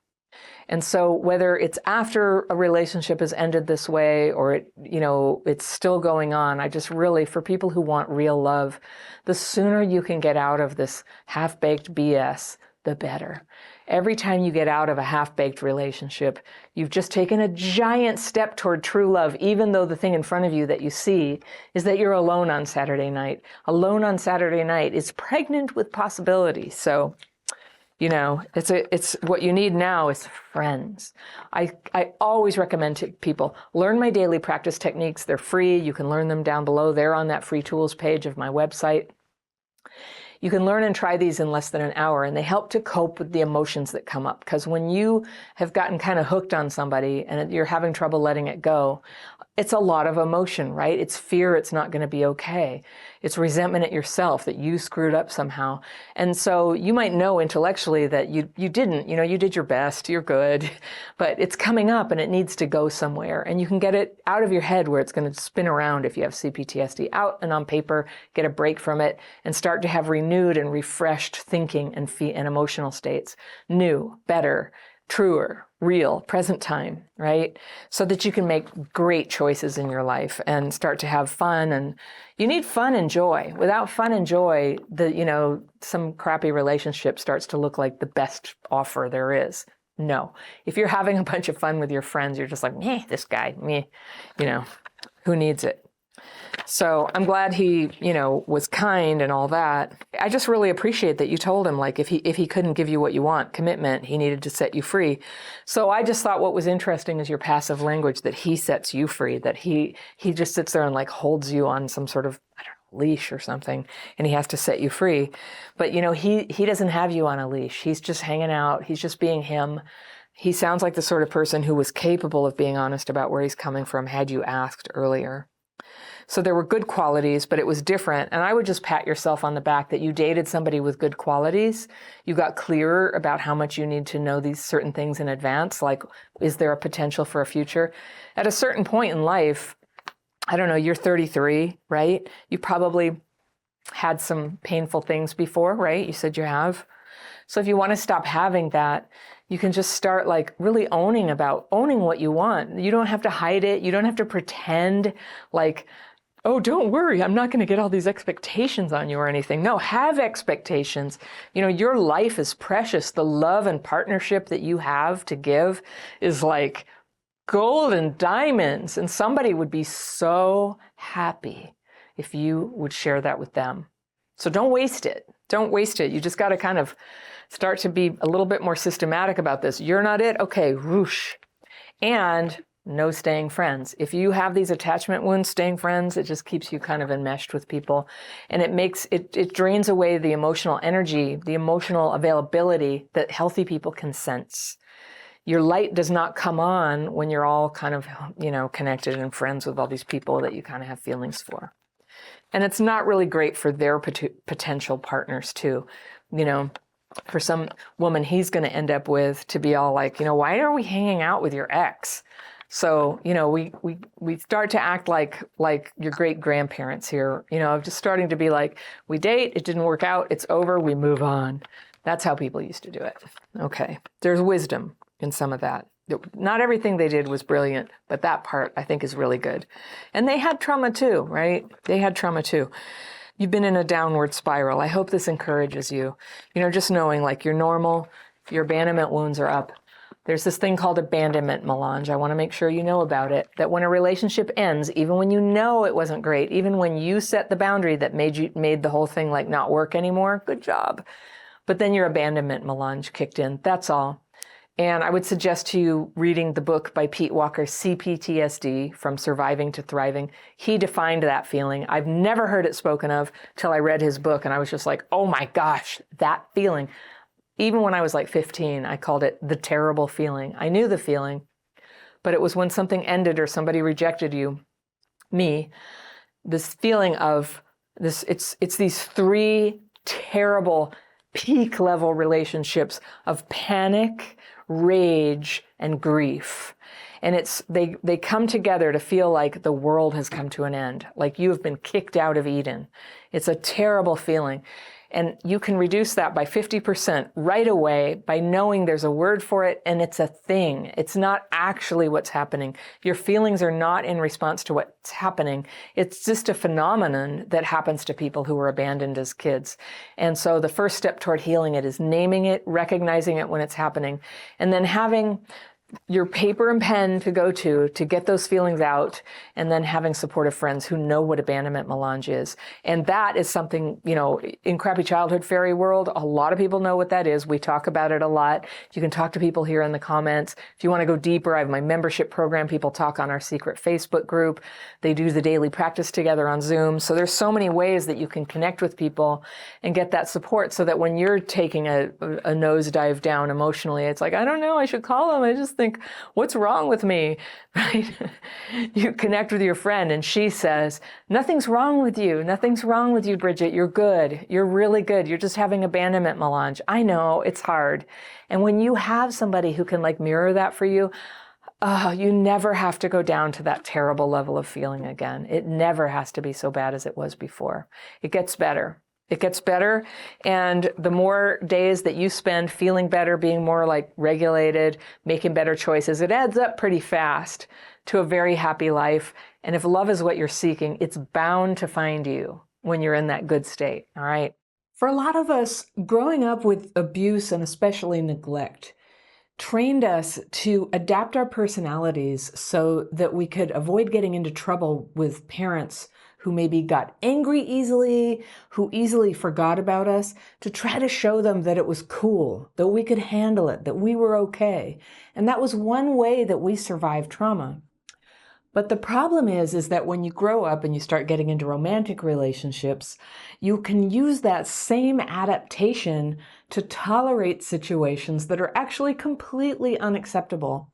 And so whether it's after a relationship has ended this way or it's still going on, I just really, for people who want real love, the sooner you can get out of this half-baked BS, the better. Every time you get out of a half-baked relationship, you've just taken a giant step toward true love, even though the thing in front of you that you see is that you're alone on Saturday night. Alone on Saturday night is pregnant with possibility. So it's what you need now is friends. I always recommend to people, learn my daily practice techniques. They're free. You can learn them down below. They're on that free tools page of my website. You can learn and try these in less than an hour, and they help to cope with the emotions that come up. Because when you have gotten kind of hooked on somebody and you're having trouble letting it go, it's a lot of emotion, right? It's fear it's not going to be okay. It's resentment at yourself that you screwed up somehow. And so you might know intellectually that you didn't, you did your best, you're good, but it's coming up and it needs to go somewhere. And you can get it out of your head where it's going to spin around if you have CPTSD, out and on paper, get a break from it and start to have renewed and refreshed thinking and emotional states. New, better, truer, real, present time, right? So that you can make great choices in your life and start to have fun. And you need fun and joy. Without fun and joy, some crappy relationship starts to look like the best offer there is. No. If you're having a bunch of fun with your friends, you're just like, meh, this guy, meh, who needs it? So I'm glad he, was kind and all that. I just really appreciate that you told him, like, if he couldn't give you what you want, commitment, he needed to set you free. So I just thought what was interesting is your passive language, that he sets you free, that he just sits there and like holds you on some sort of, leash or something, and he has to set you free. But, he doesn't have you on a leash. He's just hanging out. He's just being him. He sounds like the sort of person who was capable of being honest about where he's coming from had you asked earlier. So there were good qualities, but it was different. And I would just pat yourself on the back that you dated somebody with good qualities. You got clearer about how much you need to know these certain things in advance. Like, is there a potential for a future? At a certain point in life, I don't know, you're 33, right? You probably had some painful things before, right? You said you have. So if you want to stop having that, you can just start like really owning what you want. You don't have to hide it. You don't have to pretend like, oh, don't worry, I'm not going to get all these expectations on you or anything. No, have expectations. Your life is precious. The love and partnership that you have to give is like gold and diamonds. And somebody would be so happy if you would share that with them. So don't waste it. Don't waste it. You just got to kind of start to be a little bit more systematic about this. You're not it? Okay, whoosh. And no staying friends. If you have these attachment wounds, staying friends, it just keeps you kind of enmeshed with people. And it drains away the emotional energy, the emotional availability that healthy people can sense. Your light does not come on when you're all kind of, connected and friends with all these people that you kind of have feelings for. And it's not really great for their potential partners too. For some woman he's going to end up with to be all like, why are we hanging out with your ex? So, we start to act like your great grandparents here, of just starting to be like, we date, it didn't work out, it's over, we move on. That's how people used to do it. Okay. There's wisdom in some of that. Not everything they did was brilliant, but that part I think is really good. And they had trauma too, right? They had trauma too. You've been in a downward spiral. I hope this encourages you. Just knowing like you're normal, your abandonment wounds are up. There's this thing called abandonment melange. I want to make sure you know about it, that when a relationship ends, even when you know it wasn't great, even when you set the boundary that made the whole thing like not work anymore, good job. But then your abandonment melange kicked in. That's all. And I would suggest to you reading the book by Pete Walker, CPTSD, From Surviving to Thriving. He defined that feeling. I've never heard it spoken of till I read his book, and I was just like, oh my gosh, that feeling. Even when I was like 15, I called it the terrible feeling. I knew the feeling, but it was when something ended or somebody rejected me, this feeling of this, it's these three terrible peak level relationships of panic, rage, and grief. And they come together to feel like the world has come to an end, like you have been kicked out of Eden. It's a terrible feeling. And you can reduce that by 50% right away by knowing there's a word for it and it's a thing. It's not actually what's happening. Your feelings are not in response to what's happening. It's just a phenomenon that happens to people who were abandoned as kids. And so the first step toward healing it is naming it, recognizing it when it's happening, and then having your paper and pen to go to get those feelings out, and then having supportive friends who know what abandonment melange is. And that is something, in Crappy Childhood Fairy World, a lot of people know what that is. We talk about it a lot. You can talk to people here in the comments. If you want to go deeper, I have my membership program. People talk on our secret Facebook group. They do the daily practice together on Zoom. So there's so many ways that you can connect with people and get that support so that when you're taking a nosedive down emotionally, it's like, I don't know, I should call them. I just think, what's wrong with me, right? You connect with your friend and she says, nothing's wrong with you. Nothing's wrong with you, Bridget. You're good. You're really good. You're just having abandonment melange. I know it's hard. And when you have somebody who can mirror that for you, you never have to go down to that terrible level of feeling again. It never has to be so bad as it was before. It gets better. It gets better, and the more days that you spend feeling better, being more regulated, making better choices, it adds up pretty fast to a very happy life. And if love is what you're seeking, it's bound to find you when you're in that good state, all right? For a lot of us, growing up with abuse and especially neglect trained us to adapt our personalities so that we could avoid getting into trouble with parents who maybe got angry easily, who easily forgot about us, to try to show them that it was cool, that we could handle it, that we were okay. And that was one way that we survived trauma. But the problem is that when you grow up and you start getting into romantic relationships, you can use that same adaptation to tolerate situations that are actually completely unacceptable.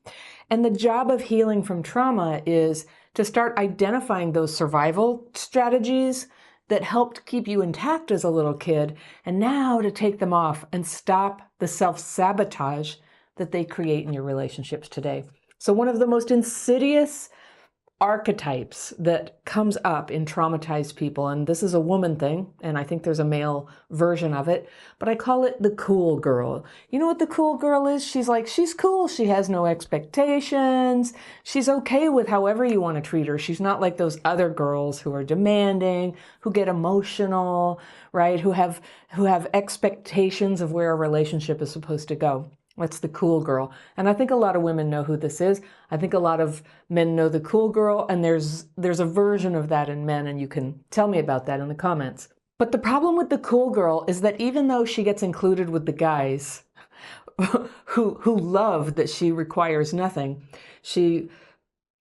And the job of healing from trauma is to start identifying those survival strategies that helped keep you intact as a little kid, and now to take them off and stop the self-sabotage that they create in your relationships today. So one of the most insidious archetypes that comes up in traumatized people, and this is a woman thing, and I think there's a male version of it, but I call it the cool girl. You know what the cool girl is? She's cool. She has no expectations. She's okay with however you want to treat her. She's not like those other girls who are demanding, who get emotional, right? Who have expectations of where a relationship is supposed to go. That's the cool girl. And I think a lot of women know who this is. I think a lot of men know the cool girl, and there's a version of that in men, and you can tell me about that in the comments. But the problem with the cool girl is that even though she gets included with the guys who love that she requires nothing, she,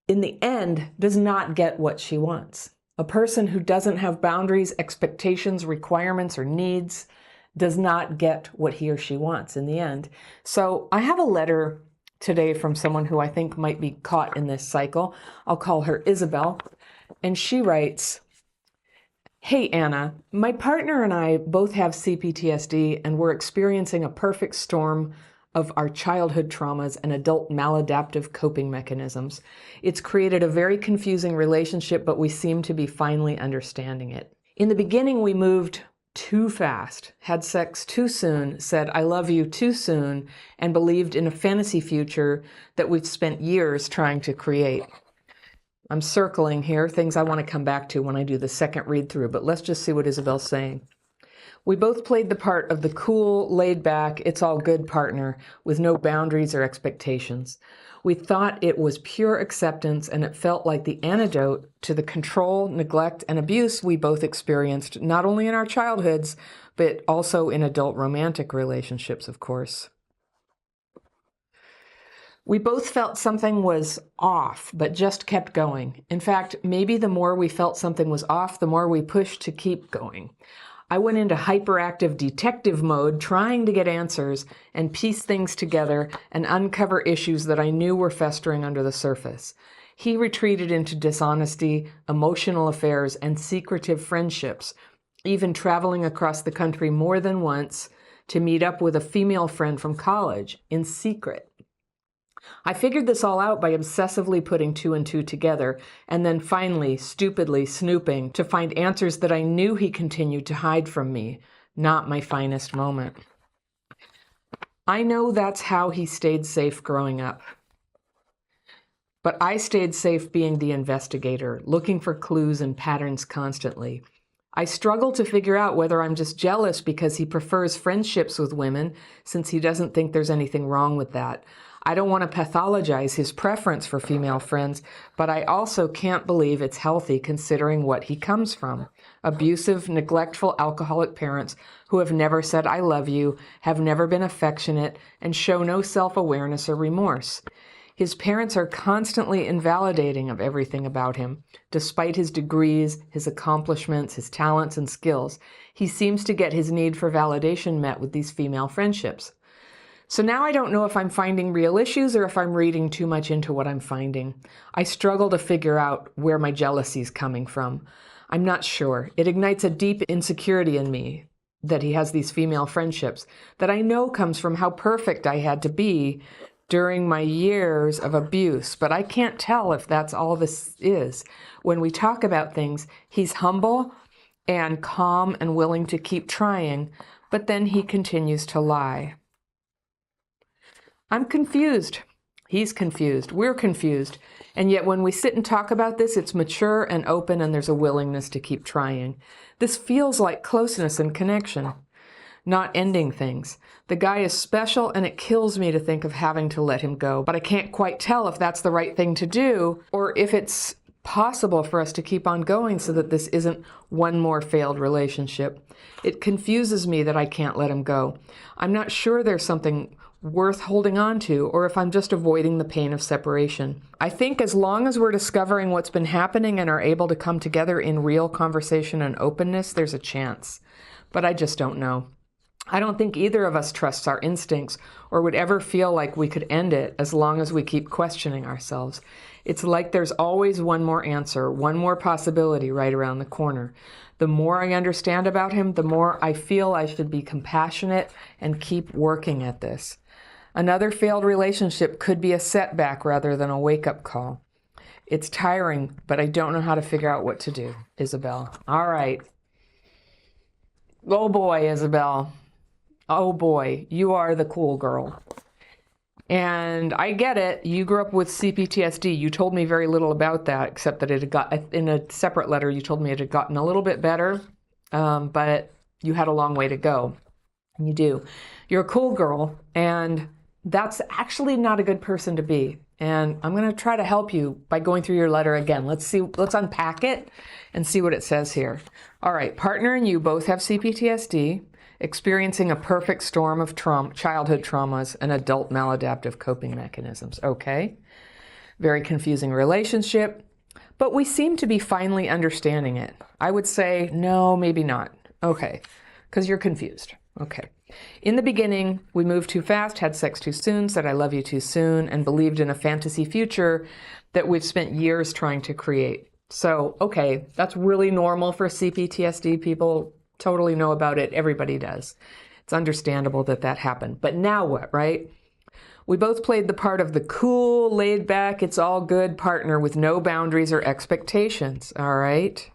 in the end, does not get what she wants. A person who doesn't have boundaries, expectations, requirements, or needs does not get what he or she wants in the end. So I have a letter today from someone who I think might be caught in this cycle. I'll call her Isabel. And she writes, "Hey, Anna, my partner and I both have CPTSD, and we're experiencing a perfect storm of our childhood traumas and adult maladaptive coping mechanisms. It's created a very confusing relationship, but we seem to be finally understanding it. In the beginning, we moved too fast, had sex too soon, said I love you too soon, and believed in a fantasy future that we've spent years trying to create." I'm circling here, things I want to come back to when I do the second read through, but let's just see what Isabel's saying. "We both played the part of the cool, laid back, it's all good partner with no boundaries or expectations. We thought it was pure acceptance, and it felt like the antidote to the control, neglect, and abuse we both experienced, not only in our childhoods, but also in adult romantic relationships, of course. We both felt something was off, but just kept going. In fact, maybe the more we felt something was off, the more we pushed to keep going. I went into hyperactive detective mode, trying to get answers and piece things together and uncover issues that I knew were festering under the surface. He retreated into dishonesty, emotional affairs, and secretive friendships. even traveling across the country more than once to meet up with a female friend from college in secret. I figured this all out by obsessively putting two and two together, and then finally, stupidly snooping to find answers that I knew he continued to hide from me. Not my finest moment. I know that's how he stayed safe growing up. But I stayed safe being the investigator, looking for clues and patterns constantly. I struggle to figure out whether I'm just jealous because he prefers friendships with women, since he doesn't think there's anything wrong with that. I don't want to pathologize his preference for female friends, but I also can't believe it's healthy considering what he comes from. Abusive, neglectful, alcoholic parents who have never said I love you, have never been affectionate, and show no self-awareness or remorse. His parents are constantly invalidating of everything about him. Despite his degrees, his accomplishments, his talents and skills, he seems to get his need for validation met with these female friendships. So now I don't know if I'm finding real issues or if I'm reading too much into what I'm finding. I struggle to figure out where my jealousy is coming from. I'm not sure. It ignites a deep insecurity in me that he has these female friendships that I know comes from how perfect I had to be during my years of abuse, but I can't tell if that's all this is. When we talk about things, he's humble and calm and willing to keep trying, but then he continues to lie. I'm confused. He's confused. We're confused. And yet when we sit and talk about this, it's mature and open and there's a willingness to keep trying. This feels like closeness and connection, not ending things. The guy is special and it kills me to think of having to let him go, but I can't quite tell if that's the right thing to do or if it's possible for us to keep on going so that this isn't one more failed relationship. It confuses me that I can't let him go. I'm not sure there's something worth holding on to, or if I'm just avoiding the pain of separation. I think as long as we're discovering what's been happening and are able to come together in real conversation and openness, there's a chance. But I just don't know. I don't think either of us trusts our instincts or would ever feel like we could end it as long as we keep questioning ourselves. It's like there's always one more answer, one more possibility right around the corner. The more I understand about him, the more I feel I should be compassionate and keep working at this. Another failed relationship could be a setback rather than a wake-up call. It's tiring, but I don't know how to figure out what to do. Isabel. All right. Oh boy, Isabel. Oh boy, you are the cool girl. And I get it. You grew up with CPTSD. You told me very little about that, except that it had got, in a separate letter, you told me it had gotten a little bit better, but you had a long way to go. And you do. You're a cool girl, and that's actually not a good person to be. And I'm going to try to help you by going through your letter again. Let's unpack it and see what it says here. All right, partner and you both have CPTSD, experiencing a perfect storm of childhood traumas and adult maladaptive coping mechanisms. Okay, very confusing relationship, but we seem to be finally understanding it. I would say, no, maybe not. Okay, because you're confused. Okay. In the beginning, we moved too fast, had sex too soon, said I love you too soon, and believed in a fantasy future that we've spent years trying to create. So, okay, that's really normal for CPTSD. People totally know about it. Everybody does. It's understandable that that happened. But now what, right? We both played the part of the cool, laid back, it's all good partner with no boundaries or expectations, all right?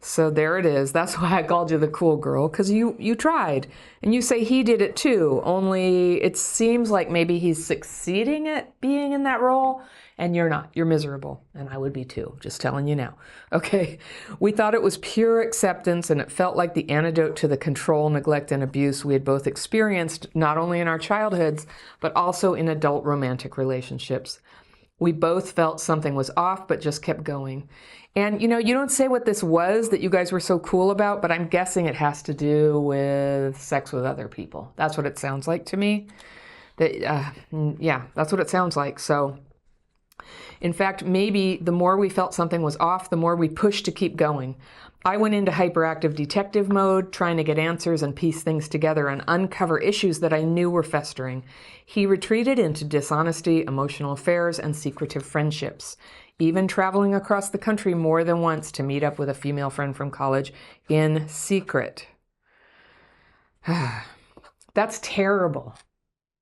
So there it is. That's why I called you the cool girl, because you tried. And you say he did it too, only it seems like maybe he's succeeding at being in that role, and you're not. You're miserable, and I would be too, just telling you now. Okay, we thought it was pure acceptance, and it felt like the antidote to the control, neglect, and abuse we had both experienced, not only in our childhoods, but also in adult romantic relationships. We both felt something was off, but just kept going. And, you know, you don't say what this was that you guys were so cool about, but I'm guessing it has to do with sex with other people. That's what it sounds like to me. Yeah, that's what it sounds like. So, in fact, maybe the more we felt something was off, the more we pushed to keep going. I went into hyperactive detective mode, trying to get answers and piece things together and uncover issues that I knew were festering. He retreated into dishonesty, emotional affairs, and secretive friendships. even traveling across the country more than once to meet up with a female friend from college in secret. That's terrible.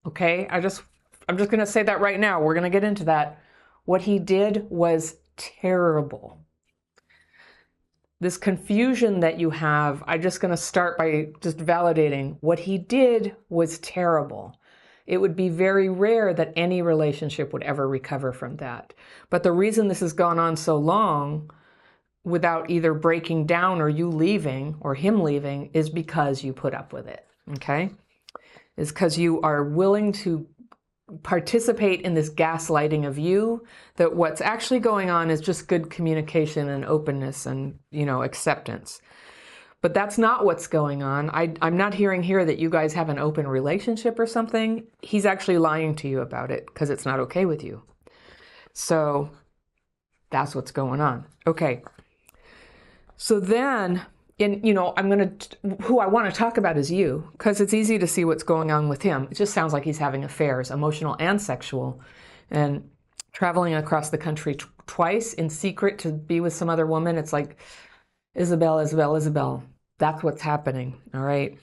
Okay? I'm just going to say that right now. We're going to get into that. What he did was terrible. This confusion that you have, I'm just going to start by just validating what he did was terrible. It would be very rare that any relationship would ever recover from that. But the reason this has gone on so long without either breaking down or you leaving or him leaving is because you put up with it, okay? Is because you are willing to participate in this gaslighting of you, that what's actually going on is just good communication and openness and, acceptance. But that's not what's going on. I'm not hearing here that you guys have an open relationship or something. He's actually lying to you about it because it's not okay with you. So that's what's going on. Okay. So then, who I want to talk about is you, because it's easy to see what's going on with him. It just sounds like he's having affairs, emotional and sexual, and traveling across the country twice in secret to be with some other woman. It's like, Isabel. That's what's happening, all right?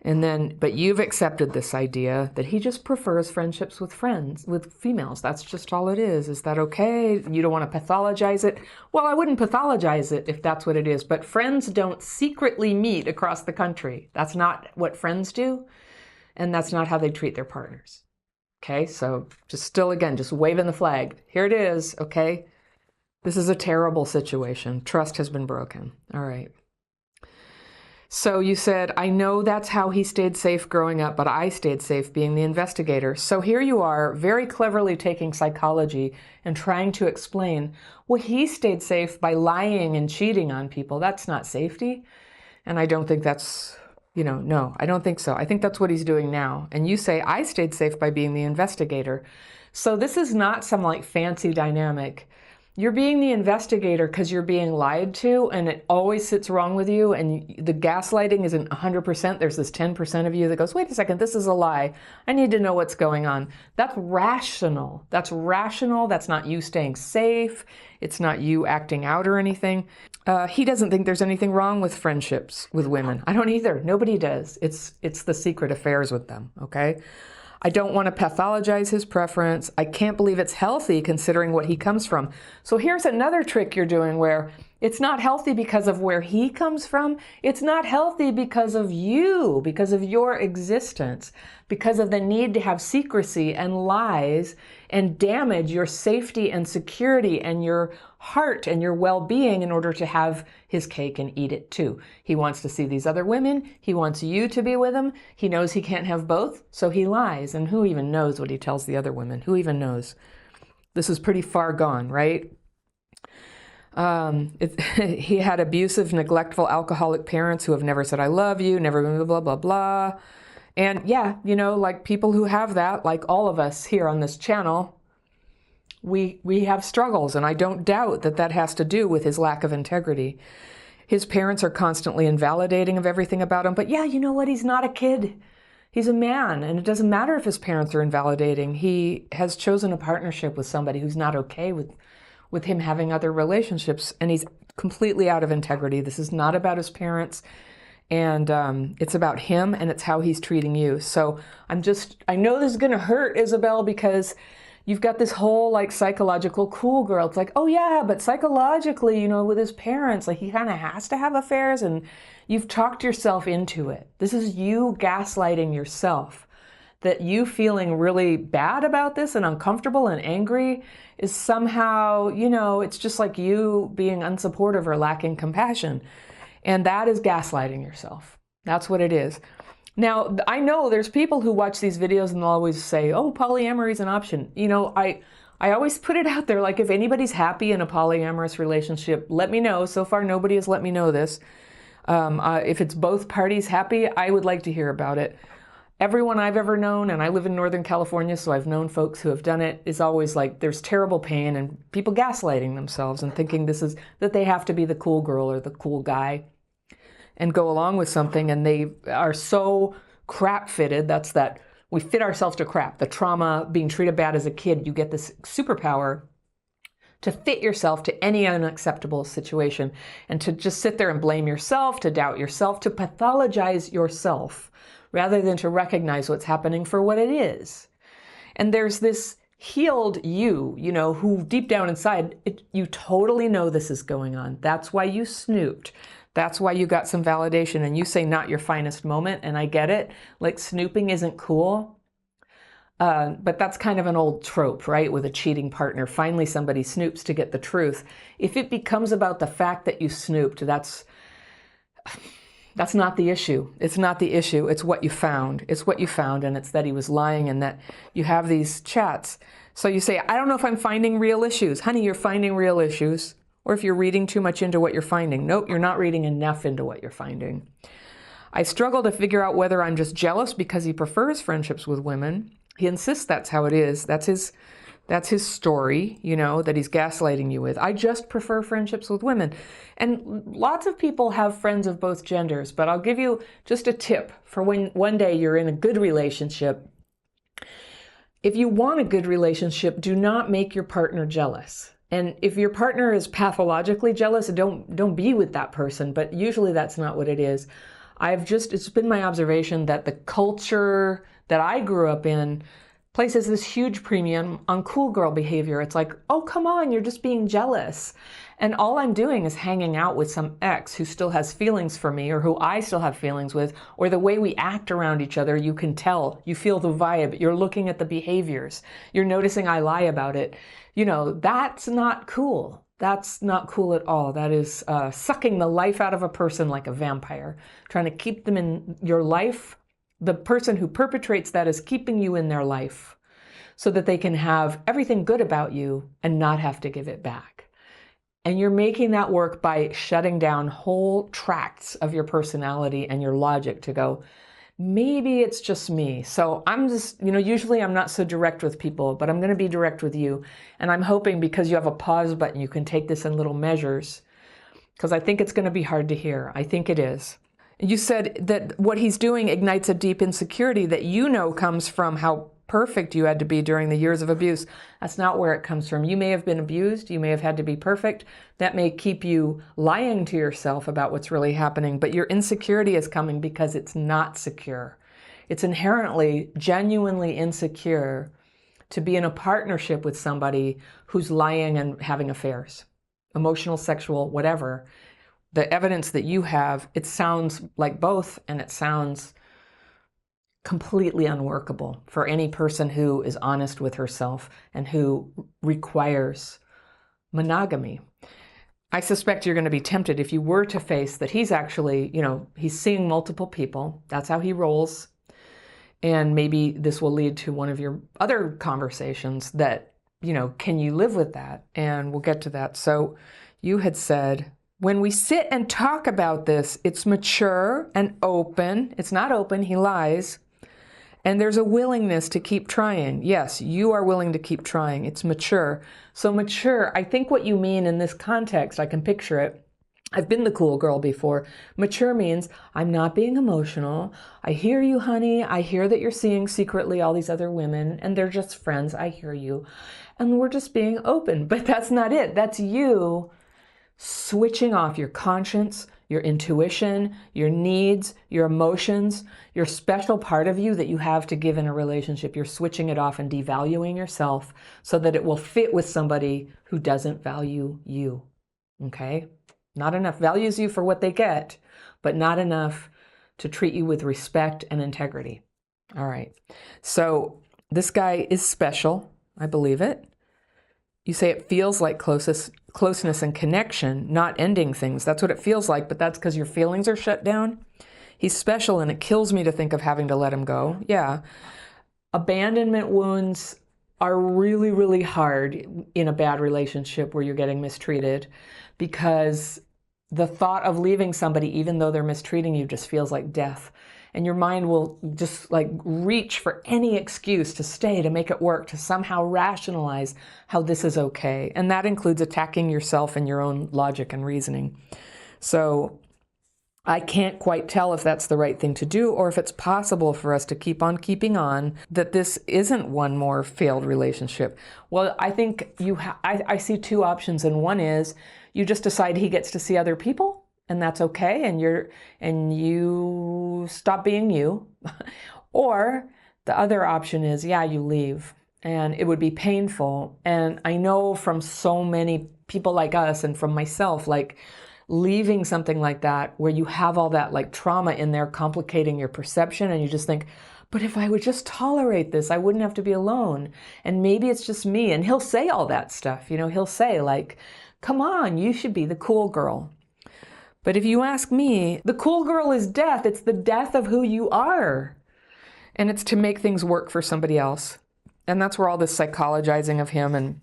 And then, but you've accepted this idea that he just prefers friendships with friends, with females. That's just all it is. Is that okay? You don't want to pathologize it? Well, I wouldn't pathologize it if that's what it is. But friends don't secretly meet across the country. That's not what friends do. And that's not how they treat their partners. Okay, so just waving the flag. Here it is, okay? This is a terrible situation. Trust has been broken. All right. So you said, I know that's how he stayed safe growing up, but I stayed safe being the investigator. So here you are, very cleverly taking psychology and trying to explain, well, he stayed safe by lying and cheating on people. That's not safety. And I don't think that's, no, I don't think so. I think that's what he's doing now. And you say, I stayed safe by being the investigator. So this is not some like fancy dynamic. You're being the investigator because you're being lied to and it always sits wrong with you, and the gaslighting isn't 100%. There's this 10% of you that goes, wait a second, this is a lie. I need to know what's going on. That's rational. That's rational. That's not you staying safe. It's not you acting out or anything. He doesn't think there's anything wrong with friendships with women. I don't either. Nobody does. It's the secret affairs with them, okay? I don't want to pathologize his preference. I can't believe it's healthy considering what he comes from. So here's another trick you're doing where it's not healthy because of where he comes from. It's not healthy because of you, because of your existence, because of the need to have secrecy and lies and damage your safety and security and your heart and your well-being in order to have his cake and eat it too. He wants to see these other women. He wants you to be with him. He knows he can't have both, so he lies. And who even knows what he tells the other women? Who even knows? This is pretty far gone, right? He had abusive, neglectful, alcoholic parents who have never said, I love you, never blah, blah, blah, blah. And yeah, like people who have that, like all of us here on this channel, we have struggles, and I don't doubt that has to do with his lack of integrity. His parents are constantly invalidating of everything about him, but yeah, you know what? He's not a kid. He's a man, and it doesn't matter if his parents are invalidating. He has chosen a partnership with somebody who's not okay with him having other relationships, and he's completely out of integrity. This is not about his parents, and it's about him, and it's how he's treating you. So I know this is going to hurt, Isabel, because you've got this whole like psychological cool girl. It's like, oh yeah, but psychologically, with his parents, like he kind of has to have affairs, and you've talked yourself into it. This is you gaslighting yourself. That you feeling really bad about this and uncomfortable and angry is somehow, it's just like you being unsupportive or lacking compassion. And that is gaslighting yourself. That's what it is. Now, I know there's people who watch these videos and they'll always say, oh, polyamory is an option. I always put it out there, like if anybody's happy in a polyamorous relationship, let me know. So far, nobody has let me know this. If it's both parties happy, I would like to hear about it. Everyone I've ever known, and I live in Northern California, so I've known folks who have done it, is always like there's terrible pain and people gaslighting themselves and thinking that they have to be the cool girl or the cool guy and go along with something, and they are so crap fitted. That's that we fit ourselves to crap. The trauma, being treated bad as a kid, you get this superpower to fit yourself to any unacceptable situation, and to just sit there and blame yourself, to doubt yourself, to pathologize yourself, rather than to recognize what's happening for what it is. And there's this healed you, who deep down inside, you totally know this is going on. That's why you snooped. That's why you got some validation, and you say not your finest moment, and I get it. Like, snooping isn't cool. But that's kind of an old trope, right? With a cheating partner. Finally, somebody snoops to get the truth. If it becomes about the fact that you snooped, that's not the issue. It's not the issue. It's what you found. It's what you found, and it's that he was lying, and that you have these chats. So you say, I don't know if I'm finding real issues. Honey, you're finding real issues. Or if you're reading too much into what you're finding. Nope, you're not reading enough into what you're finding. I struggle to figure out whether I'm just jealous because he prefers friendships with women. He insists that's how it is. That's his story, that he's gaslighting you with. I just prefer friendships with women. And lots of people have friends of both genders, but I'll give you just a tip for when one day you're in a good relationship. If you want a good relationship, do not make your partner jealous. And if your partner is pathologically jealous, don't be with that person, but usually that's not what it is. It's been my observation that the culture that I grew up in places this huge premium on cool girl behavior. It's like, oh, come on, you're just being jealous. And all I'm doing is hanging out with some ex who still has feelings for me, or who I still have feelings with, or the way we act around each other, you can tell, you feel the vibe, you're looking at the behaviors, you're noticing I lie about it. That's not cool. That's not cool at all. That is sucking the life out of a person like a vampire, trying to keep them in your life. The person who perpetrates that is keeping you in their life so that they can have everything good about you and not have to give it back. And you're making that work by shutting down whole tracts of your personality and your logic to go, maybe it's just me. So I'm just, usually I'm not so direct with people, but I'm going to be direct with you. And I'm hoping because you have a pause button, you can take this in little measures, because I think it's going to be hard to hear. I think it is. You said that what he's doing ignites a deep insecurity that comes from how perfect you had to be during the years of abuse. That's not where it comes from. You may have been abused. You may have had to be perfect. That may keep you lying to yourself about what's really happening. But your insecurity is coming because it's not secure. It's inherently, genuinely insecure to be in a partnership with somebody who's lying and having affairs, emotional, sexual, whatever. The evidence that you have, it sounds like both, and it sounds completely unworkable for any person who is honest with herself and who requires monogamy. I suspect you're going to be tempted if you were to face that he's actually, he's seeing multiple people. That's how he rolls. And maybe this will lead to one of your other conversations that, can you live with that? And we'll get to that. So you had said, when we sit and talk about this, it's mature and open. It's not open, he lies. And there's a willingness to keep trying. Yes, you are willing to keep trying. It's mature. So mature, I think what you mean in this context, I can picture it. I've been the cool girl before. Mature means I'm not being emotional. I hear you, honey. I hear that you're seeing secretly all these other women and they're just friends. I hear you. And we're just being open. But that's not it. That's you switching off your conscience, your intuition, your needs, your emotions, your special part of you that you have to give in a relationship. You're switching it off and devaluing yourself so that it will fit with somebody who doesn't value you. Okay? Not enough. Values you for what they get, but not enough to treat you with respect and integrity. All right. So this guy is special. I believe it. You say it feels like closeness and connection, not ending things. That's what it feels like, but that's because your feelings are shut down. He's special, and it kills me to think of having to let him go. Yeah. Abandonment wounds are really, really hard in a bad relationship where you're getting mistreated, because the thought of leaving somebody, even though they're mistreating you, just feels like death. And your mind will just reach for any excuse to stay, to make it work, to somehow rationalize how this is okay. And that includes attacking yourself and your own logic and reasoning. So I can't quite tell if that's the right thing to do or if it's possible for us to keep on keeping on, that this isn't one more failed relationship. Well, I think I see two options, and one is you just decide he gets to see other people, and that's okay, and you stop being you. Or the other option is, yeah, you leave, and it would be painful. And I know from so many people like us and from myself, like, leaving something like that where you have all that like trauma in there complicating your perception, and you just think, but if I would just tolerate this, I wouldn't have to be alone. And maybe it's just me. And he'll say all that stuff, he'll say like, come on, you should be the cool girl. But if you ask me, the cool girl is death. It's the death of who you are. And it's to make things work for somebody else. And that's where all this psychologizing of him and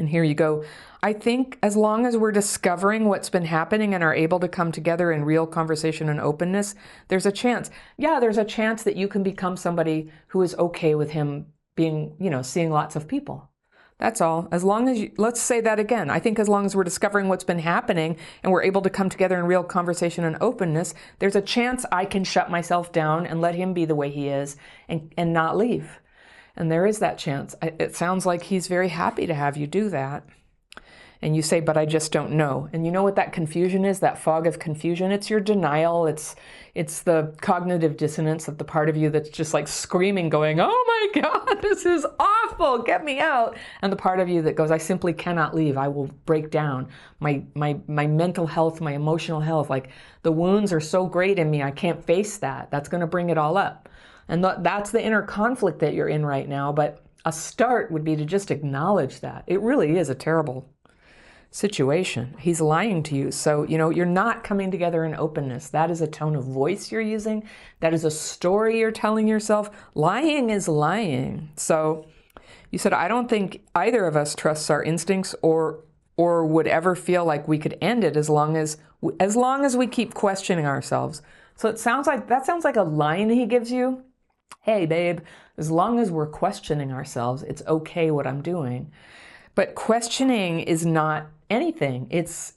here you go. I think as long as we're discovering what's been happening and are able to come together in real conversation and openness, there's a chance. Yeah, there's a chance that you can become somebody who is okay with him being, seeing lots of people. That's all. As long as let's say that again. I think as long as we're discovering what's been happening and we're able to come together in real conversation and openness, there's a chance I can shut myself down and let him be the way he is and not leave. And there is that chance. It sounds like he's very happy to have you do that. And you say, but I just don't know. And you know what that confusion is, that fog of confusion? It's your denial. It's the cognitive dissonance of the part of you that's just like screaming, going, oh my God, this is awful, get me out. And the part of you that goes, I simply cannot leave. I will break down. My mental health, my emotional health, like the wounds are so great in me, I can't face that. That's going to bring it all up. And that's the inner conflict that you're in right now. But a start would be to just acknowledge that. It really is a terrible situation. He's lying to you. So, you're not coming together in openness. That is a tone of voice you're using. That is a story you're telling yourself. Lying is lying. So you said, I don't think either of us trusts our instincts or would ever feel like we could end it as long as we keep questioning ourselves. So that sounds like a line he gives you. Hey, babe, as long as we're questioning ourselves, it's okay what I'm doing. But questioning is not anything. It's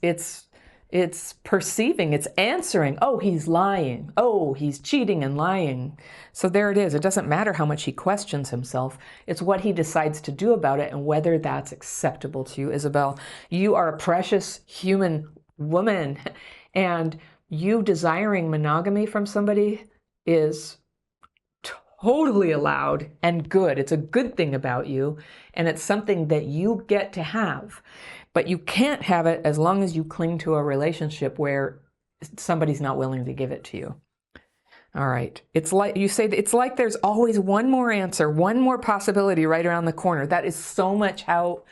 perceiving, it's answering. Oh, he's lying. Oh, he's cheating and lying. So there it is. It doesn't matter how much he questions himself. It's what he decides to do about it and whether that's acceptable to you, Isabel. You are a precious human woman, and you desiring monogamy from somebody is totally allowed and good. It's a good thing about you, and it's something that you get to have. But you can't have it as long as you cling to a relationship where somebody's not willing to give it to you. All right. It's like you say, it's like there's always one more answer, one more possibility right around the corner. That is so much how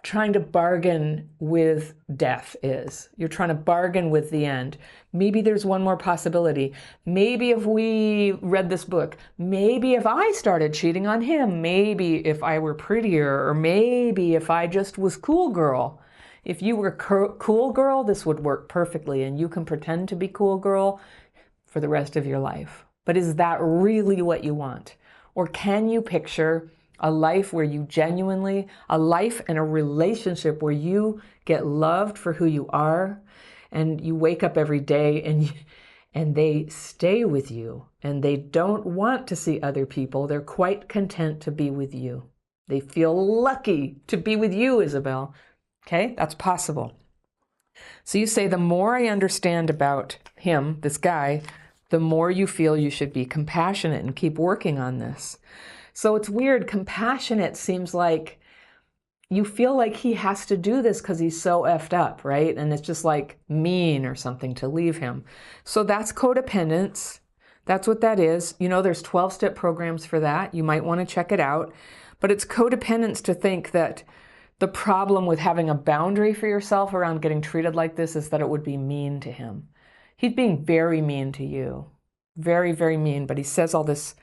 trying to bargain with death is. You're trying to bargain with the end. Maybe there's one more possibility. Maybe if we read this book, maybe if I started cheating on him, maybe if I were prettier, or maybe if I just was cool girl. If you were cool girl, this would work perfectly, and you can pretend to be cool girl for the rest of your life. But is that really what you want? Or can you picture a life where you genuinely, a life and a relationship where you get loved for who you are, and you wake up every day and they stay with you, and they don't want to see other people. They're quite content to be with you. They feel lucky to be with you, Isabel. Okay, that's possible. So you say, the more I understand about him, this guy, the more you feel you should be compassionate and keep working on this. So it's weird. Compassionate seems like you feel like he has to do this because he's so effed up, right? And it's just like mean or something to leave him. So that's codependence. That's what that is. There's 12-step programs for that. You might want to check it out. But it's codependence to think that the problem with having a boundary for yourself around getting treated like this is that it would be mean to him. He's being very mean to you. Very, very mean. But he says all this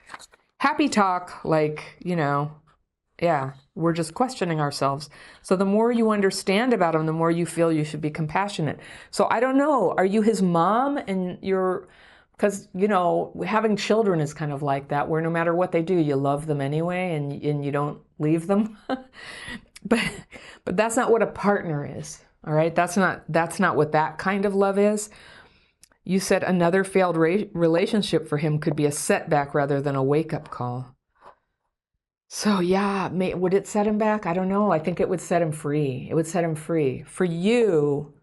happy talk, like, yeah, we're just questioning ourselves. So the more you understand about him, the more you feel you should be compassionate. So I don't know, are you his mom? And because, having children is kind of like that, where no matter what they do, you love them anyway, and you don't leave them. But that's not what a partner is, all right? That's not what that kind of love is. You said another failed relationship for him could be a setback rather than a wake-up call. So yeah, would it set him back? I don't know. I think it would set him free. It would set him free. For you,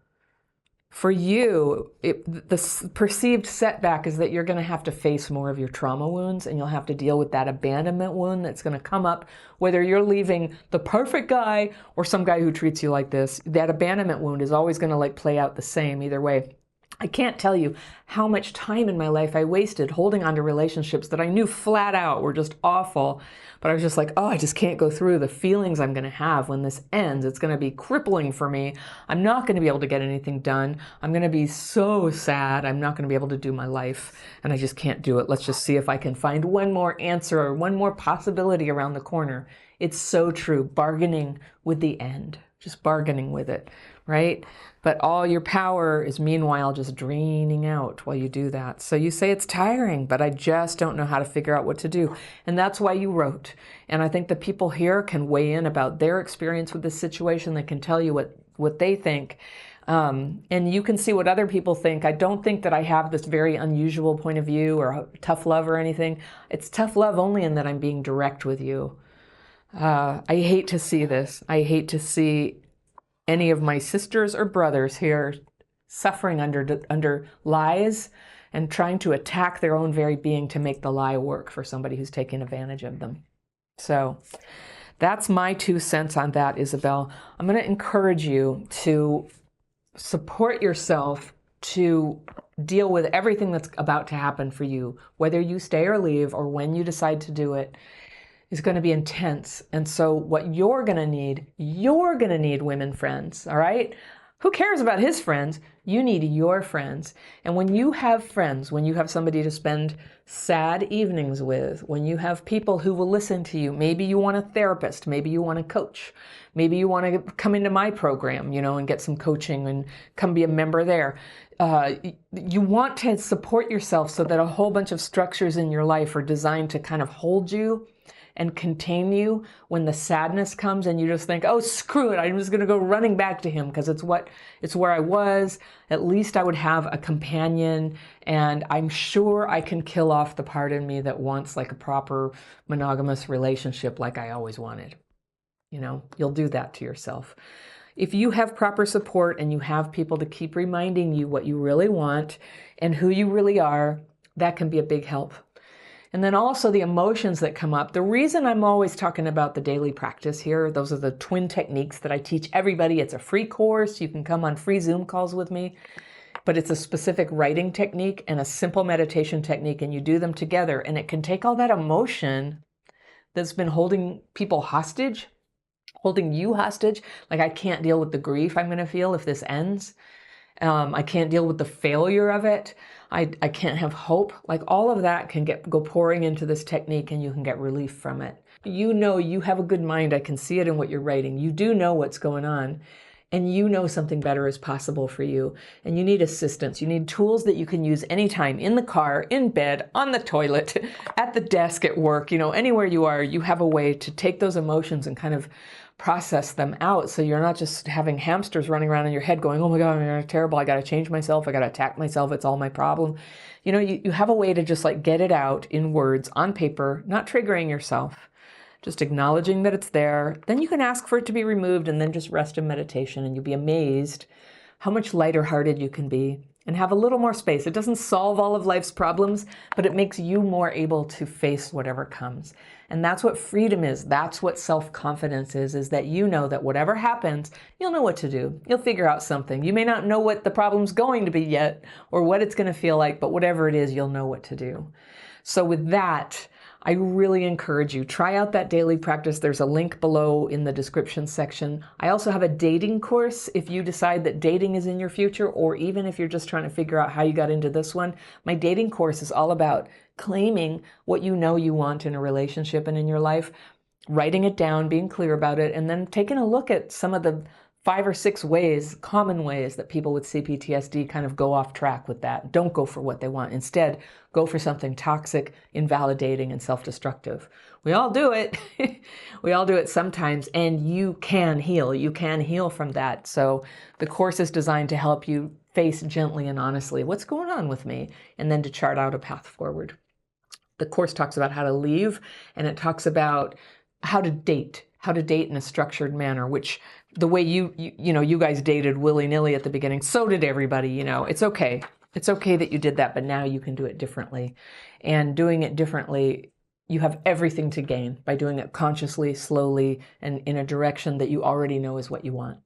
the perceived setback is that you're going to have to face more of your trauma wounds, and you'll have to deal with that abandonment wound that's going to come up, whether you're leaving the perfect guy or some guy who treats you like this. That abandonment wound is always going to like play out the same either way. I can't tell you how much time in my life I wasted holding on to relationships that I knew flat out were just awful. But I was just like, oh, I just can't go through the feelings I'm going to have when this ends. It's going to be crippling for me. I'm not going to be able to get anything done. I'm going to be so sad. I'm not going to be able to do my life. And I just can't do it. Let's just see if I can find one more answer or one more possibility around the corner. It's so true. Bargaining with the end. Just bargaining with it, right? But all your power is meanwhile just draining out while you do that. So you say it's tiring, but I just don't know how to figure out what to do. And that's why you wrote. And I think the people here can weigh in about their experience with this situation. They can tell you what they think. And you can see what other people think. I don't think that I have this very unusual point of view or tough love or anything. It's tough love only in that I'm being direct with you. I hate to see this. I hate to see any of my sisters or brothers here suffering under lies and trying to attack their own very being to make the lie work for somebody who's taking advantage of them. So that's my 2 cents on that, Isabel. I'm going to encourage you to support yourself to deal with everything that's about to happen for you, whether you stay or leave or when you decide to do it. Is going to be intense. And so what you're going to need women friends, all right? Who cares about his friends? You need your friends. And when you have friends, when you have somebody to spend sad evenings with, when you have people who will listen to you, maybe you want a therapist, maybe you want a coach, maybe you want to come into my program, and get some coaching and come be a member there. You want to support yourself so that a whole bunch of structures in your life are designed to kind of hold you and contain you when the sadness comes and you just think, oh, screw it, I'm just going to go running back to him because it's where I was. At least I would have a companion, and I'm sure I can kill off the part in me that wants like a proper monogamous relationship like I always wanted. You'll do that to yourself. If you have proper support and you have people to keep reminding you what you really want and who you really are, that can be a big help. And then also the emotions that come up. The reason I'm always talking about the daily practice here, those are the twin techniques that I teach everybody. It's a free course. You can come on free Zoom calls with me, but it's a specific writing technique and a simple meditation technique, and you do them together. And it can take all that emotion that's been holding people hostage, holding you hostage. Like, I can't deal with the grief I'm going to feel if this ends. I can't deal with the failure of it. I can't have hope. Like, all of that can go pouring into this technique, and you can get relief from it. You have a good mind. I can see it in what you're writing. You do know what's going on, and you know something better is possible for you. And you need assistance. You need tools that you can use anytime, in the car, in bed, on the toilet, at the desk, at work, anywhere you are. You have a way to take those emotions and kind of process them out, so you're not just having hamsters running around in your head going, oh my God, I'm terrible, I got to change myself, I got to attack myself, it's all my problem. You have a way to just like get it out in words on paper, not triggering yourself, just acknowledging that it's there. Then you can ask for it to be removed and then just rest in meditation, and you'll be amazed how much lighter hearted you can be and have a little more space. It doesn't solve all of life's problems, but it makes you more able to face whatever comes. And that's what freedom is. That's what self-confidence is that you know that whatever happens, you'll know what to do. You'll figure out something. You may not know what the problem's going to be yet or what it's going to feel like, but whatever it is, you'll know what to do. So with that, I really encourage you, try out that daily practice. There's a link below in the description section. I also have a dating course if you decide that dating is in your future, or even if you're just trying to figure out how you got into this one. My dating course is all about claiming what you know you want in a relationship and in your life, writing it down, being clear about it, and then taking a look at some of the 5 or 6 ways, common ways that people with CPTSD kind of go off track with that. Don't go for what they want. Instead, go for something toxic, invalidating, and self-destructive. We all do it. We all do it sometimes, and you can heal. You can heal from that. So the course is designed to help you face gently and honestly what's going on with me, and then to chart out a path forward. The course talks about how to leave, and it talks about how to date in a structured manner, which the way you guys dated willy-nilly at the beginning, so did everybody. It's okay. It's okay that you did that, but now you can do it differently. And doing it differently, you have everything to gain by doing it consciously, slowly, and in a direction that you already know is what you want.